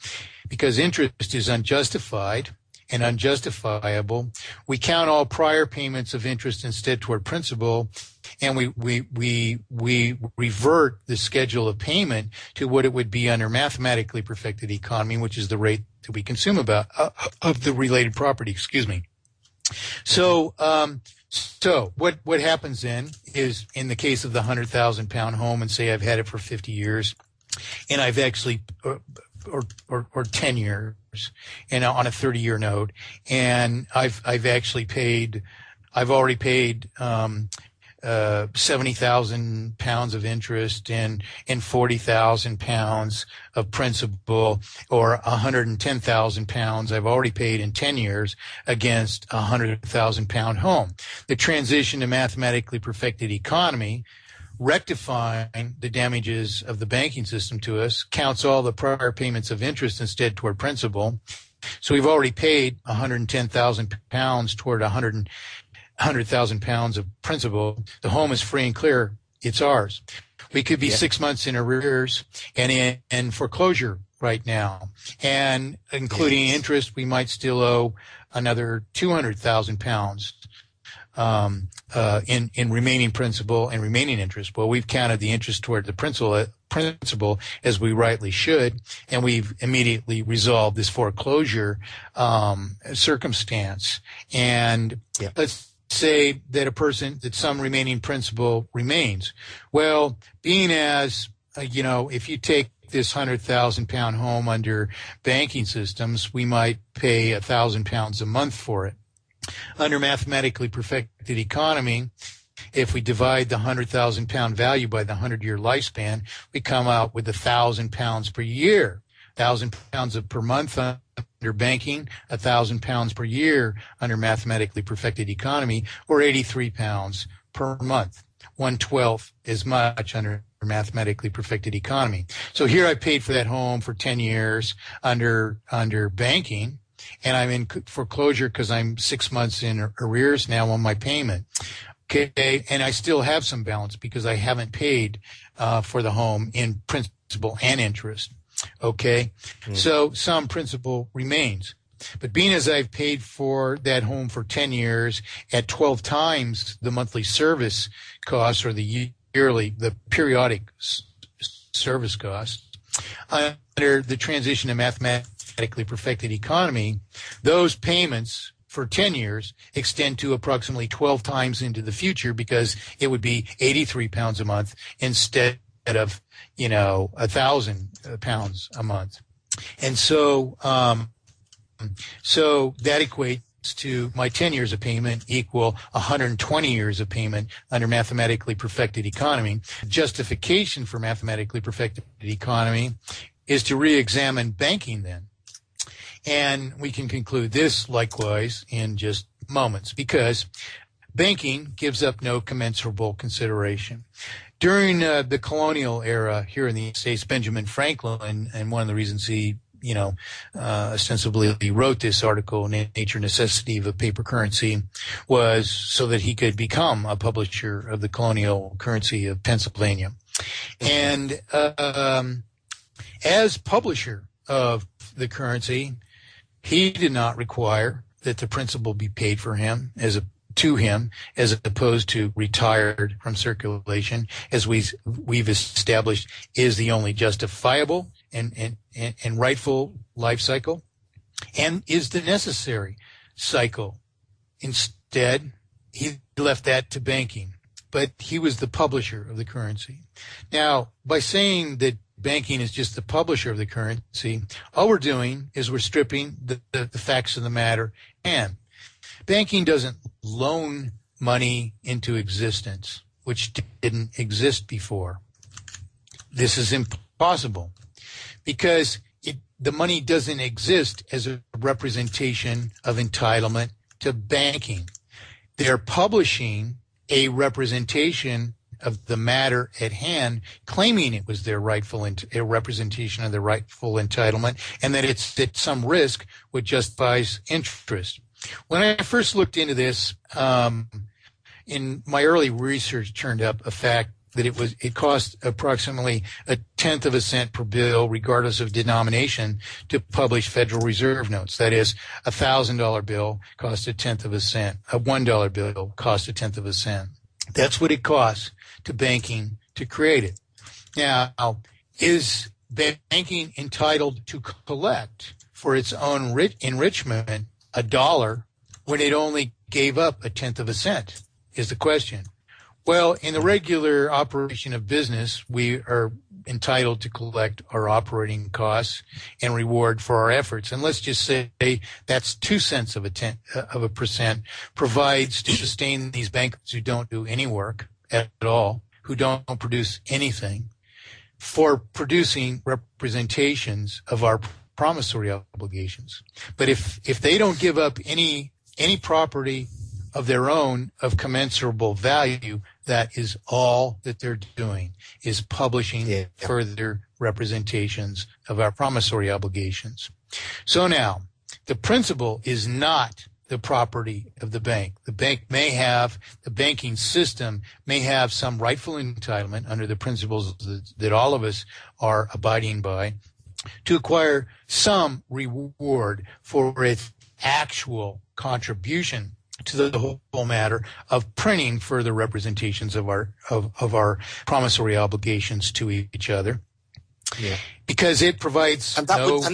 because interest is unjustified and unjustifiable, we count all prior payments of interest instead toward principal, and we revert the schedule of payment to what it would be under mathematically perfected economy, which is the rate that we consume about of the related property. Excuse me. So what happens then is, in the case of the 100,000-pound home, and say I've had it for 50 years, and I've actually or 10 years, and on a 30-year note, and I've already paid 70,000 pounds of interest and 40,000 pounds of principal, or 110,000 pounds I've already paid in 10 years against a 100,000 pound home. The transition to mathematically perfected economy, rectifying the damages of the banking system to us, counts all the prior payments of interest instead toward principal. So we've already paid 110,000 pounds toward 100,000 pounds of principal. The home is free and clear. It's ours. We could be 6 months in arrears and in foreclosure right now. And including interest, we might still owe another 200,000 pounds in remaining principal and remaining interest. Well, we've counted the interest toward the principal as we rightly should, and we've immediately resolved this foreclosure circumstance. And let's say that some remaining principal remains. Well, being as if you take this 100,000 pound home under banking systems, we might pay 1,000 pounds a month for it. Under mathematically perfected economy, if we divide the 100,000 pound value by the 100-year lifespan, we come out with 1,000 pounds per year. 1,000 pounds per month under banking, 1,000 pounds per year under mathematically perfected economy, or 83 pounds per month. 1/12 as much under mathematically perfected economy. So here I paid for that home for 10 years under banking, and I'm in foreclosure because I'm 6 months in arrears now on my payment. Okay, and I still have some balance because I haven't paid for the home in principal and interest. Okay, so some principal remains. But being as I've paid for that home for 10 years at 12 times the monthly service cost, or the periodic service cost, under the transition to mathematically perfected economy, those payments for 10 years extend to approximately 12 times into the future, because it would be 83 pounds a month instead of 1,000 pounds a month. And so that equates to my 10 years of payment equal 120 years of payment under mathematically perfected economy. Justification for mathematically perfected economy is to re-examine banking then. And we can conclude this likewise in just moments, because banking gives up no commensurable consideration. During the colonial era here in the United States, Benjamin Franklin, and one of the reasons he ostensibly he wrote this article, Nature Necessity of a Paper Currency, was so that he could become a publisher of the colonial currency of Pennsylvania. And as publisher of the currency, he did not require that the principal be paid for him as opposed to retired from circulation, as we've established is the only justifiable and rightful life cycle, and is the necessary cycle. Instead, he left that to banking, but he was the publisher of the currency. Now, by saying that banking is just the publisher of the currency, all we're doing is we're stripping the facts of the matter, and banking doesn't loan money into existence, which didn't exist before. This is impossible because the money doesn't exist as a representation of entitlement to banking. They're publishing a representation of the matter at hand, claiming it was their rightful a representation of their rightful entitlement, and that it's at some risk, which justifies interest. When I first looked into this, in my early research turned up a fact that it cost approximately 1/10 of a cent per bill, regardless of denomination, to publish Federal Reserve notes. That is, a $1,000 bill cost 1/10 of a cent. A $1 bill cost 1/10 of a cent. That's what it costs to banking to create it. Now, is banking entitled to collect for its own enrichment $1 when it only gave up 1/10 of a cent? Is the question. Well, in the regular operation of business, we are entitled to collect our operating costs and reward for our efforts. And let's just say that's 2 cents of a percent provides to sustain these bankers who don't do any work at all, who don't produce anything, for producing representations of our promissory obligations. But if they don't give up any property of their own of commensurable value, that is all that they're doing, is publishing further representations of our promissory obligations. So now, the principal is not the property of the bank. The banking system may have some rightful entitlement under the principles that all of us are abiding by to acquire some reward for its actual contribution to the whole matter of printing further representations of our promissory obligations to each other. Yeah. Because it provides means of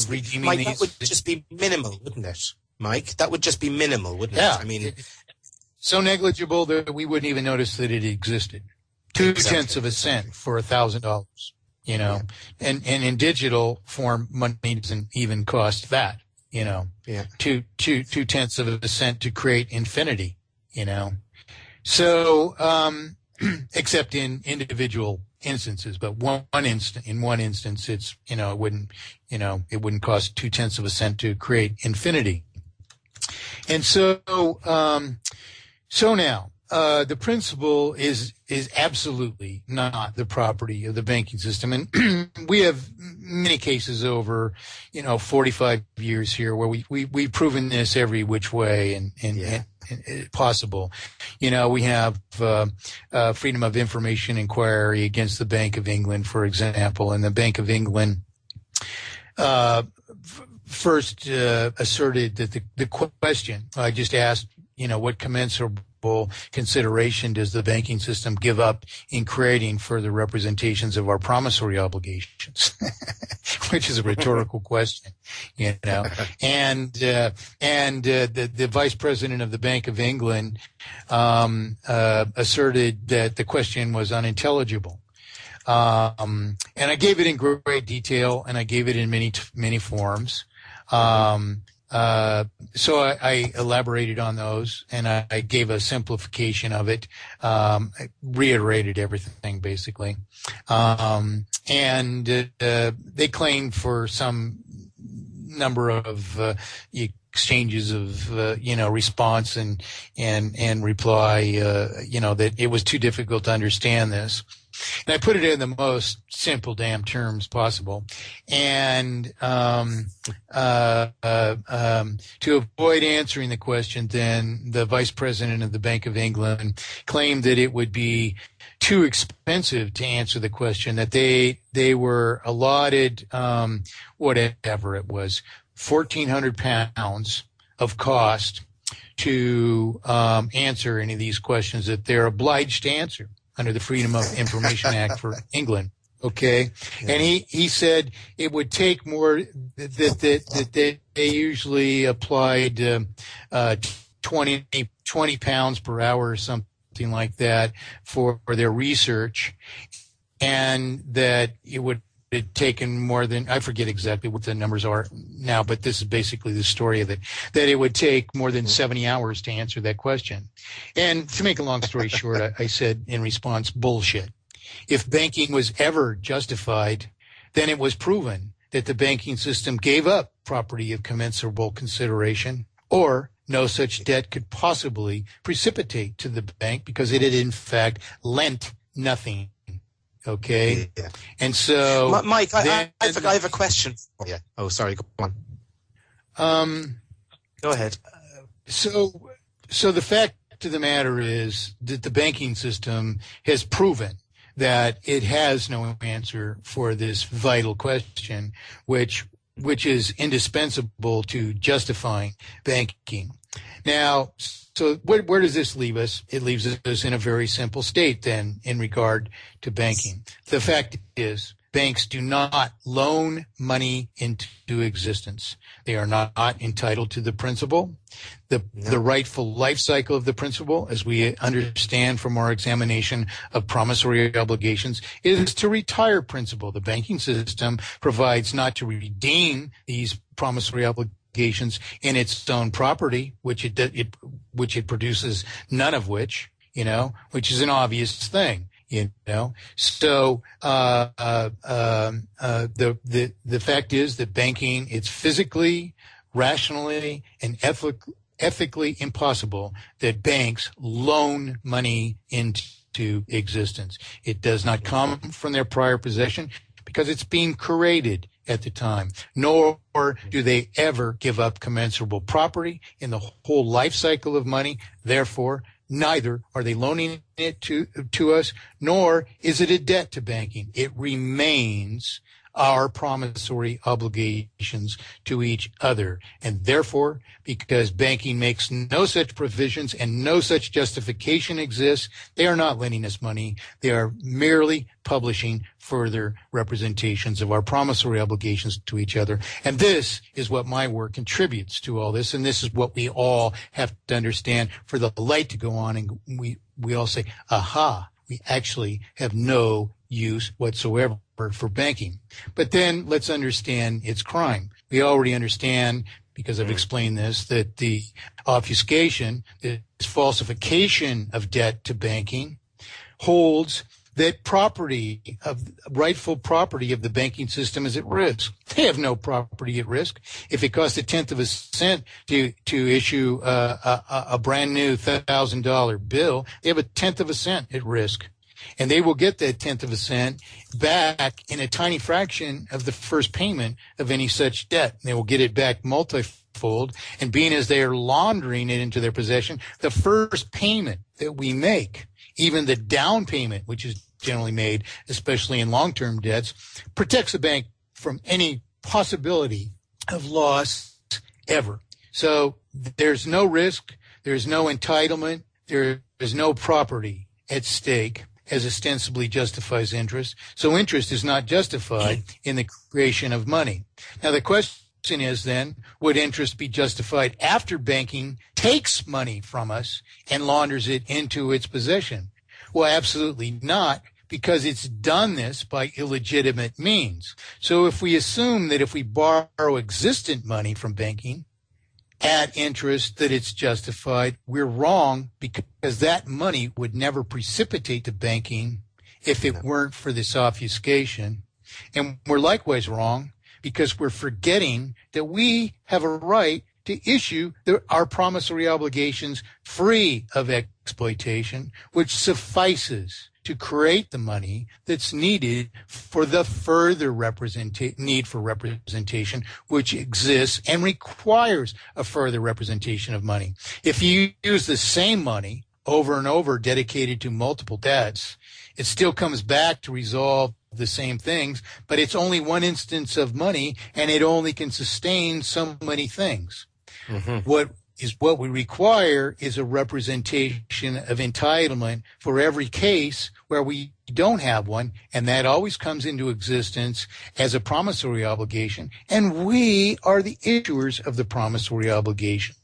redeeming these. That would just be minimal, wouldn't it, Mike? That would just be minimal, wouldn't it? I mean, so negligible that we wouldn't even notice that it existed. 2/10 of a cent for $1,000, you know, and in digital form, money doesn't even cost that. 2/10 of a cent to create infinity, So, except in individual instances, but in one instance, it's, it wouldn't cost 2/10 of a cent to create infinity. And so now, the principal is absolutely not the property of the banking system. And we have many cases over, 45 years here where we've proven this every which way and possible. We have freedom of information inquiry against the Bank of England, for example, and the Bank of England first asserted that the question I just asked, what commensurable consideration does the banking system give up in creating further representations of our promissory obligations? Which is a rhetorical question, And the vice president of the Bank of England asserted that the question was unintelligible. And I gave it in great detail, and I gave it in many forms. So I elaborated on those, and I gave a simplification of it, reiterated everything basically. And they claimed for some number of exchanges of response and reply, that it was too difficult to understand this. And I put it in the most simple damn terms possible. And to avoid answering the question, then the vice president of the Bank of England claimed that it would be too expensive to answer the question, that they were allotted whatever it was, £1,400 of cost to answer any of these questions that they're obliged to answer under the Freedom of Information Act for England. Okay. Yeah. And he said it would take more that they usually applied 20 pounds per hour or something like that for their research, and that it would have taken more than, I forget exactly what the numbers are now, but this is basically the story of it, that it would take more than 70 hours to answer that question. And to make a long story short, I said in response, bullshit. If banking was ever justified, then it was proven that the banking system gave up property of commensurable consideration or no such debt could possibly precipitate to the bank because it had in fact lent nothing. Okay? Yeah. And so... Mike, I have a question for you. Oh, sorry, go on. Go ahead. So the fact of the matter is that the banking system has proven that it has no answer for this vital question, which is indispensable to justifying banking. Now, so where does this leave us? It leaves us in a very simple state then in regard to banking. The fact is, banks do not loan money into existence. They are not entitled to the principal. The rightful life cycle of the principal, as we understand from our examination of promissory obligations, is to retire principal. The banking system provides not to redeem these promissory obligations in its own property, which it produces none of which is an obvious thing. So the fact is that banking, it's physically, rationally, and ethically impossible that banks loan money into existence. It does not come from their prior possession because it's being created at the time, nor do they ever give up commensurable property in the whole life cycle of money. Therefore, neither are they loaning it to us, nor is it a debt to banking. It remains our promissory obligations to each other. And therefore, because banking makes no such provisions and no such justification exists, they are not lending us money. They are merely publishing further representations of our promissory obligations to each other. And this is what my work contributes to all this. And this is what we all have to understand for the light to go on. And we all say, aha, we actually have no use whatsoever for banking. But then let's understand its crime. We already understand, because I've explained this, that the obfuscation, this falsification of debt to banking, holds that rightful property of the banking system is at risk. They have no property at risk. If it costs 1/10 of a cent to issue a brand new $1,000 bill, they have 1/10 of a cent at risk. And they will get that 1/10 of a cent back in a tiny fraction of the first payment of any such debt. They will get it back multifold. And being as they are laundering it into their possession, the first payment that we make, even the down payment, which is generally made, especially in long-term debts, protects the bank from any possibility of loss ever. So there's no risk, there's no entitlement, there is no property at stake, as ostensibly justifies interest. So interest is not justified in the creation of money. Now the question is then, would interest be justified after banking takes money from us and launders it into its possession? Well, absolutely not, because it's done this by illegitimate means. So if we assume that if we borrow existent money from banking at interest that it's justified, we're wrong, because that money would never precipitate to banking if it weren't for this obfuscation. And we're likewise wrong because we're forgetting that we have a right to issue our promissory obligations free of exploitation, which suffices to create the money that's needed for the further need for representation, which exists and requires a further representation of money. If you use the same money over and over dedicated to multiple debts, it still comes back to resolve the same things, but it's only one instance of money and it only can sustain so many things. Mm-hmm. What we require is a representation of entitlement for every case where we don't have one, and that always comes into existence as a promissory obligation, and we are the issuers of the promissory obligations.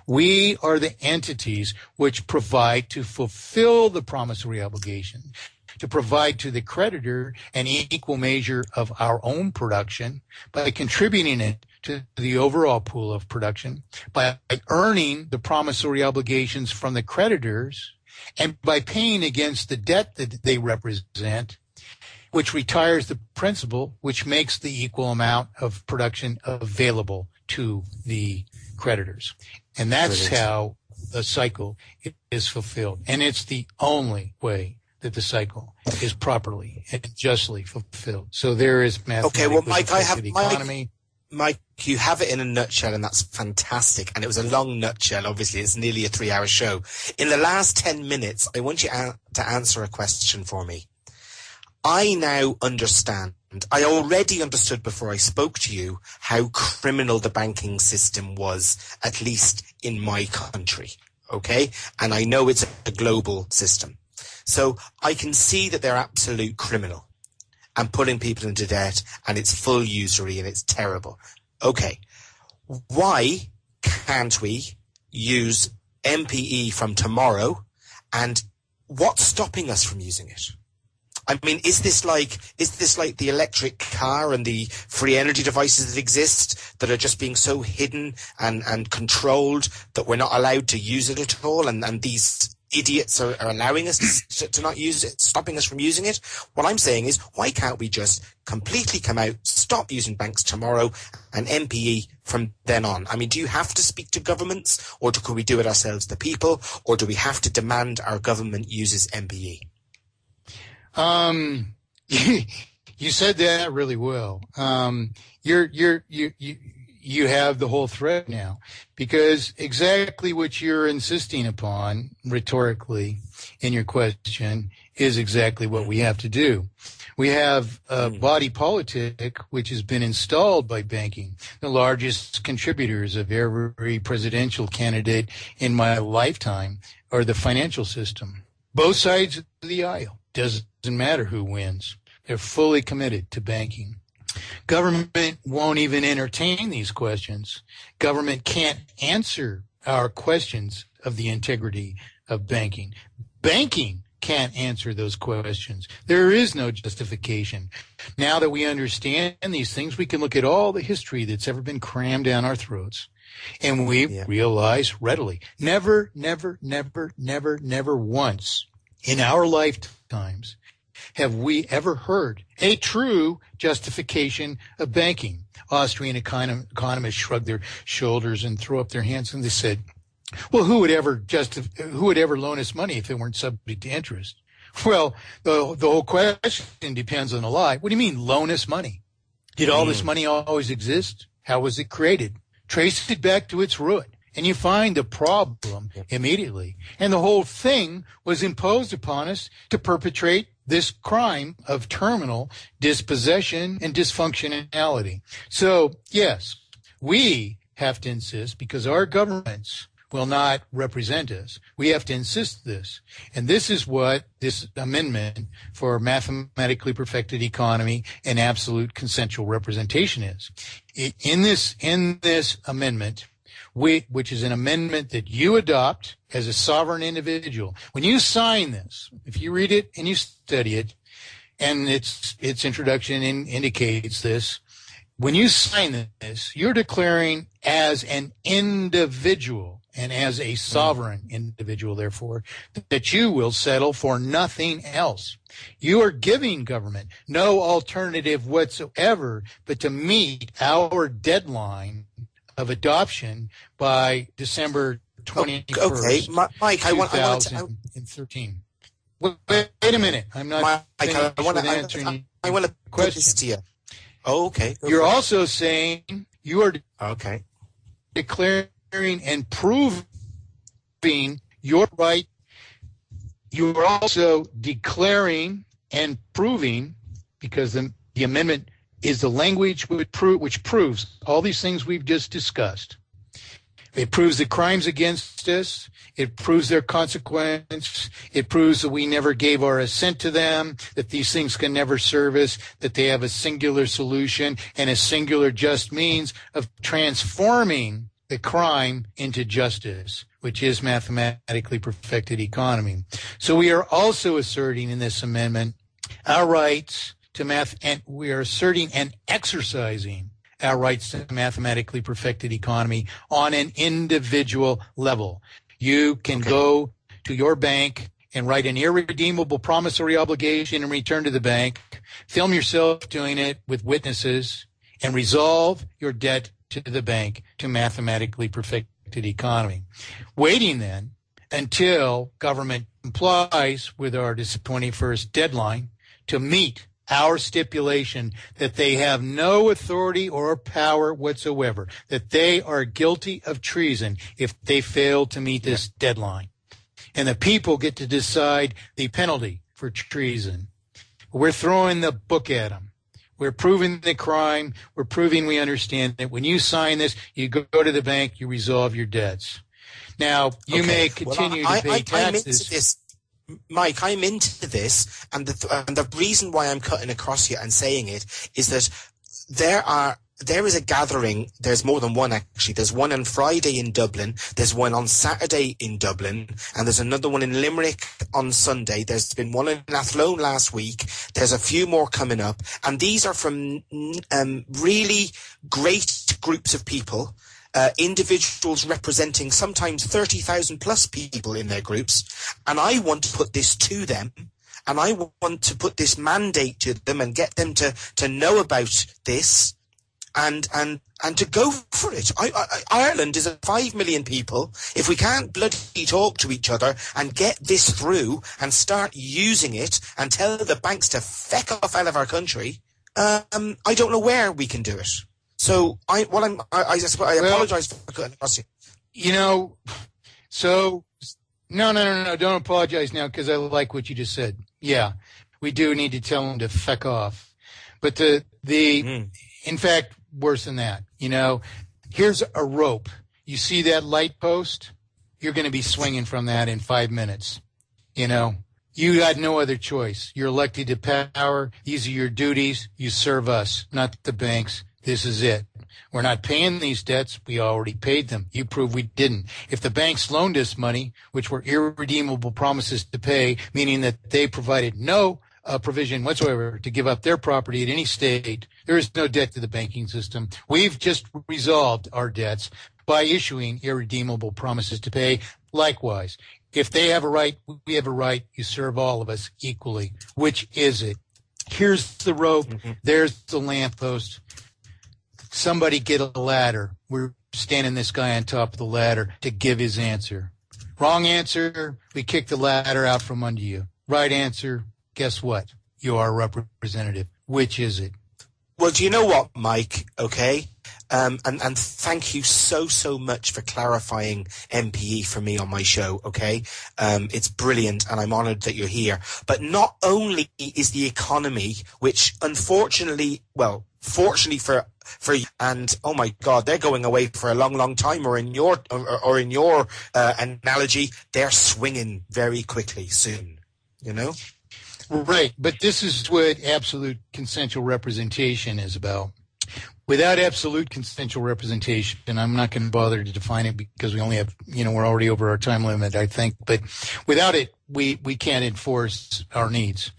We are the entities which provide to fulfill the promissory obligation, to provide to the creditor an equal measure of our own production by contributing it to the overall pool of production, by earning the promissory obligations from the creditors, and by paying against the debt that they represent, which retires the principal, which makes the equal amount of production available to the creditors. And that's Brilliant. how the cycle is fulfilled. And it's the only way that the cycle is properly and justly fulfilled. So there is mathematically perfected economy. Mike, you have it in a nutshell, and that's fantastic. And it was a long nutshell, obviously. It's nearly a 3-hour show. In the last 10 minutes, I want you to answer a question for me. I now understand. I already understood before I spoke to you how criminal the banking system was, at least in my country. Okay? And I know it's a global system. So I can see that they're absolute criminal and putting people into debt, and it's full usury and it's terrible. Okay. Why can't we use MPE from tomorrow, and what's stopping us from using it? I mean, is this like the electric car and the free energy devices that exist that are just being so hidden and controlled that we're not allowed to use it at all, and these idiots are allowing us to not use it, stopping us from using it? What I'm saying is, why can't we just completely come out, stop using banks tomorrow, and MPE from then on? I mean, do you have to speak to governments, or could we do it ourselves, the people, or do we have to demand our government uses MPE? You said that really well. You have the whole thread now, because exactly what you're insisting upon rhetorically in your question is exactly what we have to do. We have a body politic which has been installed by banking. The largest contributors of every presidential candidate in my lifetime are the financial system. Both sides of the aisle. Doesn't matter who wins. They're fully committed to banking. Government won't even entertain these questions. Government can't answer our questions of the integrity of banking. Banking can't answer those questions. There is no justification. Now that we understand these things, we can look at all the history that's ever been crammed down our throats, and we realize readily, never once in our lifetimes have we ever heard a true justification of banking. Austrian economists shrugged their shoulders and threw up their hands, and they said, well, who would ever loan us money if it weren't subject to interest? Well, the whole question depends on a lie. What do you mean, loan us money? Did all this money always exist? How was it created? Trace it back to its root, and you find the problem immediately. And the whole thing was imposed upon us to perpetrate this crime of terminal dispossession and dysfunctionality. So, yes, we have to insist, because our governments will not represent us. We have to insist this. And this is what this amendment for mathematically perfected economy and absolute consensual representation is. In this amendment, which is an amendment that you adopt as a sovereign individual. When you sign this, if you read it and you study it, and its introduction indicates this, when you sign this, you're declaring as an individual and as a sovereign individual, therefore, that you will settle for nothing else. You are giving government no alternative whatsoever but to meet our deadline of adoption by December 21st, okay. Mike, I want to 2013. Wait a minute. I'm not finished with answering I want to put this to you. Oh, okay. You're also saying you are declaring and proving your right. You are also declaring and proving, because the amendment is the language which proves all these things we've just discussed. It proves the crimes against us. It proves their consequence. It proves that we never gave our assent to them, that these things can never serve us, that they have a singular solution and a singular just means of transforming the crime into justice, which is mathematically perfected economy. So we are also asserting in this amendment our rights to math, and we are asserting and exercising our rights to mathematically perfected economy on an individual level. You can go to your bank and write an irredeemable promissory obligation and return to the bank, film yourself doing it with witnesses, and resolve your debt to the bank to mathematically perfected affected economy. Waiting then until government complies with our December 21st deadline to meet our stipulation that they have no authority or power whatsoever, that they are guilty of treason if they fail to meet this deadline. And the people get to decide the penalty for treason. We're throwing the book at them. We're proving the crime. We're proving we understand that when you sign this, you go to the bank, you resolve your debts. Now, you may continue to pay taxes. I'm into this. Mike, I'm into this, and the reason why I'm cutting across you and saying it is that there is a gathering. There's more than one, actually. There's one on Friday in Dublin. There's one on Saturday in Dublin. And there's another one in Limerick on Sunday. There's been one in Athlone last week. There's a few more coming up. And these are from really great groups of people, individuals representing sometimes 30,000 plus people in their groups. And I want to put this to them. And I want to put this mandate to them and get them to know about this. And to go for it. Ireland is 5 million people. If we can't bloody talk to each other and get this through and start using it and tell the banks to feck off out of our country, I don't know where we can do it. So I apologize for cutting across you. No, don't apologize now, because I like what you just said. Yeah, we do need to tell them to feck off. But in fact, worse than that, here's a rope. You see that light post? You're going to be swinging from that in 5 minutes. You got no other choice. You're elected to power. These are your duties. You serve us, not the banks. This is it. We're not paying these debts. We already paid them. You prove we didn't. If the banks loaned us money, which were irredeemable promises to pay, meaning that they provided no provision whatsoever to give up their property at any state, there is no debt to the banking system. We've just resolved our debts by issuing irredeemable promises to pay. Likewise, if they have a right, we have a right. You serve all of us equally. Which is it? Here's the rope. Mm-hmm. There's the lamppost. Somebody get a ladder. We're standing this guy on top of the ladder to give his answer. Wrong answer, we kick the ladder out from under you. Right answer, guess what? You are a representative. Which is it? Well, do you know what, Mike? Okay. And thank you so much for clarifying MPE for me on my show. Okay. It's brilliant, and I'm honored that you're here. But not only is the economy, which unfortunately, fortunately for and oh my God, they're going away for a long time, or in your analogy, they're swinging very quickly soon, Right, but this is what absolute consensual representation is about. Without absolute consensual representation, and I'm not going to bother to define it because we only have, we're already over our time limit, I think. But without it, we can't enforce our needs.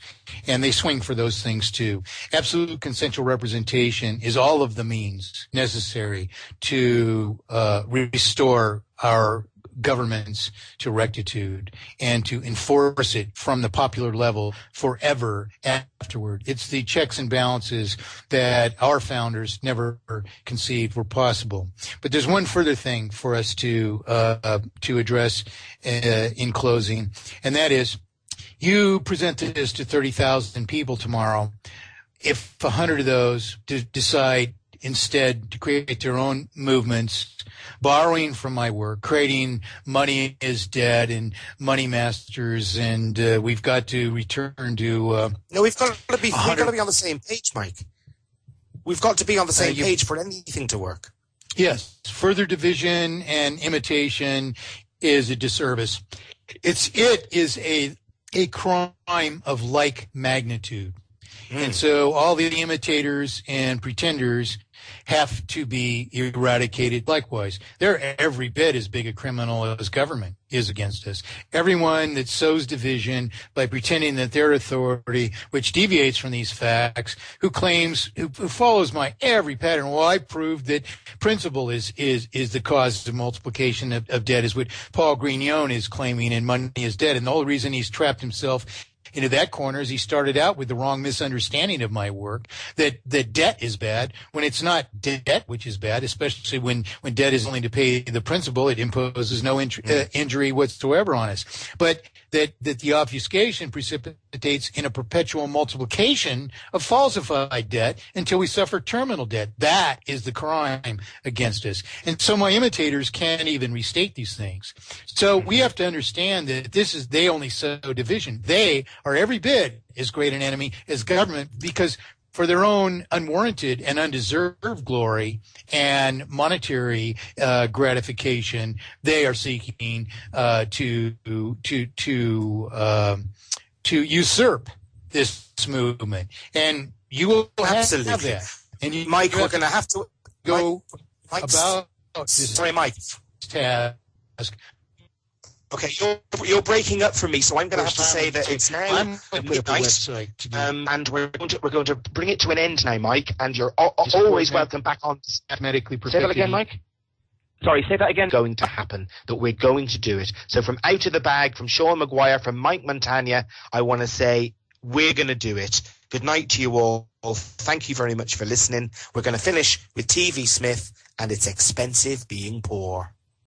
And they swing for those things too. Absolute consensual representation is all of the means necessary to restore our governments to rectitude and to enforce it from the popular level forever afterward. It's the checks and balances that our founders never conceived were possible. But there's one further thing for us to address in closing, and that is, you present this to 30,000 people tomorrow. If 100 of those decide instead to create their own movements, borrowing from my work, creating Money is Dead and Money Masters, and we've got to return to... No, we've got to be on the same page, Mike. We've got to be on the same page for anything to work. Yes. Further division and imitation is a disservice. It is a crime of like magnitude. And so all the imitators and pretenders have to be eradicated likewise. They're every bit as big a criminal as government is against us. Everyone that sows division by pretending that their authority, which deviates from these facts, who follows my every pattern. Well, I proved that principle is the cause of multiplication of debt, is what Paul Grignon is claiming in Money is Dead. And the only reason he's trapped himself into that corner as he started out with the wrong misunderstanding of my work, that debt is bad when it's not debt which is bad, especially when debt is only to pay the principal. It imposes no injury whatsoever on us. But that the obfuscation precipitates in a perpetual multiplication of falsified debt until we suffer terminal debt. That is the crime against us. And so my imitators can't even restate these things. So we have to understand that they only sow division. They are every bit as great an enemy as government, because for their own unwarranted and undeserved glory and monetary gratification, they are seeking to usurp this movement. And you will have that. And Mike, we're going to have to go about this. Sorry, Mike. Task. Okay, you're breaking up for me, so I'm going to have to say that it's now midnight, and we're going to bring it to an end now, Mike. And you're always welcome back on. Mathematically perfect. Say that again, Mike. Sorry, say that again. Going to happen, that we're going to do it. So from Out of the Bag, from Sean Maguire, from Mike Montagne, I want to say we're going to do it. Good night to you all. Thank you very much for listening. We're going to finish with TV Smith and It's Expensive Being Poor.